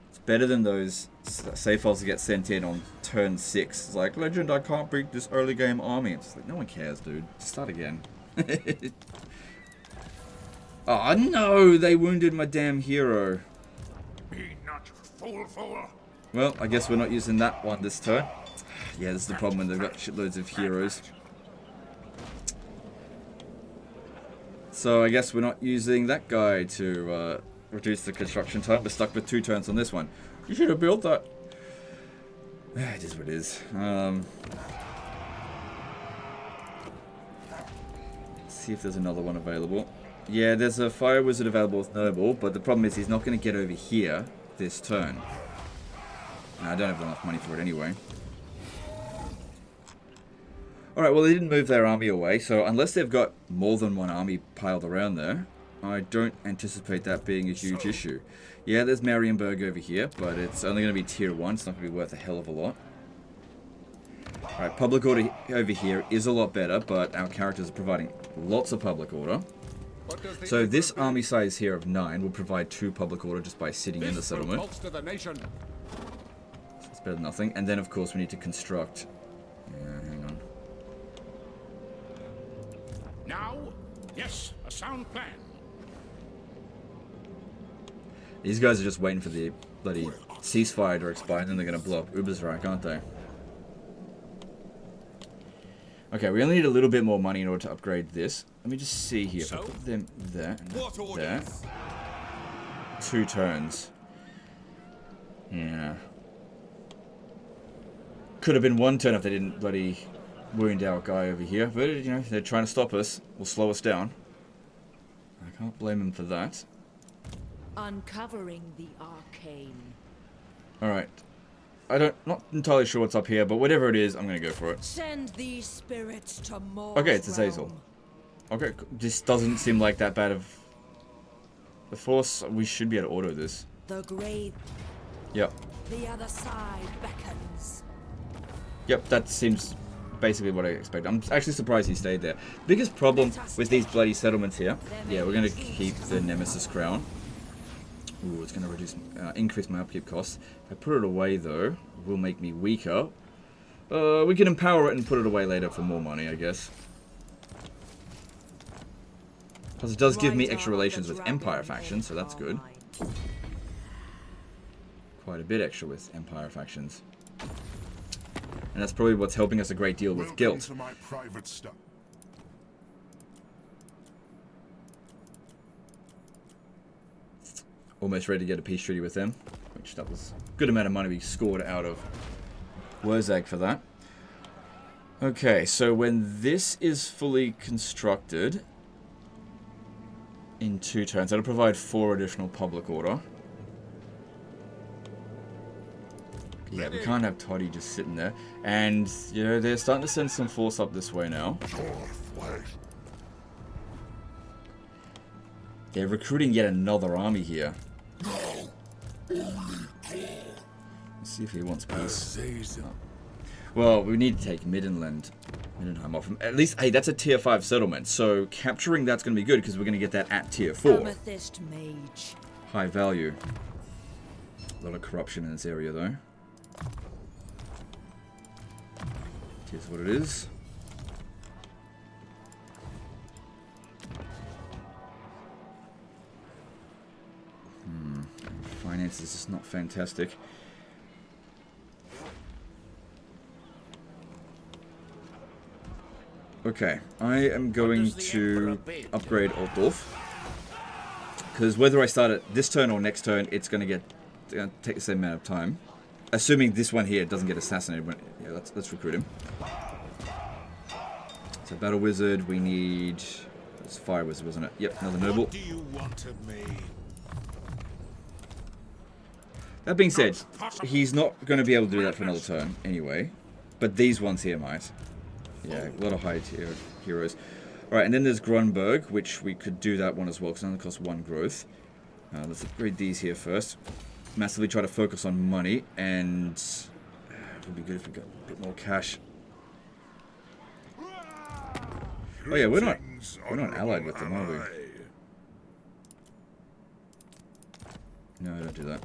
It's better than those save files that get sent in on turn 6. It's like, Legend, I can't beat this early game army. It's like, no one cares, dude. Just start again. Oh no, they wounded my damn hero. Be not fool. Well, I guess we're not using that one this turn. Yeah, this is the problem when they've got shitloads of heroes. So I guess we're not using that guy to reduce the construction time. We're stuck with 2 turns on this one. You should have built that. It is what it is. Let's see if there's another one available. Yeah, there's a Fire Wizard available with Noble, but the problem is he's not going to get over here this turn. And I don't have enough money for it anyway. Alright, well they didn't move their army away, so unless they've got more than one army piled around there, I don't anticipate that being a huge issue. Yeah, there's Marienburg over here, but it's only going to be tier 1, it's not going to be worth a hell of a lot. Alright, public order over here is a lot better, but our characters are providing lots of public order. So this army size here of 9 will provide 2 public order just by sitting in the settlement. The nation. It's better than nothing. And then of course we need to construct. Yeah, hang on. Now, yes, a sound plan. These guys are just waiting for the bloody ceasefire to expire, and then they're going to blow up Ubersreich, aren't they? Okay, we only need a little bit more money in order to upgrade this. Let me just see here. If I put them there and there. 2 turns. Yeah. Could have been 1 turn if they didn't bloody wound our guy over here. But, you know, they're trying to stop us. Will slow us down. I can't blame them for that. Uncovering the arcane. Alright. Not entirely sure what's up here, but whatever it is, I'm gonna go for it. Send these spirits to more. Okay, it's Azazel. Okay, this doesn't seem like that bad of the force. We should be able to auto this. The grave. Yep. The other side beckons. Yep, that seems basically what I expect. I'm actually surprised he stayed there. Biggest problem with these bloody settlements here. Yeah, we're gonna keep the Nemesis crown. Ooh, it's gonna increase my upkeep costs. If I put it away though, it will make me weaker. We can empower it and put it away later for more money, I guess. Plus it does give me extra relations with Empire factions, so that's good. Quite a bit extra with Empire factions. And that's probably what's helping us a great deal with guilt. To my private stuff. Almost ready to get a peace treaty with them, which that was a good amount of money we scored out of Wurzag for that. Okay, so when this is fully constructed in 2 turns, that'll provide 4 additional public order. Yeah, we can't have Toddy just sitting there. And, you know, they're starting to send some force up this way now. They're recruiting yet another army here. Let's see if he wants peace. Well, we need to take Middenheim off him. At least, hey, that's a tier 5 settlement. So capturing that's going to be good because we're going to get that at tier 4. Amethyst Mage. High value. A lot of corruption in this area, though. Here's what it is. Finances is just not fantastic. Okay, I am going to upgrade Altdorf. Because whether I start it this turn or next turn, it's going to take the same amount of time. Assuming this one here doesn't get assassinated. Yeah, let's recruit him. So Battle Wizard, we need... It's Fire Wizard, wasn't it? Yep, another Noble. What do you want of me? That being said, he's not going to be able to do that for another turn anyway. But these ones here might. Yeah, a lot of high tier heroes. Alright, and then there's Grunberg, which we could do that one as well, because it only costs 1 growth. Let's upgrade these here first. Massively try to focus on money, and it would be good if we got a bit more cash. Oh yeah, we're not allied with them, are we? No, don't do that.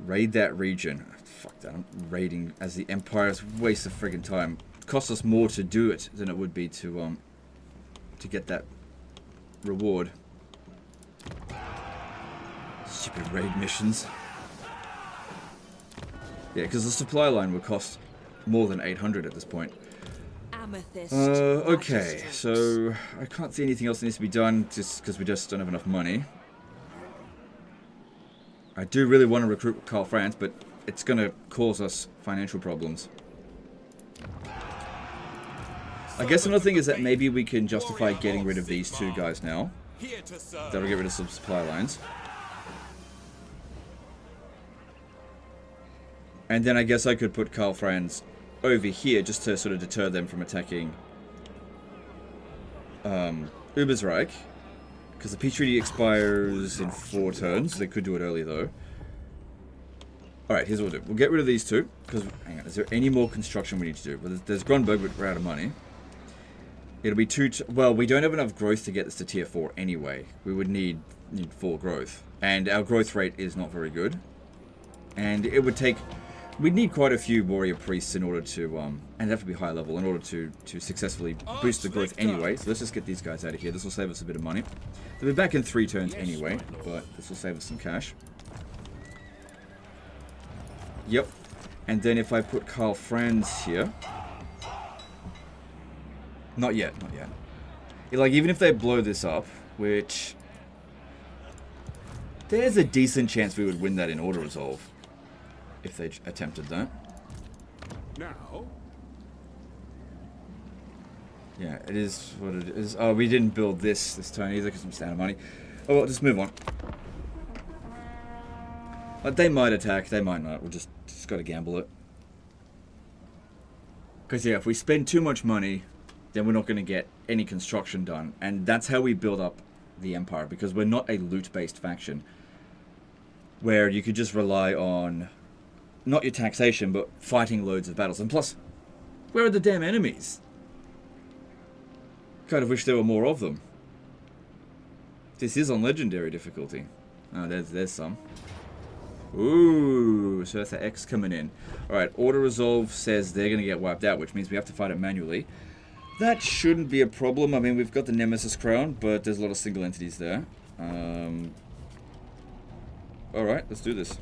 Raid that region. Fuck that, I'm raiding as the Empire. It's a waste of friggin' time. It costs us more to do it than it would be to get that reward. Stupid raid missions. Yeah, because the supply line would cost more than 800 at this point. Amethyst. Okay, so I can't see anything else that needs to be done just because we just don't have enough money. I do really want to recruit Karl Franz, but it's going to cause us financial problems. I guess another thing is that maybe we can justify getting rid of these 2 guys now. That'll get rid of some supply lines. And then I guess I could put Karl Franz over here just to sort of deter them from attacking Ubersreich. Because the peace treaty expires in 4 turns. They could do it early, though. Alright, here's what we'll do. We'll get rid of these 2. Because, hang on, is there any more construction we need to do? Well, there's Grunberg, but we're out of money. It'll be 2... well, we don't have enough growth to get this to tier 4 anyway. We would need 4 growth. And our growth rate is not very good. And it would take... we'd need quite a few warrior priests in order to... and it'd have to be high level in order to successfully boost the growth anyway. So let's just get these guys out of here. This will save us a bit of money. They'll be back in 3 turns anyway, but this will save us some cash. Yep. And then if I put Karl Franz here... Not yet, not yet. Like, even if they blow this up, which... there's a decent chance we would win that in auto resolve. If they attempted that. Now, Yeah, it is what it is. Oh, we didn't build this turn either because I'm just out of money. Oh well, just move on. They might attack, they might not. We'll just gotta gamble it. Because yeah, if we spend too much money, then we're not going to get any construction done. And that's how we build up the Empire, because we're not a loot-based faction. Where you could just rely on, not your taxation, but fighting loads of battles. And plus, where are the damn enemies? Kind of wish there were more of them. This is on legendary difficulty. Oh, there's some. Ooh, so that's the X coming in. Alright, auto resolve says they're going to get wiped out, which means we have to fight it manually. That shouldn't be a problem. I mean, we've got the Nemesis crown, but there's a lot of single entities there. Alright, let's do this.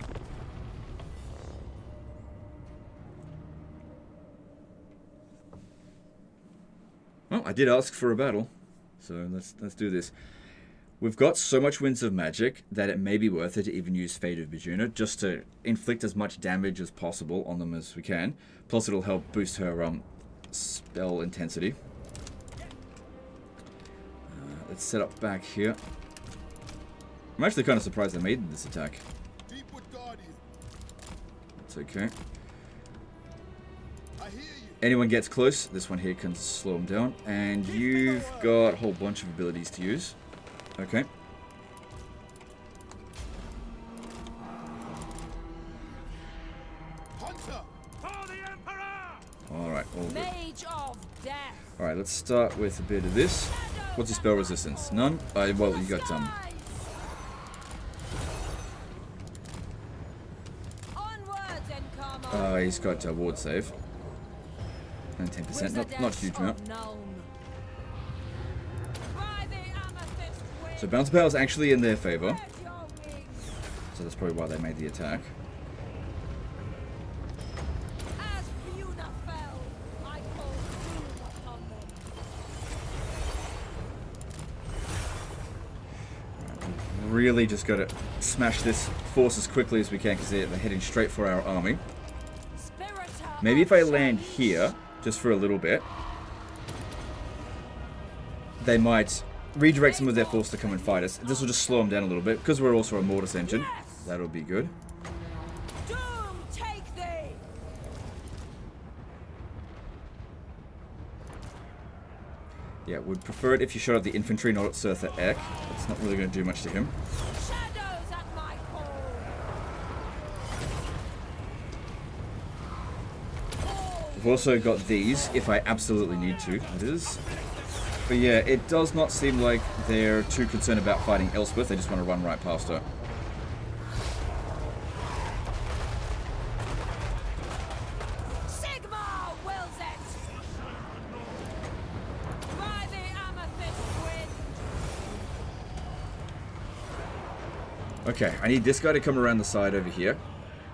Well, I did ask for a battle, so let's do this. We've got so much Winds of Magic that it may be worth it to even use Fate of Bijuna just to inflict as much damage as possible on them as we can. Plus, it'll help boost her spell intensity. Let's set up back here. I'm actually kind of surprised I made this attack. Deep with Guardian. It's okay. I hear you. Anyone gets close, this one here can slow them down. And you've got a whole bunch of abilities to use. Okay. Alright, all good. Mage of death. Alright, let's start with a bit of this. What's your spell resistance? None? Well, you got Onwards and come he's got ward save. And 10%, not a huge amount. So bounce power is actually in their favor. So that's probably why they made the attack. Really just got to smash this force as quickly as we can because they're heading straight for our army. Maybe if I land here, just for a little bit, they might redirect some of their force to come and fight us. This will just slow them down a little bit because we're also a mortis engine. That'll be good. Doom, take thee. Yeah, would prefer it if you shot at the infantry, not at Surtha Ek. It's not really going to do much to him. Shadows at my call. We've also got these, if I absolutely need to, it is. But yeah, it does not seem like they're too concerned about fighting Elspeth, they just want to run right past her. Sigma wills it. By the amethyst wind. Okay, I need this guy to come around the side over here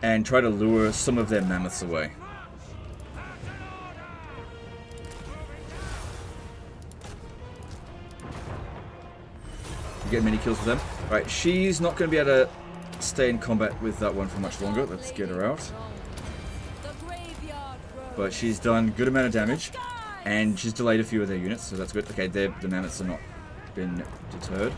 and try to lure some of their mammoths away. Get many kills with them. Right, she's not going to be able to stay in combat with that one for much longer. Let's get her out. But she's done good amount of damage, and she's delayed a few of their units, so that's good. Okay, the mammoths have not been deterred.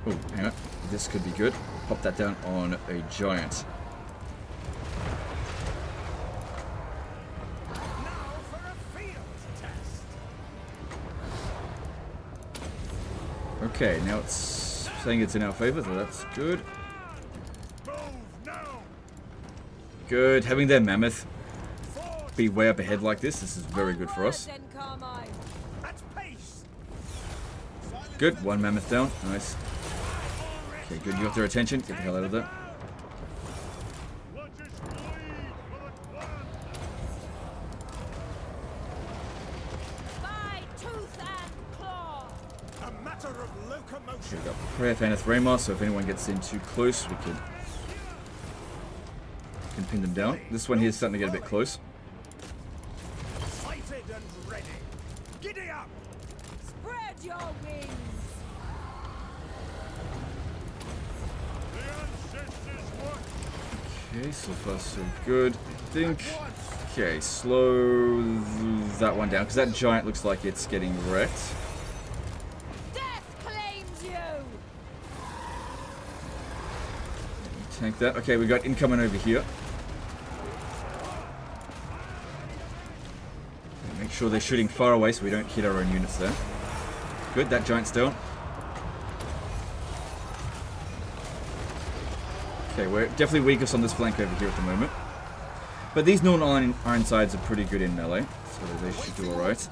Oh, hang on. This could be good. Pop that down on a giant. Okay, now it's saying it's in our favor, so that's good. Good. Having their mammoth be way up ahead like this is very good for us. Good. One mammoth down. Nice. Okay, good. You got their attention. Get the hell out of there. Okay, we got Prayer Faneth Raymar, so if anyone gets in too close, we can pin them down. This one here is starting to get a bit close. Sighted and ready. Giddy up. Spread your wings. Okay, so far so good. I think. Okay, slow that one down because that giant looks like it's getting wrecked. Tank that. Okay, we got incoming over here. Make sure they're shooting far away so we don't hit our own units there. Good, that giant's down. Okay, we're definitely weakest on this flank over here at the moment. But these non-Ironsides are pretty good in melee, so they should do alright.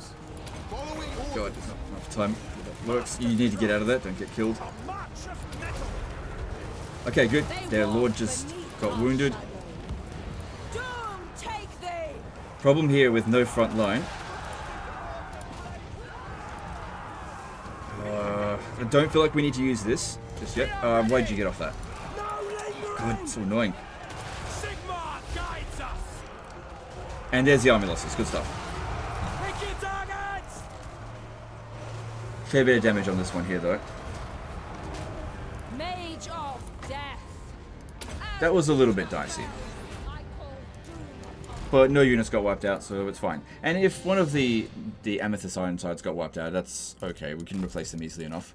God, there's not enough time that works. You need to get out of that, don't get killed. Okay, good. Their lord just got wounded. Problem here with no front line. I don't feel like we need to use this just yet. Why'd you get off that? God, it's so annoying. And there's the army losses. Good stuff. Fair bit of damage on this one here, though. That was a little bit dicey. But no units got wiped out, so it's fine. And if one of the Amethyst Ironsides got wiped out, that's okay. We can replace them easily enough.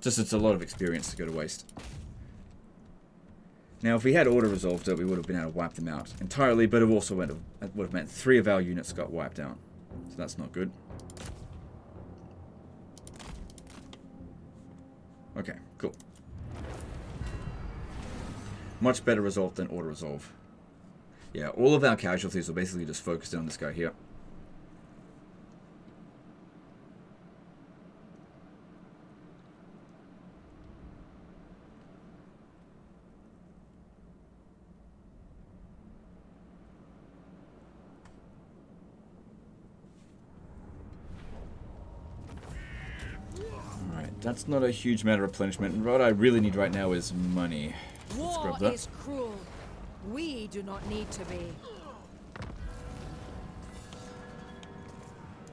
Just it's a lot of experience to go to waste. Now, if we had auto-resolved it, we would have been able to wipe them out entirely, but it also would have meant 3 of our units got wiped out. So that's not good. Okay, cool. Much better result than auto-resolve. Yeah, all of our casualties were basically just focused on this guy here. Alright, that's not a huge amount of replenishment. And what I really need right now is money. Let's grab War that. is cruel. We do not need to be.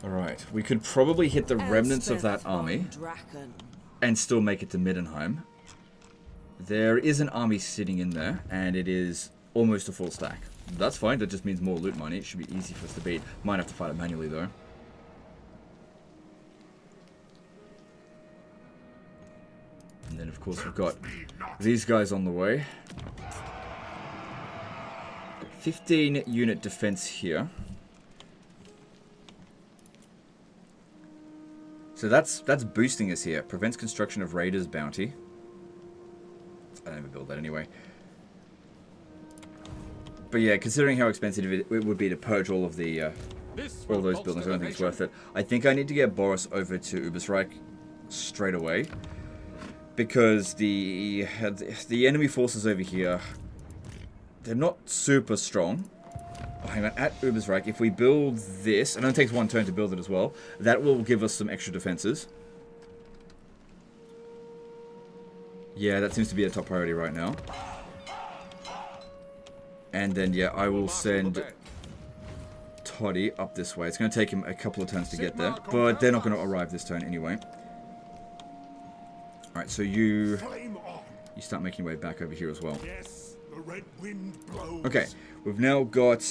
Alright, we could probably hit the remnants of that Elspeth von army Draken. and still make it to Middenheim. There is an army sitting in there, and it is almost a full stack. That's fine, that just means more loot money. It should be easy for us to beat. Might have to fight it manually, though. And then, of course, we've got these guys on the way. 15 unit defense here. So that's boosting us here. Prevents construction of Raiders bounty. I never build that anyway. But yeah, considering how expensive it would be to purge all of the all those buildings, I don't think it's worth it. I think I need to get Boris over to Ubersreich straight away, because the enemy forces over here, they're not super strong. Oh, hang on, at Ubersreich, if we build this, and it only takes 1 turn to build it as well, that will give us some extra defenses. Yeah, that seems to be a top priority right now. And then, yeah, I will send Toddy up this way. It's going to take him a couple of turns to get there, but they're not going to arrive this turn anyway. Alright, so you start making your way back over here as well. Yes, the red wind blows. Okay, we've now got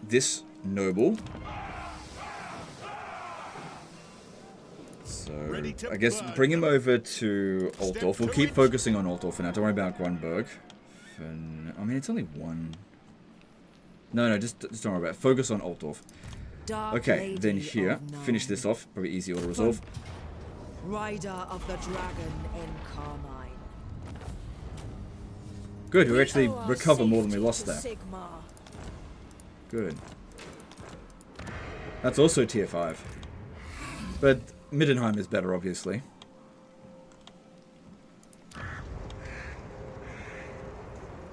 this noble. So, I guess bring him over to Altdorf. We'll keep focusing on Altdorf for now. Don't worry about Grunberg. I mean, it's only 1. No, just don't worry about it. Focus on Altdorf. Dark Okay, Lady then here, of finish Nine. this off. Probably easy auto resolve. Rider of the Dragon in Carmine. Good, we actually owe our recover more than we safety lost to there. Sigmar. Good. That's also tier 5. But Middenheim is better, obviously.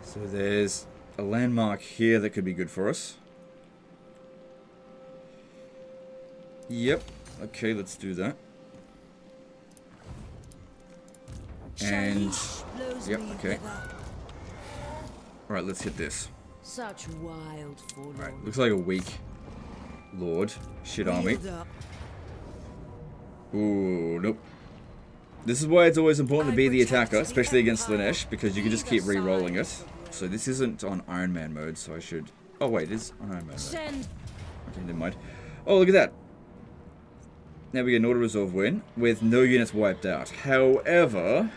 So there's a landmark here that could be good for us. Yep. Okay, let's do that. And Blows yep, me okay. thither. Alright, let's hit this. Such wild forlorn. Right, looks like a weak lord. Shit army. Wheeled up. Ooh, nope. This is why it's always important to be the I protect attacker, the especially against Empire. Lanesh, because you can just keep re-rolling it. So this isn't on Iron Man mode, so I should... Oh wait, it is on Iron Man mode. Send. Okay, never mind. Oh, look at that. Now we get an auto-resolve win with no units wiped out. However,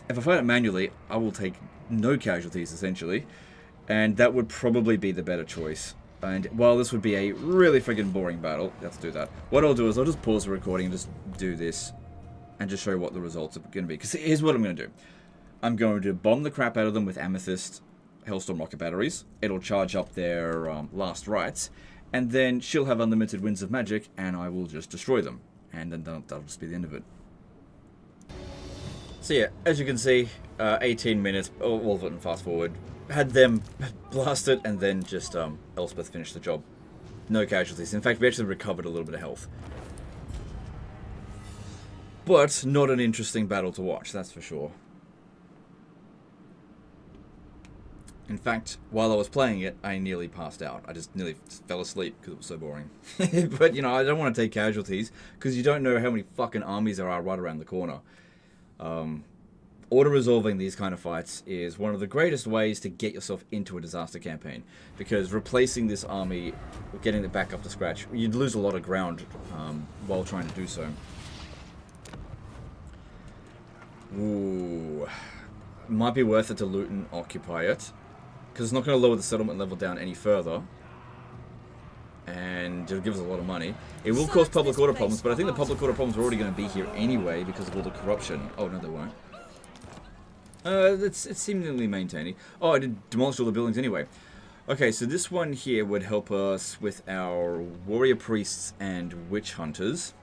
if I fight it manually, I will take no casualties, essentially. And that would probably be the better choice. And while this would be a really friggin' boring battle, let's do that. What I'll do is I'll just pause the recording and just do this. And just show you what the results are going to be. Because here's what I'm going to do. I'm going to bomb the crap out of them with Amethyst Hellstorm rocket batteries. It'll charge up their last rights. And then she'll have unlimited winds of magic, and I will just destroy them. And then that'll just be the end of it. So yeah, as you can see, 18 minutes, all of it and fast forward. Had them blast it, and then just Elspeth finished the job. No casualties. In fact, we actually recovered a little bit of health. But not an interesting battle to watch, that's for sure. In fact, while I was playing it, I nearly passed out. I just nearly fell asleep because it was so boring. But, you know, I don't want to take casualties because you don't know how many fucking armies there are right around the corner. Auto-resolving these kind of fights is one of the greatest ways to get yourself into a disaster campaign. Because replacing this army, getting it back up to scratch, you'd lose a lot of ground while trying to do so. Ooh. might be worth it to loot and occupy it. Because it's not going to lower the settlement level down any further. And it'll give us a lot of money. It will cause public order problems, but I think the public order problems are already going to be here anyway because of all the corruption. Oh, no, they won't. It's seemingly maintaining. Oh, I did demolish all the buildings anyway. Okay, so this one here would help us with our warrior priests and witch hunters.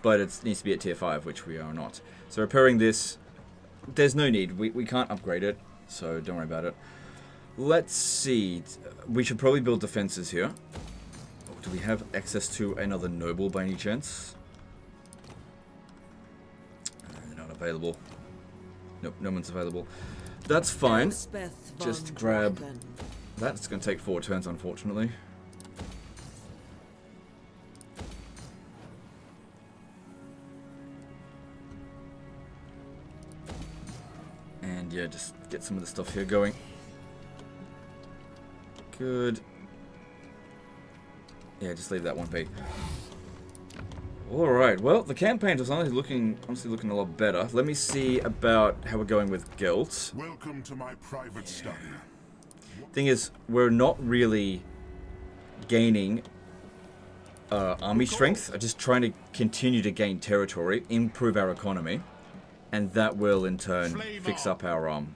But it needs to be at tier 5, which we are not. So repairing this, there's no need. We can't upgrade it, so don't worry about it. Let's see. We should probably build defenses here. Oh, do we have access to another noble by any chance? They're not available. Nope, no one's available. That's fine. Just grab that. It's going to take 4 turns, unfortunately. And yeah, just get some of the stuff here going. Good. Yeah, just leave that one be. Alright, well, the campaign is honestly looking a lot better. Let me see about how we're going with guilds. Welcome to my private study. Thing is, we're not really gaining army strength. I'm just trying to continue to gain territory, improve our economy, and that will in turn fix up our A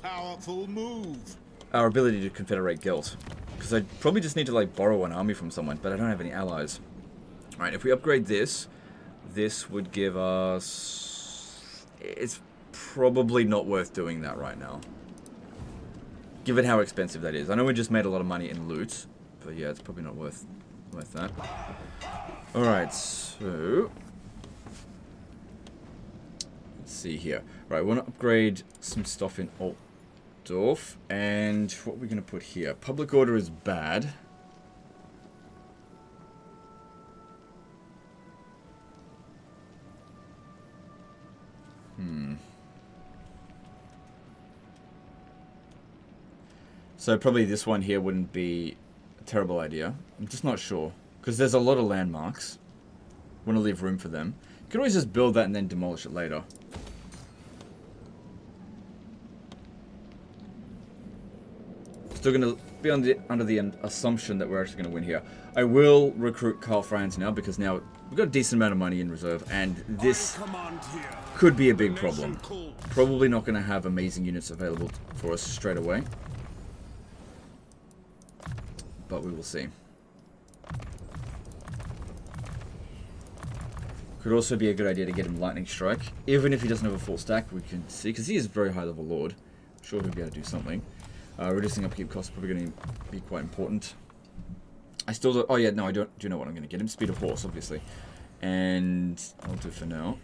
powerful move. our ability to confederate guilds. Because I probably just need to like borrow an army from someone, but I don't have any allies. Alright, if we upgrade this, this would give us... It's probably not worth doing that right now. Given how expensive that is. I know we just made a lot of money in loot, but yeah, it's probably not worth that. Alright, so... Let's see here. Right, we want to upgrade some stuff in Altdorf, and what are we going to put here? Public order is bad. So probably this one here wouldn't be a terrible idea. I'm just not sure. Because there's a lot of landmarks. Want to leave room for them. You can always just build that and then demolish it later. Still going to be under the assumption that we're actually going to win here. I will recruit Karl Franz now because now we've got a decent amount of money in reserve. And this could be a big problem. Probably not going to have amazing units available for us straight away. But we will see. Could also be a good idea to get him Lightning Strike. Even if he doesn't have a full stack, we can see. Because he is a very high level lord. I'm sure he'll be able to do something. Reducing upkeep costs is probably going to be quite important. I still don't... Oh yeah, no, I do know what I'm going to get him. Speed of horse, obviously. And I'll do for now.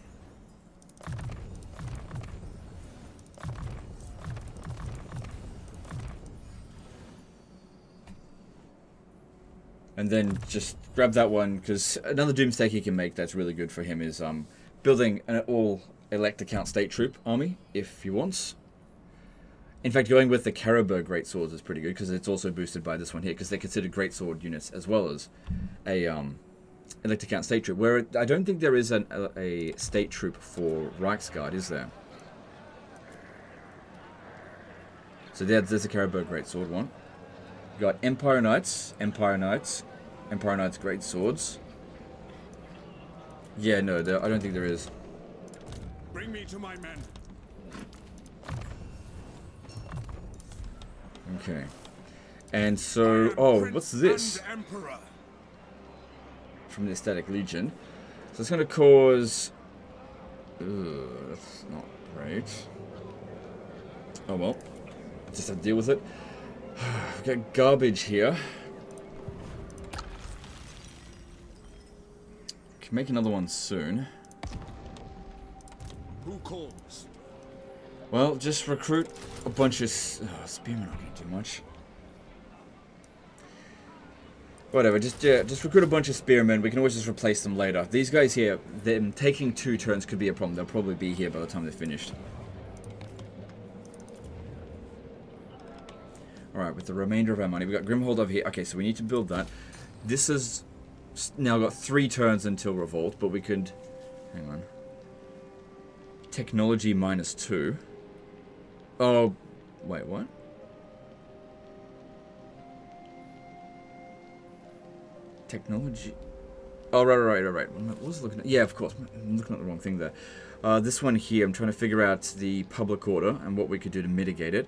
And then just grab that one, because another doomsday he can make that's really good for him is building an all-elect account state troop army, if he wants. In fact, going with the Caribou Greatswords is pretty good, because it's also boosted by this one here, because they're considered Greatsword units as well as a elect account state troop. Where I don't think there is a state troop for Reichsguard, is there? So there's a Caribou Greatsword one. We've got Empire Knights, Empire Knights Great Swords. Yeah, no, I don't think there is. Bring me to my men. Okay. And so, oh, what's this? From the Aesthetic Legion. So it's going to cause... Ugh, that's not great. Oh well. Just have to deal with it. We've got garbage here. Can make another one soon. Who calls? Well, just recruit a bunch of... Oh, spearmen aren't going to do much. Whatever, just recruit a bunch of spearmen. We can always just replace them later. These guys here, them taking 2 turns could be a problem. They'll probably be here by the time they're finished. Alright, with the remainder of our money, we've got Grimhold over here. Okay, so we need to build that. This has now got 3 turns until revolt, but we could... Hang on. Technology -2. Oh, wait, what? Technology. Oh, right. What was I looking at? Yeah, of course. I'm looking at the wrong thing there. This one here, I'm trying to figure out the public order and what we could do to mitigate it.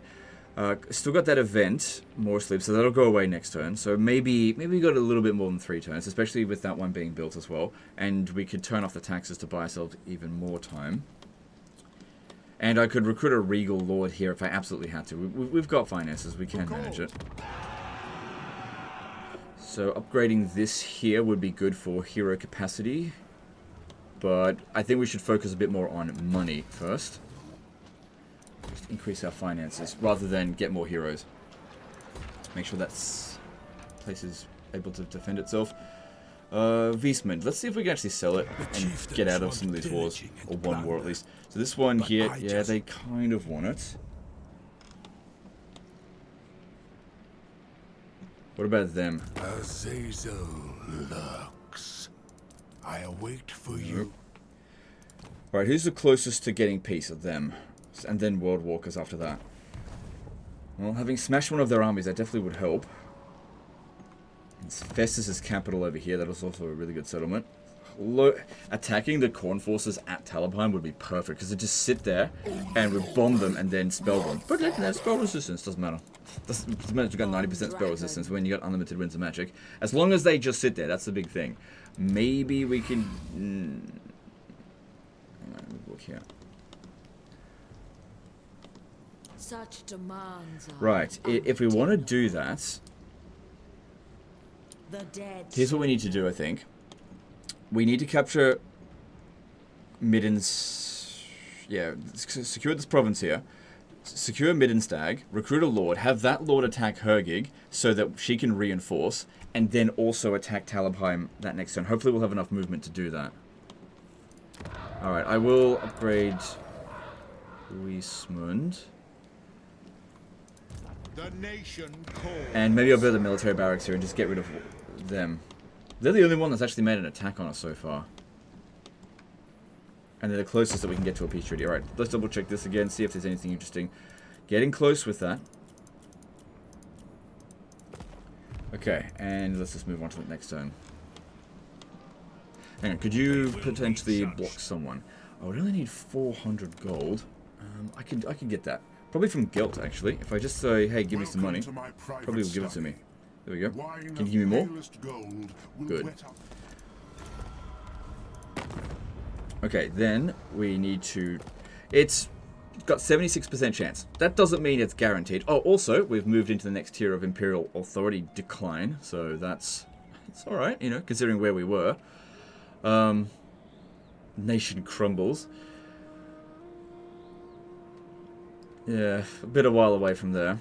Still got that event, more sleep, so that'll go away next turn. So maybe we got a little bit more than 3 turns, especially with that one being built as well. And we could turn off the taxes to buy ourselves even more time. And I could recruit a regal lord here if I absolutely had to. We've got finances, we can manage it. So upgrading this here would be good for hero capacity. But I think we should focus a bit more on money first. Just increase our finances rather than get more heroes. Make sure that place is able to defend itself. Viesmund. Let's see if we can actually sell it and get out of some of these wars. Or one war at least. So this one here, yeah, they kind of want it. What about them? Azazel lurks. I await for you. Alright, who's the closest to getting peace of them? And then World Walkers after that. Well, having smashed one of their armies, that definitely would help. It's Festus' capital over here. That was also a really good settlement. Attacking the Khorne forces at Talabheim would be perfect, because they just sit there and would bomb them and then spell them. But they can have spell resistance, doesn't matter. Doesn't matter if you got 90% spell resistance when you got unlimited winds of magic. As long as they just sit there, that's the big thing. Maybe we can... Hang on, look here. Such demands are Right, if we want to do that, the dead. here's what we need to do, I think. We need to capture Midden's... Yeah, secure this province here. Secure Middenstag, recruit a lord, have that lord attack Hergig so that she can reinforce, and then also attack Talabheim that next turn. Hopefully we'll have enough movement to do that. Alright, I will upgrade Viesmund. The nation calls. And maybe I'll build a military barracks here and just get rid of them. They're the only one that's actually made an attack on us so far. And they're the closest that we can get to a peace treaty. Alright, let's double check this again, see if there's anything interesting. Getting close with that. Okay, and let's just move on to the next turn. Hang on, could you potentially block someone? I would only need 400 gold. I can get that. Probably from guilt, actually. If I just say, hey, give me some money, probably will give it to me. There we go. Can you give me more? Good. Okay, then we need to... It's got 76% chance. That doesn't mean it's guaranteed. Oh, also, we've moved into the next tier of Imperial Authority decline, so it's alright, you know, considering where we were. Nation Crumbles. Yeah, a bit a while away from there.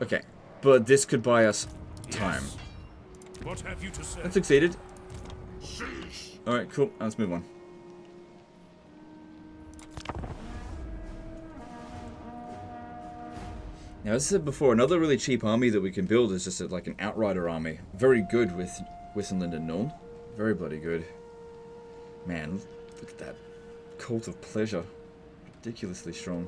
Okay, but this could buy us time. What have you to say? That succeeded. Alright, cool. Let's move on. Now, as I said before, another really cheap army that we can build is just like an Outrider army. Very good with Wissenland and Nuln. Very bloody good. Man, look at that. Cult of Pleasure. Ridiculously strong.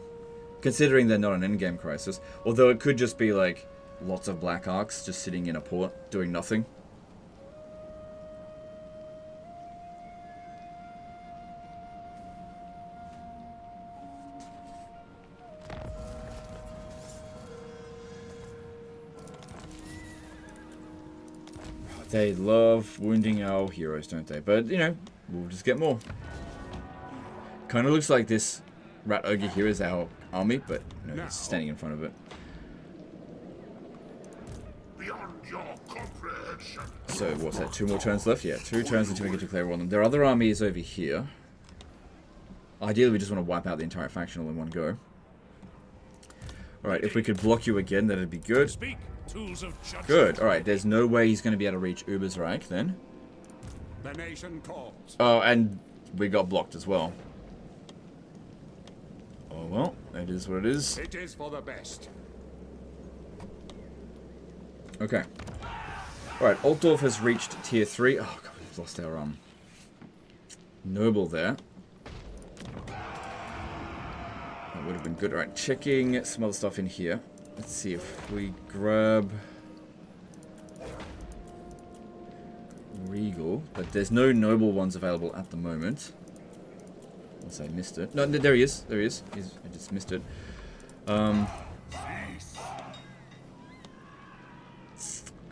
Considering they're not an endgame crisis. Although it could just be like lots of Black Arcs just sitting in a port doing nothing. They love wounding our heroes, don't they? But, you know, we'll just get more. Kind of looks like this Rat Ogre here is our army, but no, he's standing in front of it. Beyond your comprehension. So, what's that? 2 more turns left? Yeah, 2 turns until we get to declare on them. Their other army is over here. Ideally, we just want to wipe out the entire faction all in one go. Alright, if we could block you again, that'd be good. Speak, tools of judgment. Good. Alright, there's no way he's going to be able to reach Ubersreich then. The nation calls. Oh, and we got blocked as well. Oh well, it is what it is. It is for the best. Okay. Alright, Altdorf has reached tier 3. Oh god, we've lost our noble there. good. Alright, checking some other stuff in here. Let's see if we grab Regal, but there's no noble ones available at the moment. Unless I missed it. No, there he is. There he is. I just missed it. I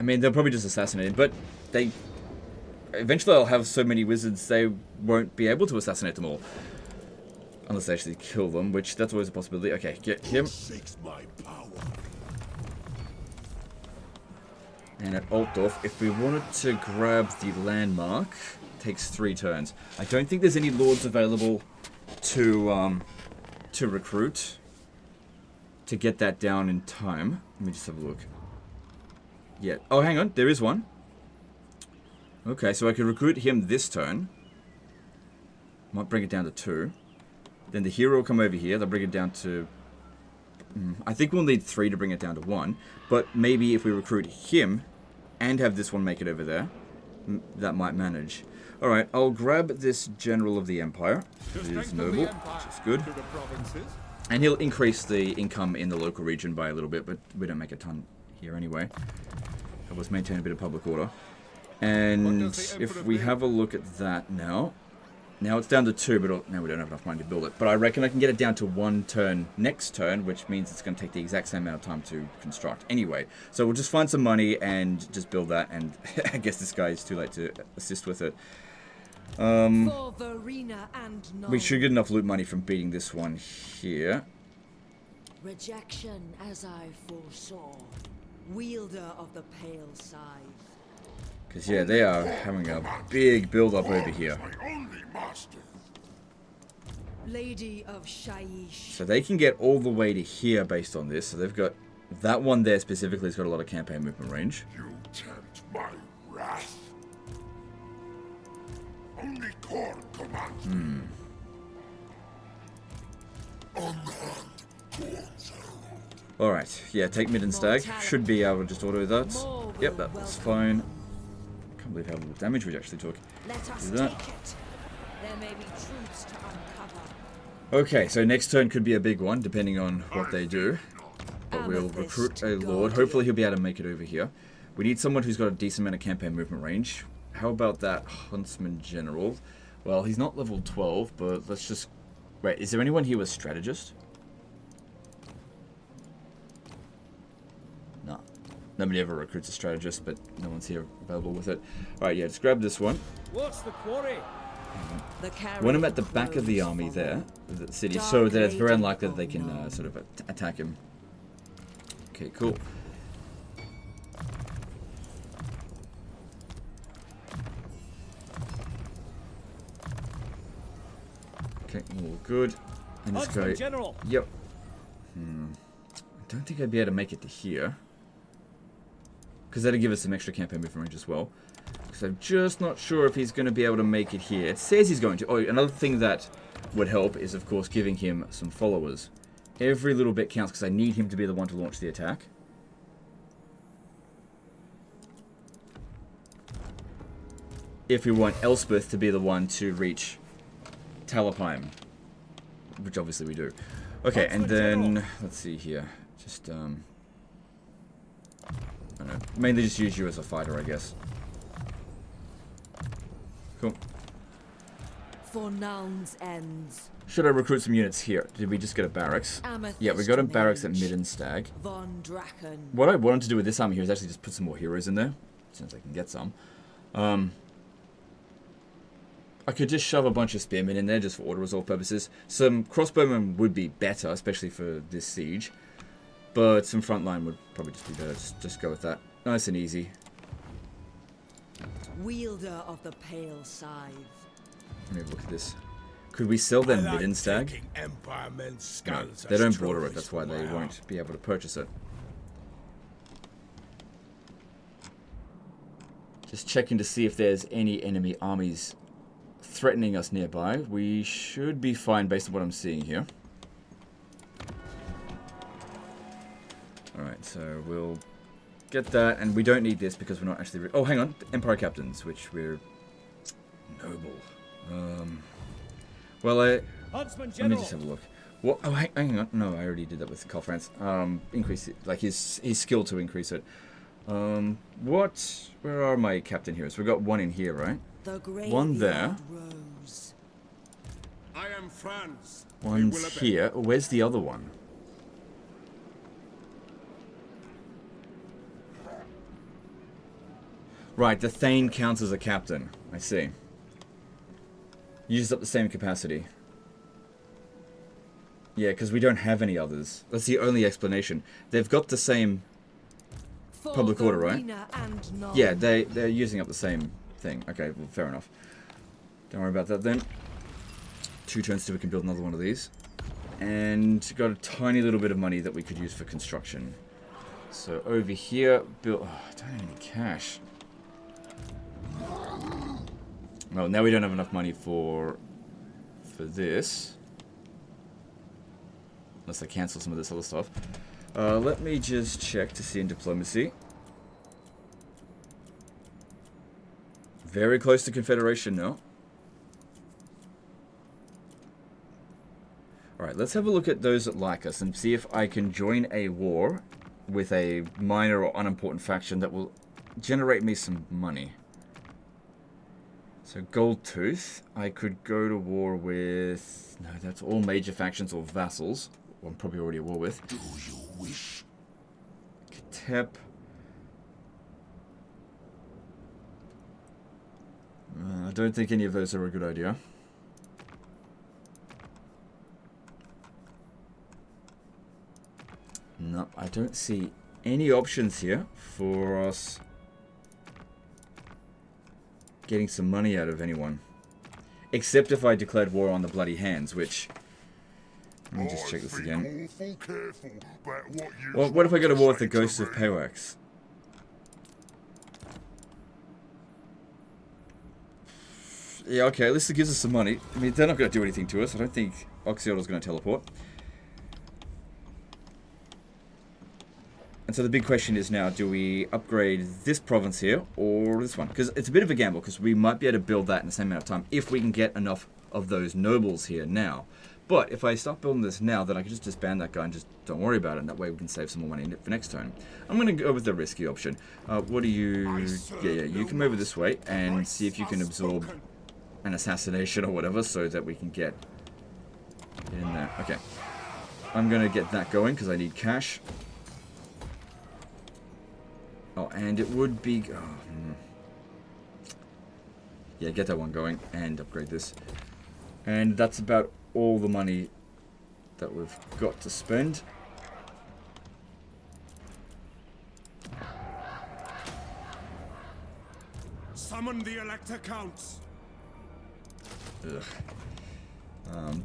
mean, they'll probably just assassinate him, but they... Eventually I'll have so many wizards they won't be able to assassinate them all. Unless they actually kill them, which that's always a possibility. Okay, get him. And at Altdorf, if we wanted to grab the landmark, it takes 3 turns. I don't think there's any lords available to recruit to get that down in time. Let me just have a look. Yeah. Oh, hang on. There is one. Okay, so I could recruit him this turn. Might bring it down to 2. Then the hero will come over here. They'll bring it down to... I think we'll need 3 to bring it down to 1. But maybe if we recruit him and have this one make it over there, that might manage. Alright, I'll grab this General of the Empire. He is noble, which is good. And he'll increase the income in the local region by a little bit, but we don't make a ton here anyway. Help us maintain a bit of public order. And if we have a look at that now... Now it's down to 2, but now we don't have enough money to build it. But I reckon I can get it down to 1 turn next turn, which means it's going to take the exact same amount of time to construct anyway. So we'll just find some money and just build that, and I guess this guy is too late to assist with it. We should get enough loot money from beating this one here. Rejection, as I foresaw. Wielder of the pale scythe. Because, yeah, they are having a big build-up over here. Lady of Shaiish. So they can get all the way to here based on this. So they've got... That one there specifically has got a lot of campaign movement range. You tempt my wrath. Only Korn commands me. Alright, yeah, take mid and stag. Should be able to just auto that. Yep, that was fine. Can't believe how little damage we actually took. Let us Do that. take it. There may be truths to uncover. Okay, so next turn could be a big one, depending on what they do. But we'll recruit a lord. Hopefully he'll be able to make it over here. We need someone who's got a decent amount of campaign movement range. How about that Huntsman General? Well, he's not level 12, but let's just... Wait, is there anyone here with Strategist? No. Nobody ever recruits a Strategist, but no one's here available with it. Alright, yeah, just grab this one. What's the quarry? When I'm at the back of the army there, the city, so that it's very unlikely that they can sort of attack him. Okay, cool. Okay, all good. And this guy... General. Yep. I don't think I'd be able to make it to here. Because that'll give us some extra campaign movement range as well. Because I'm just not sure if he's going to be able to make it here. It says he's going to. Oh, another thing that would help is, of course, giving him some followers. Every little bit counts because I need him to be the one to launch the attack. If we want Elspeth to be the one to reach Talapheim, which obviously we do. Okay, and then let's see here. Just I don't know. Mainly just use you as a fighter, I guess. Cool. For Nuln's ends. Should I recruit some units here? Did we just get a barracks? Yeah, we got a barracks at Mid and Stag. Von Draken. What I wanted to do with this army here is actually just put some more heroes in there, since I can get some. I could just shove a bunch of spearmen in there just for auto-resolve purposes. Some crossbowmen would be better, especially for this siege. But some frontline would probably just be better. Just go with that. Nice and easy. Wielder of the pale scythe. Let me have a look at this. Could we sell them Mid and Stag? No, they don't border it, that's why they won't be able to purchase it. Just checking to see if there's any enemy armies threatening us nearby. We should be fine based on what I'm seeing here. Alright, so we'll get that, and we don't need this because we're not actually... Oh, hang on. Empire Captains, which we're... Noble. Well, let me just have a look. What? Oh, hang on. No, I already did that with Carl France. Increase it, like his skill to increase it. What? Where are my captain heroes? We got one in here, right? The One there. graveyard rose. I am France. We will One's obey. here. Where's the other one? Right, the Thane counts as a captain. I see. Uses up the same capacity. Yeah, because we don't have any others. That's the only explanation. They've got the same For public the order, right? arena and none. Yeah, they're using up the same thing. Okay, well, fair enough. Don't worry about that then. 2 turns till we can build another one of these. And got a tiny little bit of money that we could use for construction. So over here, build... Oh, I don't have any cash. Well, now we don't have enough money for this. Unless I cancel some of this other stuff. Let me just check to see in diplomacy. Very close to Confederation now. Alright, let's have a look at those that like us and see if I can join a war with a minor or unimportant faction that will generate me some money. So Gold Tooth, I could go to war with... No, that's all major factions or vassals. Well, I'm probably already at war with. Do you wish? Katep. I don't think any of those are a good idea. No, I don't see any options here for us getting some money out of anyone. Except if I declared war on the Bloody Hands, which... Let me just check this again. Awful careful about what you Well, what if I go to war with the say Ghosts of me. Pewax? Yeah, okay, at least it gives us some money. I mean, they're not going to do anything to us. I don't think Oxyotle's going to teleport. And so the big question is now, do we upgrade this province here or this one? Because it's a bit of a gamble, because we might be able to build that in the same amount of time if we can get enough of those nobles here now. But if I start building this now, then I can just disband that guy and just don't worry about it. And that way we can save some more money for next turn. I'm going to go with the risky option. What do you... Yeah, you can move it this way and see if you can absorb an assassination or whatever so that we can get in there. Okay. I'm going to get that going because I need cash. Oh, and it would be... Yeah, get that one going and upgrade this. And that's about all the money that we've got to spend. Summon the Elector Counts. Ugh.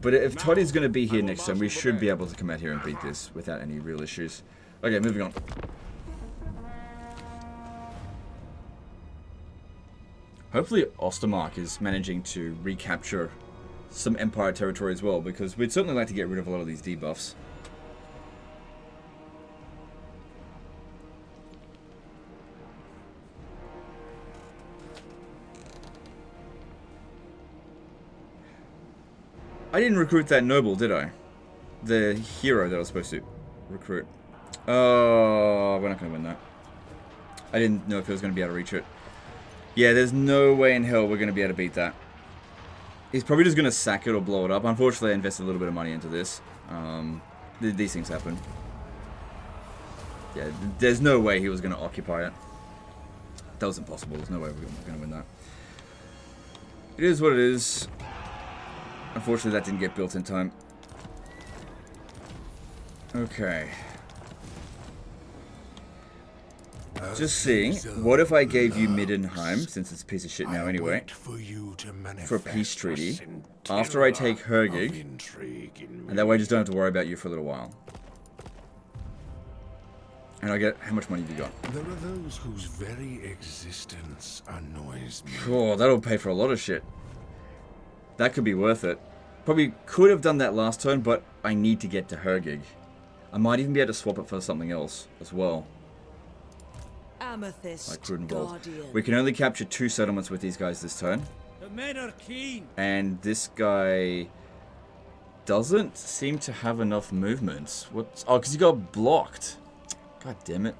But if Toddy's going to be here next time, we should be able to come out here and beat this without any real issues. Okay, moving on. Hopefully Ostermark is managing to recapture some Empire territory as well, because we'd certainly like to get rid of a lot of these debuffs. I didn't recruit that noble, did I? The hero that I was supposed to recruit. Oh, we're not going to win that. I didn't know if I was going to be able to reach it. Yeah, there's no way in hell we're going to be able to beat that. He's probably just going to sack it or blow it up. Unfortunately, I invested a little bit of money into this. These things happen. Yeah, there's no way he was going to occupy it. That was impossible. There's no way we're going to win that. It is what it is. Unfortunately, that didn't get built in time. Okay. Just seeing, what if I gave you Middenheim, since it's a piece of shit now anyway, for a peace treaty, after I take Hergig, and that way I just don't have to worry about you for a little while. And I get, how much money have you got? There are those whose very existence annoys me. Oh, that'll pay for a lot of shit. That could be worth it. Probably could have done that last turn, but I need to get to Hergig. I might even be able to swap it for something else as well. Amethyst Like Crudenwald. Guardian. We can only capture 2 settlements with these guys this turn. The men are keen. And this guy... doesn't seem to have enough movement. What? Oh, because he got blocked. God damn it.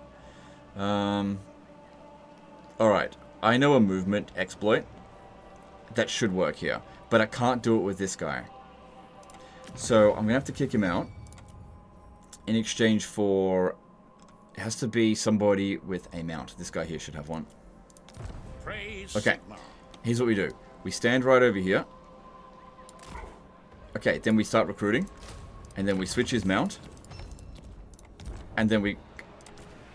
Alright. I know a movement exploit that should work here. But I can't do it with this guy. So I'm going to have to kick him out. In exchange for... It has to be somebody with a mount. This guy here should have one. Praise Okay. Sigmar. Here's what we do. We stand right over here. Okay, then we start recruiting. And then we switch his mount. And then we...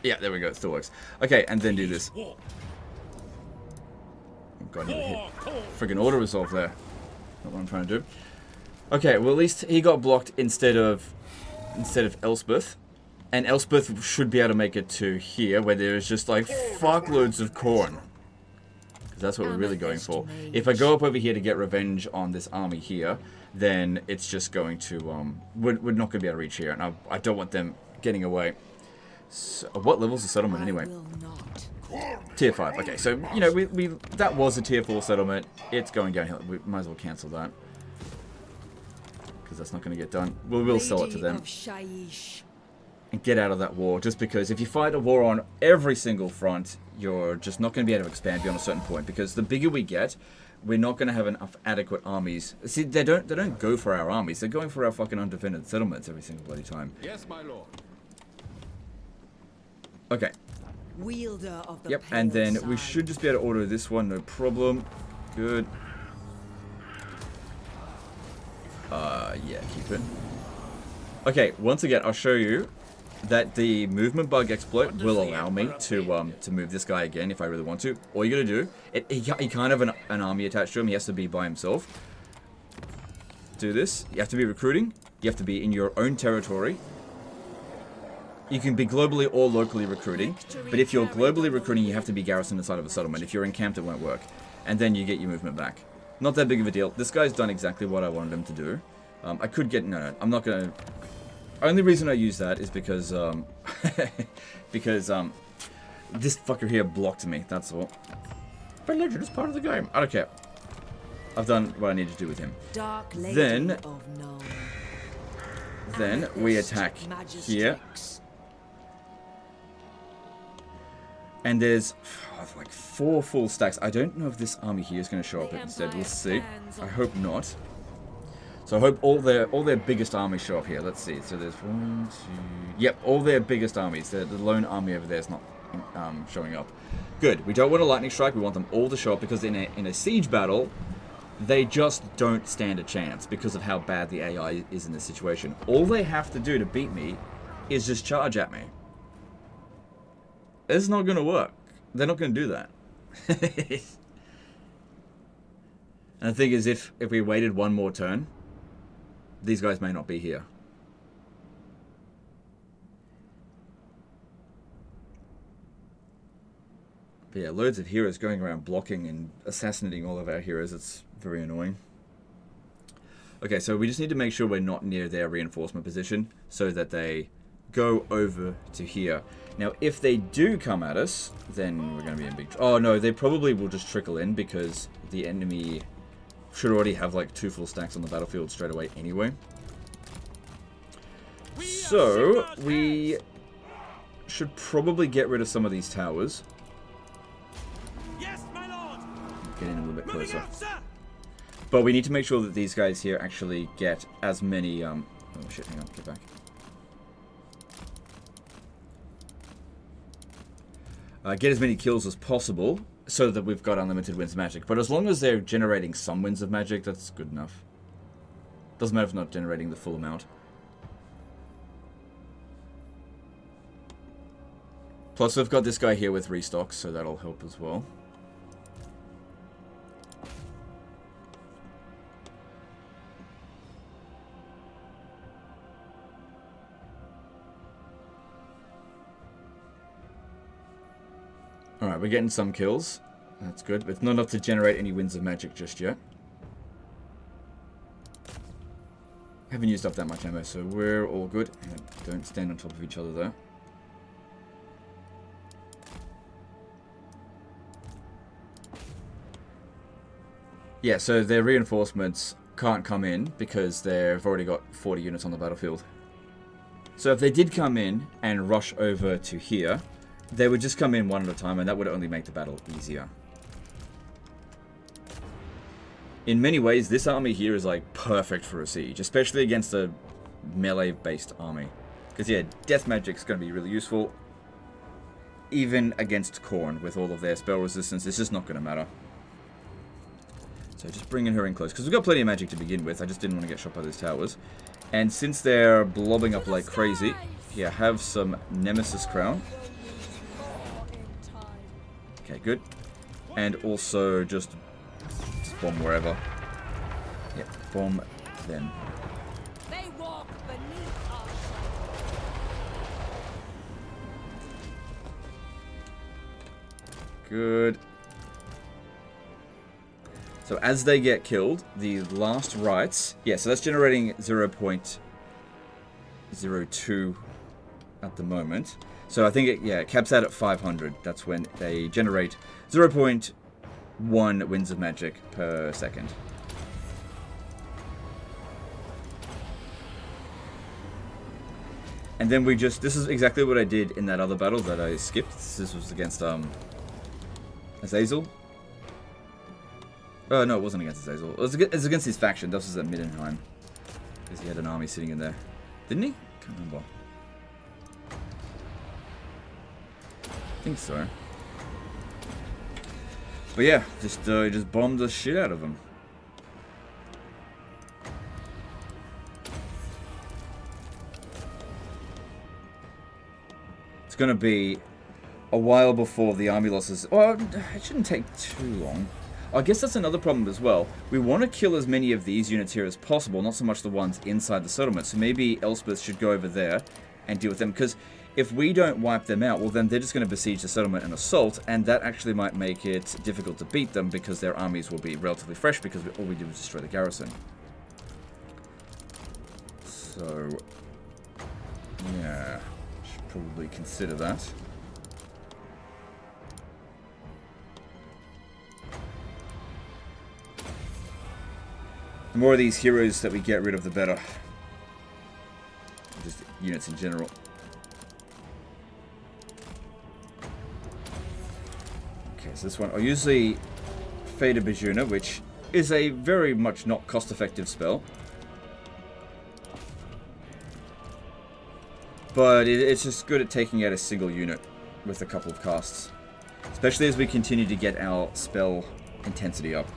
Yeah, there we go. It still works. Okay, and then do this. War. Oh god, he hit War call. friggin' auto resolve there. Not what I'm trying to do. Okay, well at least he got blocked instead of Elspeth. And Elspeth should be able to make it to here, where there is just like fuckloads of corn. Because that's what we're really going for. If I go up over here to get revenge on this army here, then it's just going to, we're not going to be able to reach here. And I don't want them getting away. So, what level's the settlement anyway? Will not. Tier 5. Okay, so, you know, we that was a tier 4 settlement. It's going downhill. We might as well cancel that. Because that's not going to get done. We'll sell it to them. Lady of Shaiish. And get out of that war. Just because if you fight a war on every single front, you're just not going to be able to expand beyond a certain point. Because the bigger we get, we're not going to have enough adequate armies. See, they don't go for our armies. They're going for our fucking undefended settlements every single bloody time. Yes, my lord. Okay. Wielder of the Yep, pale and then we side. should just be able to order this one, no problem. Good. Yeah, keep it. Okay, once again, I'll show you that the movement bug exploit will allow me to move this guy again if I really want to. All you gotta do, he can't have an army attached to him, he has to be by himself. Do this. You have to be recruiting, you have to be in your own territory. You can be globally or locally recruiting, but if you're globally recruiting, you have to be garrisoned inside of a settlement. If you're encamped, it won't work. And then you get your movement back. Not that big of a deal. This guy's done exactly what I wanted him to do. I could get... No, I'm not going to... Only reason I use that is because... because, this fucker here blocked me, that's all. But legend is part of the game. I don't care. I've done what I need to do with him. Dark Lady Then- of None. Then we Amethyst attack here. Magistrix. And there's like 4 full stacks. I don't know if this army here is going to show up instead. We'll see. I hope not. So I hope all their biggest armies show up here. Let's see. So there's 1, 2... Yep, all their biggest armies. The lone army over there is not showing up. Good. We don't want a lightning strike. We want them all to show up because in a siege battle, they just don't stand a chance because of how bad the AI is in this situation. All they have to do to beat me is just charge at me. It's not going to work. They're not going to do that. And the thing is, if we waited one more turn, these guys may not be here. But yeah, loads of heroes going around blocking and assassinating all of our heroes. It's very annoying. Okay, so we just need to make sure we're not near their reinforcement position so that they go over to here. Now, if they do come at us, then we're going to be in big trouble. Oh, no, they probably will just trickle in because the enemy should already have like 2 full stacks on the battlefield straight away anyway. So, we should probably get rid of some of these towers. Yes, my lord. Get in a little bit Moving closer. out, sir. But we need to make sure that these guys here actually get as many... oh shit, hang on, get back. Get as many kills as possible so that we've got unlimited winds of magic. But as long as they're generating some winds of magic, that's good enough. Doesn't matter if not generating the full amount. Plus we've got this guy here with restocks, so that'll help as well. Alright, we're getting some kills. That's good, but it's not enough to generate any winds of magic just yet. Haven't used up that much ammo, so we're all good. Don't stand on top of each other though. Yeah, so their reinforcements can't come in because they've already got 40 units on the battlefield. So if they did come in and rush over to here, they would just come in one at a time, and that would only make the battle easier. In many ways, this army here is like perfect for a siege, especially against a melee-based army. Because yeah, death magic's going to be really useful. Even against Khorne, with all of their spell resistance, it's just not going to matter. So just bringing her in close, because we've got plenty of magic to begin with. I just didn't want to get shot by those towers. And since they're blobbing up like crazy, here, have some Nemesis Crown. Okay, good. And also just bomb wherever. Yeah, bomb them. They walk beneath our shadow. Good. So as they get killed, the last rights... Yeah, so that's generating 0.02 at the moment. So I think it caps out at 500. That's when they generate 0.1 winds of magic per second. And then we just... This is exactly what I did in that other battle that I skipped. This was against Azazel. Oh, no, it wasn't against Azazel. It was against his faction. This was at Middenheim. Because he had an army sitting in there. Didn't he? Can't remember. I think so. But yeah, just bombed the shit out of him. It's gonna be a while before the army losses... Well, it shouldn't take too long. I guess that's another problem as well. We want to kill as many of these units here as possible, not so much the ones inside the settlement. So maybe Elspeth should go over there and deal with them. Because if we don't wipe them out, well then they're just going to besiege the settlement and assault. And that actually might make it difficult to beat them because their armies will be relatively fresh because all we did was destroy the garrison. So, yeah, should probably consider that. The more of these heroes that we get rid of, the better. Just units in general. Okay, so this one, I'll use the Fada Bijuna, which is a very much not cost-effective spell. But it's just good at taking out a single unit with a couple of casts. Especially as we continue to get our spell intensity up.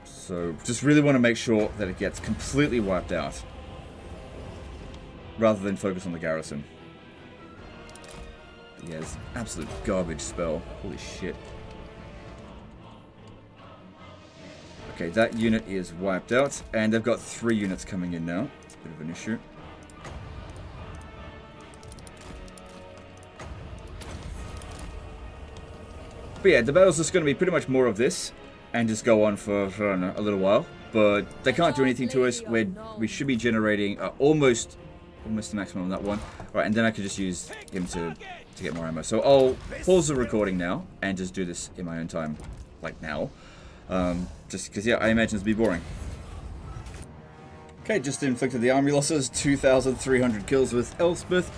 So, just really want to make sure that it gets completely wiped out. Rather than focus on the garrison. But yeah, it's an absolute garbage spell. Holy shit. Okay, that unit is wiped out. And they've got 3 units coming in now. It's a bit of an issue. But yeah, the battle's just going to be pretty much more of this. And just go on for I don't know, a little while. But they can't do anything to us. We should be generating almost the maximum on that one. Alright, and then I could just use him to get more ammo. So I'll pause the recording now and just do this in my own time, like now. Just because, yeah, I imagine it's be boring. Okay, just inflicted the army losses, 2,300 kills with Elspeth.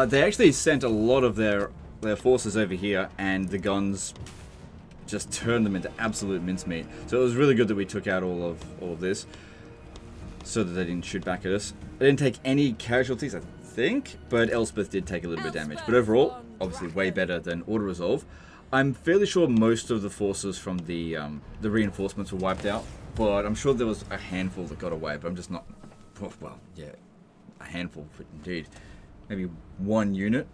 They actually sent a lot of their forces over here, and the guns just turned them into absolute mincemeat. So it was really good that we took out all of this, so that they didn't shoot back at us. They didn't take any casualties, I think, but Elspeth did take a little bit of damage. But overall, obviously way better than auto-resolve. I'm fairly sure most of the forces from the reinforcements were wiped out, but I'm sure there was a handful that got away, but I'm just not... Well, yeah, a handful, indeed. Maybe 1 unit.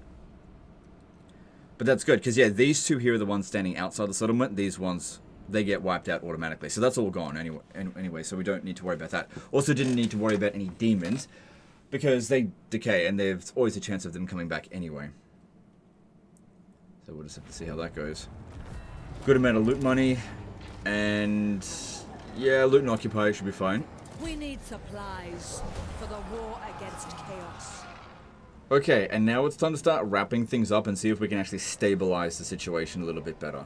But that's good, because yeah, these 2 here are the ones standing outside the settlement. These ones, they get wiped out automatically. So that's all gone anyway, so we don't need to worry about that. Also didn't need to worry about any demons, because they decay, and there's always a chance of them coming back anyway. So we'll just have to see how that goes. Good amount of loot money, and yeah, loot and occupy should be fine. We need supplies for the war against chaos. Okay, and now it's time to start wrapping things up and see if we can actually stabilize the situation a little bit better.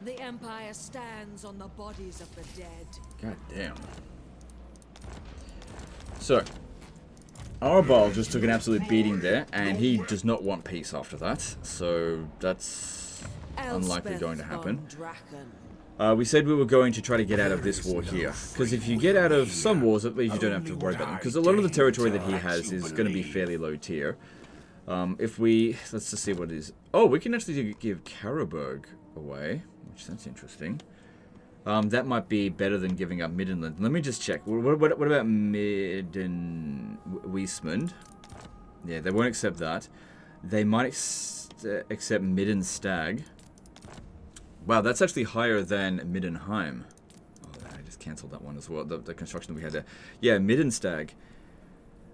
The Empire stands on the bodies of the dead. God damn. So, Arabal just took an absolute beating there, and he does not want peace after that. So, that's unlikely going to happen. We said we were going to try to get out of this war here. Because if you get out of some wars, at least you don't have to worry about them. Because a lot of the territory that he has is going to be fairly low tier. If we... Let's just see what it is. Oh, we can actually give Karaberg away. Which, that's interesting. That might be better than giving up Middenland. Let me just check. What about Wiesmund? Yeah, they won't accept that. They might accept Middenstag. Wow, that's actually higher than Middenheim. Oh, I just cancelled that one as well. The construction that we had there. Yeah, Middenstag.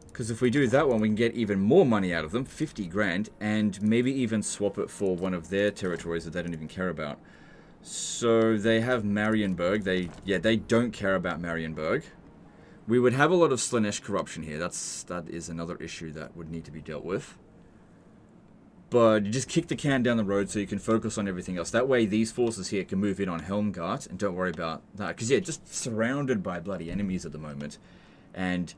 Because if we do that one, we can get even more money out of them. 50 grand. And maybe even swap it for one of their territories that they don't even care about. So they have Marienburg. They don't care about Marienburg. We would have a lot of Slaanesh corruption here. That is another issue that would need to be dealt with. But you just kick the can down the road so you can focus on everything else. That way these forces here can move in on Helmgart and don't worry about that. Because, yeah, just surrounded by bloody enemies at the moment. And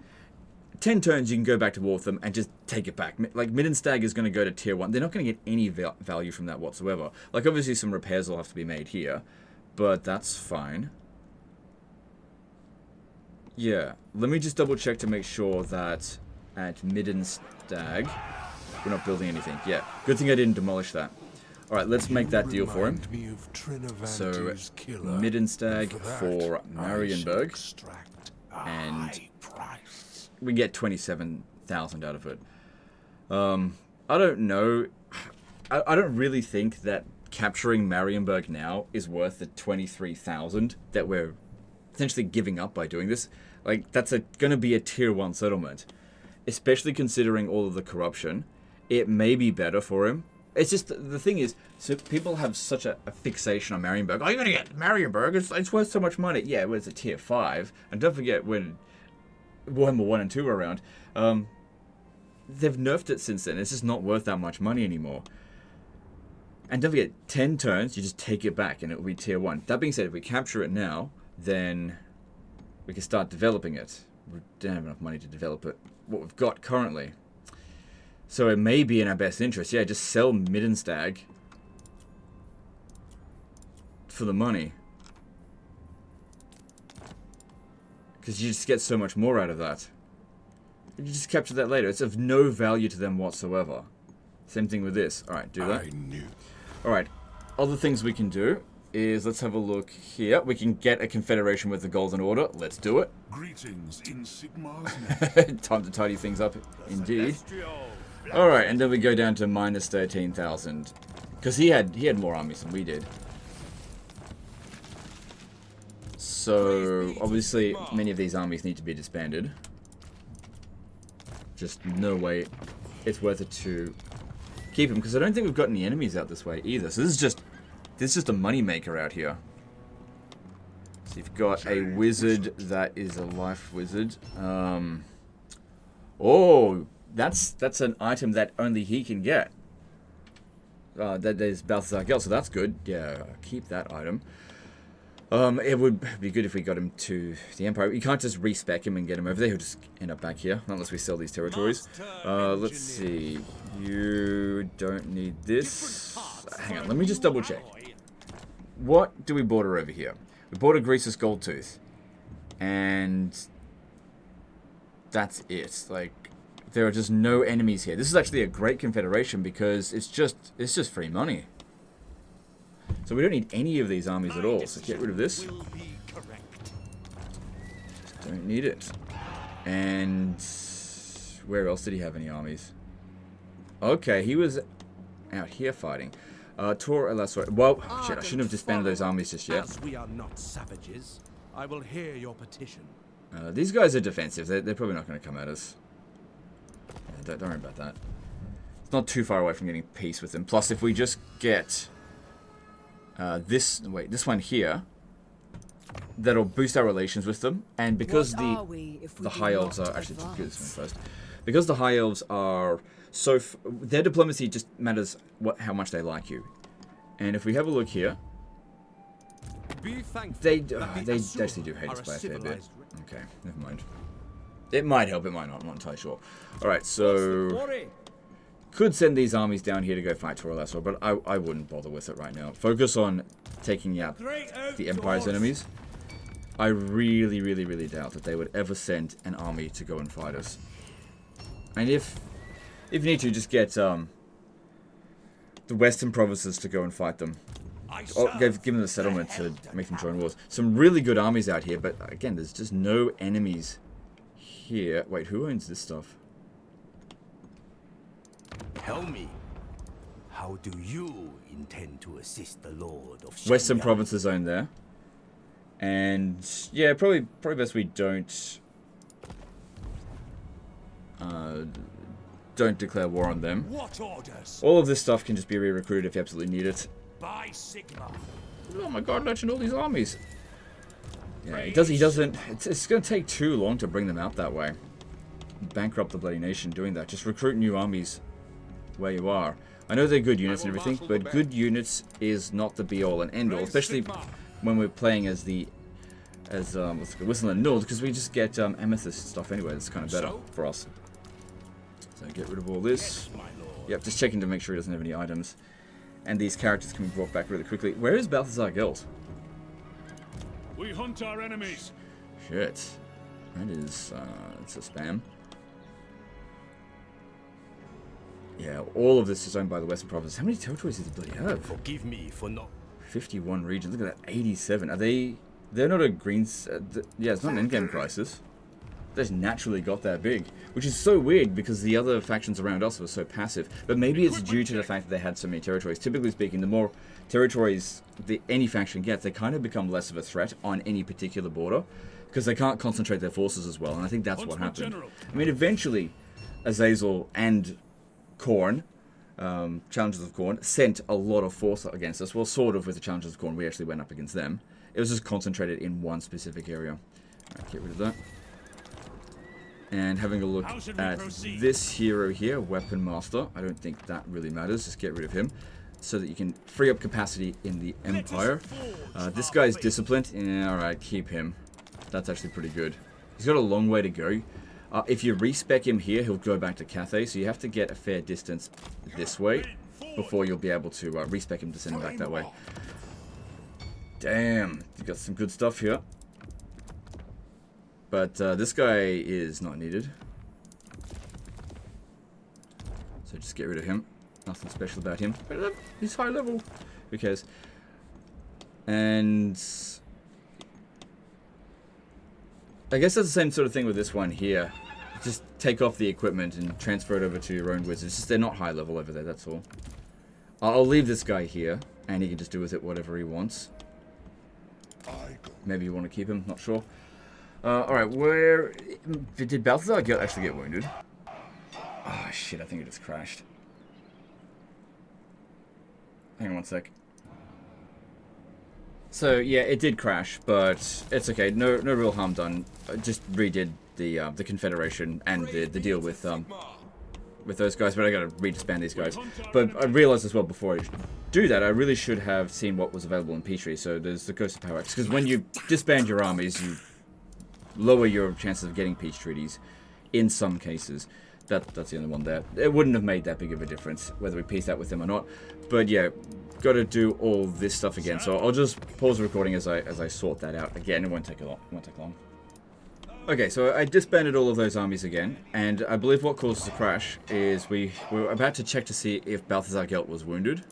10 turns you can go back to war with them and just take it back. Like, Middenstag is going to go to tier 1. They're not going to get any value from that whatsoever. Like, obviously some repairs will have to be made here. But that's fine. Yeah. Let me just double check to make sure that at Middenstag... we're not building anything. Yeah. Good thing I didn't demolish that. Alright, let's make that deal for him. So, Middenstag for Marienburg. And we get 27,000 out of it. I don't know. I don't really think that capturing Marienburg now is worth the 23,000 that we're essentially giving up by doing this. Like, that's going to be a tier 1 settlement. Especially considering all of the corruption. It may be better for him. It's just, the thing is, so people have such a fixation on Marienburg. Oh, you're going to get Marienburg, it's worth so much money. Yeah, well, it's a tier 5. And don't forget, when Warhammer 1 and 2 were around, they've nerfed it since then. It's just not worth that much money anymore. And don't forget, 10 turns, you just take it back and it will be tier 1. That being said, if we capture it now, then we can start developing it. We don't have enough money to develop it, what we've got currently. So it may be in our best interest. Yeah, just sell Middenstag for the money. Because you just get so much more out of that. You just capture that later. It's of no value to them whatsoever. Same thing with this. Alright, do that. Alright, other things we can do is, let's have a look here. We can get a confederation with the Golden Order. Let's do it. Greetings in Sigmar's Time to tidy things up, indeed. Alright, and then we go down to minus 13,000. Because he had more armies than we did. So, obviously, many of these armies need to be disbanded. Just no way it's worth it to keep them. Because I don't think we've got any enemies out this way either. So this is just a money maker out here. So you've got a wizard that is a life wizard. Oh, that's an item that only he can get. That is Balthazar Gel, so that's good. Yeah, keep that item. It would be good if we got him to the Empire. You can't just respec him and get him over there. He'll just end up back here, unless we sell these territories. Let's see. You don't need this. Hang on, let me just double check. What do we border over here? We border Greasus Goldtooth. And that's it. Like, there are just no enemies here. This is actually a great confederation because it's just free money. So we don't need any of these armies at all. So get rid of this. Just don't need it. And where else did he have any armies? Okay, he was out here fighting. Well, shit, I shouldn't have disbanded those armies just yet. As we are not savages, I will hear your petition. These guys are defensive. They're probably not going to come at us. Yeah, don't worry about that. It's not too far away from getting peace with them. Plus, if we just get this one here, that'll boost our relations with them. And because the High Elves are actually do this one first. Because the High Elves are so their diplomacy just matters how much they like you. And if we have a look here, Be thankful. They that the Asur actually do hate are us a by a fair bit. civilized Okay, never mind. It might help, it might not. I'm not entirely sure. Alright, so... Could send these armies down here to go fight Toralessor, but I wouldn't bother with it right now. Focus on taking out the Empire's enemies. I really, really, really doubt that they would ever send an army to go and fight us. And if you need to, just get the Western provinces to go and fight them. Or give them the settlement to make them join wars. Some really good armies out here, but again, there's just no enemies here. Wait, who owns this stuff? Tell me, how do you intend to assist the Lord of Western Shenyang? provinces own there. And yeah, probably best we don't declare war on them. What orders? All of this stuff can just be re-recruited if you absolutely need it. By Sigma. Oh my god, legend all these armies. Yeah, he doesn't it's gonna take too long to bring them out that way. Bankrupt the bloody nation doing that. Just recruit new armies where you are. I know they're good units and everything, but good units is not the be all and end all, especially when we're playing as what's it called, Whistle and Nord, because we just get amethyst stuff anyway. That's kind of better for us. So get rid of all this. Yep, just checking to make sure he doesn't have any items. And these characters can be brought back really quickly. Where is Balthazar Gelt? We hunt our enemies. Shit. That is, it's a spam. Yeah, all of this is owned by the Western Province. How many territories does he bloody have? Forgive me for not. 51 regions. Look at that, 87. Are they... They're not a green... yeah, it's not an endgame crisis. They just naturally got that big. Which is so weird because the other factions around us were so passive. But maybe it's due to the fact that they had so many territories. Typically speaking, the more territories any faction gets, they kind of become less of a threat on any particular border. Because they can't concentrate their forces as well. And I think that's what happened. I mean, eventually, Azazel and Khorne, Challengers of Khorne, sent a lot of force against us. Well, sort of with the Challengers of Khorne, we actually went up against them. It was just concentrated in one specific area. Alright, get rid of that. And having a look at this hero here, Weapon Master. I don't think that really matters. Just get rid of him. So that you can free up capacity in the Empire. This guy's disciplined. Yeah, alright, keep him. That's actually pretty good. He's got a long way to go. If you respec him here, he'll go back to Cathay. So you have to get a fair distance this way before you'll be able to respec him to send him back that way. Damn, you got some good stuff here. But this guy is not needed. So just get rid of him. Nothing special about him. But he's high level. Who cares? And I guess that's the same sort of thing with this one here. Just take off the equipment and transfer it over to your own wizards. Just they're not high level over there, that's all. I'll leave this guy here, and he can just do with it whatever he wants. Maybe you want to keep him, not sure. Alright, where... Did Balthazar actually get wounded? Oh shit, I think it just crashed. Hang on one sec. So, yeah, it did crash, but it's okay. No real harm done. I just redid the Confederation and the deal with those guys, but I gotta redisband these guys. But I realized as well before I do that, I really should have seen what was available in Peachtree. So there's the Ghost of Power X, because when you disband your armies, you lower your chances of getting peace treaties in some cases. That's the only one there. It wouldn't have made that big of a difference whether we peaced out with them or not. But yeah, got to do all this stuff again. So I'll just pause the recording as I sort that out again. It won't take long. Okay, so I disbanded all of those armies again, and I believe what caused the crash is we were about to check to see if Balthazar Gelt was wounded.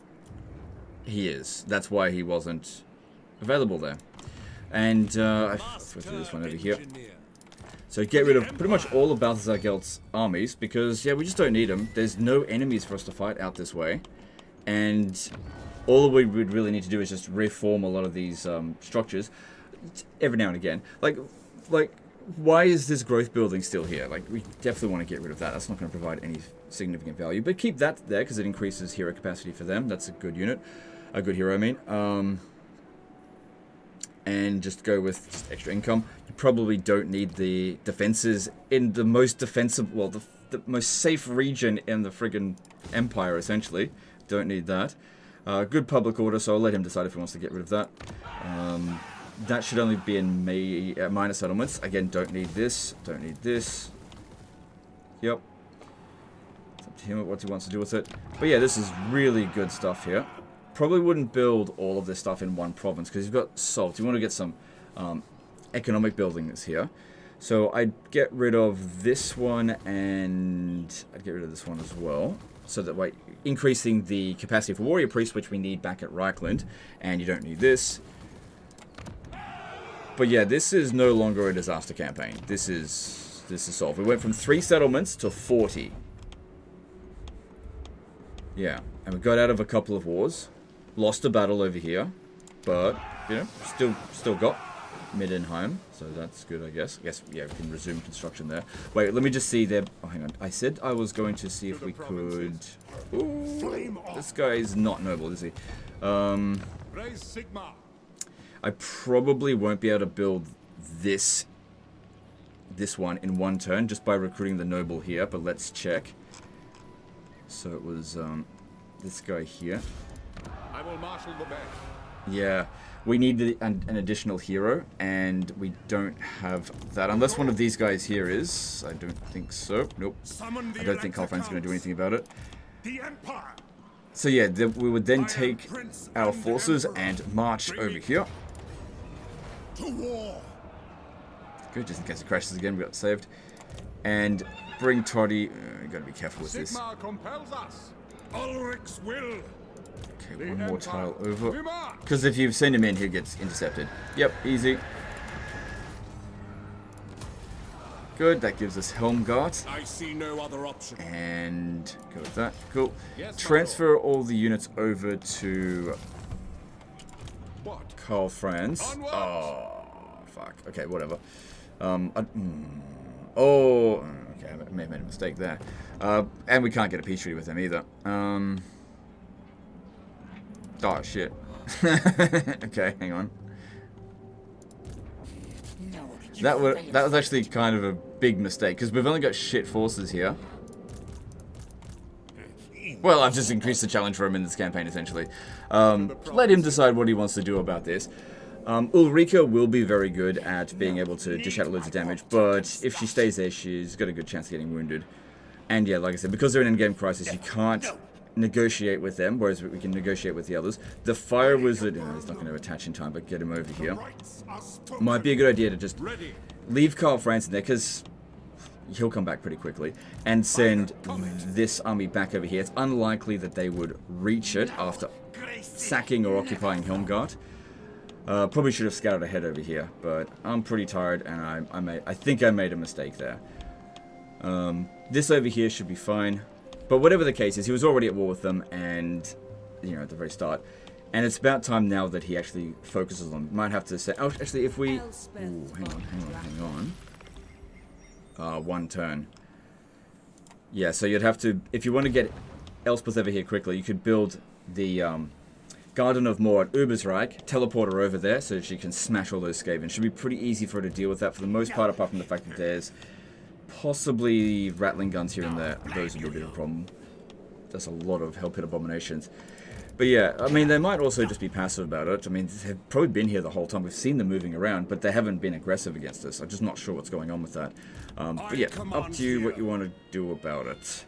He is. That's why he wasn't available there. And let's do this one over here. So get rid of pretty much all of Balthazar Gelt's armies, because, yeah, we just don't need them. There's no enemies for us to fight out this way. And all we would really need to do is just reform a lot of these structures every now and again. Like, why is this growth building still here? Like, we definitely want to get rid of that. That's not going to provide any significant value. But keep that there, because it increases hero capacity for them. That's a good unit. A good hero, I mean. And just go with just extra income. You probably don't need the defenses in the most defensive, well, the most safe region in the friggin' Empire, essentially. Don't need that. Good public order, so I'll let him decide if he wants to get rid of that. That should only be in minor settlements. Again, don't need this. Don't need this. Yep. It's up to him what he wants to do with it. But yeah, this is really good stuff here. Probably wouldn't build all of this stuff in one province because you've got salt. You want to get some economic buildings here. So I'd get rid of this one and I'd get rid of this one as well. So that way, increasing the capacity for warrior priests, which we need back at Reichland. And you don't need this. But yeah, this is no longer a disaster campaign. This is solved. We went from 3 settlements to 40. Yeah, and we got out of a couple of wars. Lost a battle over here, but you know, still got Middenheim, so that's good, I guess. Yeah, we can resume construction there. Wait, let me just see there. Oh, hang on. I said I was going to see if we could. Ooh, this guy is not noble, is he? Raise Sigma. I probably won't be able to build this one in one turn just by recruiting the noble here, but let's check. So it was this guy here. I will marshal the men. Yeah, we need an additional hero, and we don't have that. Unless one of these guys here is. I don't think so. Nope. I don't think Karlfrein's going to do anything about it. The Empire. So yeah, we would then take our forces and march over here. To war. Good, just in case it crashes again, we got saved. And bring Toddy. You got to be careful with this. Sigmar compels us. Ulrich's will. Okay, one more tile over. Because if you send him in, he gets intercepted. Yep, easy. Good, that gives us Helmgart. I see no other option. And go with that. Cool. Yes, transfer all the units over to What? Karlfrein's. Onward. Oh, fuck. Okay, whatever. Okay, I may have made a mistake there. And we can't get a peace treaty with them either. Oh, shit. Okay, hang on. That was actually kind of a big mistake, because we've only got shit forces here. Well, I've just increased the challenge for him in this campaign, essentially. Let him decide what he wants to do about this. Ulrika will be very good at being able to dish out loads of damage, but if she stays there, she's got a good chance of getting wounded. And yeah, like I said, because they're in an endgame crisis, you can't negotiate with them, whereas we can negotiate with the others. The Fire Wizard, he's not going to attach in time, but get him over here. Might be a good idea to just leave Karlfrein in there, because he'll come back pretty quickly, and send this army back over here. It's unlikely that they would reach it after sacking or occupying Helmgart. Probably should have scouted ahead over here, but I'm pretty tired, and I think I made a mistake there. This over here should be fine. But whatever the case is, he was already at war with them, and, you know, at the very start. And it's about time now that he actually focuses on. Might have to say, oh, actually, if we. Ooh, hang on. One turn. Yeah, so you'd have to, if you want to get Elspeth over here quickly, you could build the Garden of Moor at Ubersreich, teleport her over there so she can smash all those Skaven. Should be pretty easy for her to deal with that for the most part, apart from the fact that there's possibly rattling guns here and there. Those would be a bit of a problem. That's a lot of Hell Pit Abominations. But yeah, I mean, they might also just be passive about it. I mean, they've probably been here the whole time. We've seen them moving around, but they haven't been aggressive against us. I'm just not sure what's going on with that. But yeah, up to you what you want to do about it.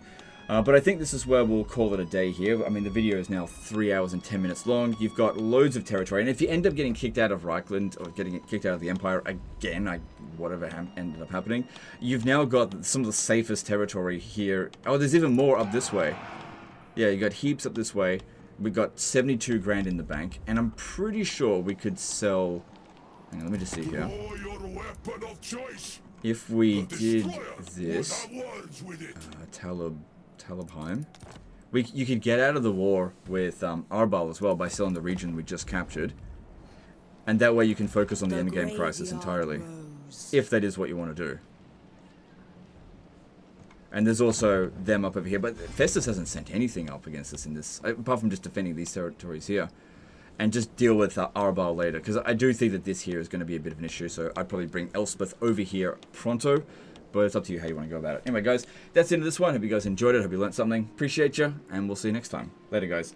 But I think this is where we'll call it a day here. I mean, the video is now 3 hours and 10 minutes long. You've got loads of territory. And if you end up getting kicked out of Reichland, or getting kicked out of the Empire again, whatever ended up happening, you've now got some of the safest territory here. Oh, there's even more up this way. Yeah, you got heaps up this way. We got 72 grand in the bank. And I'm pretty sure we could sell... Hang on, let me just see here. If we did this... Talabheim. You could get out of the war with Arbal as well by selling the region we just captured. And that way you can focus on the endgame crisis entirely. If that is what you want to do. And there's also them up over here. But Festus hasn't sent anything up against us in this, apart from just defending these territories here. And just deal with Arbal later. Because I do think that this here is going to be a bit of an issue. So I'd probably bring Elspeth over here pronto. But it's up to you how you want to go about it. Anyway, guys, that's the end of this one. Hope you guys enjoyed it. Hope you learned something. Appreciate you. And we'll see you next time. Later, guys.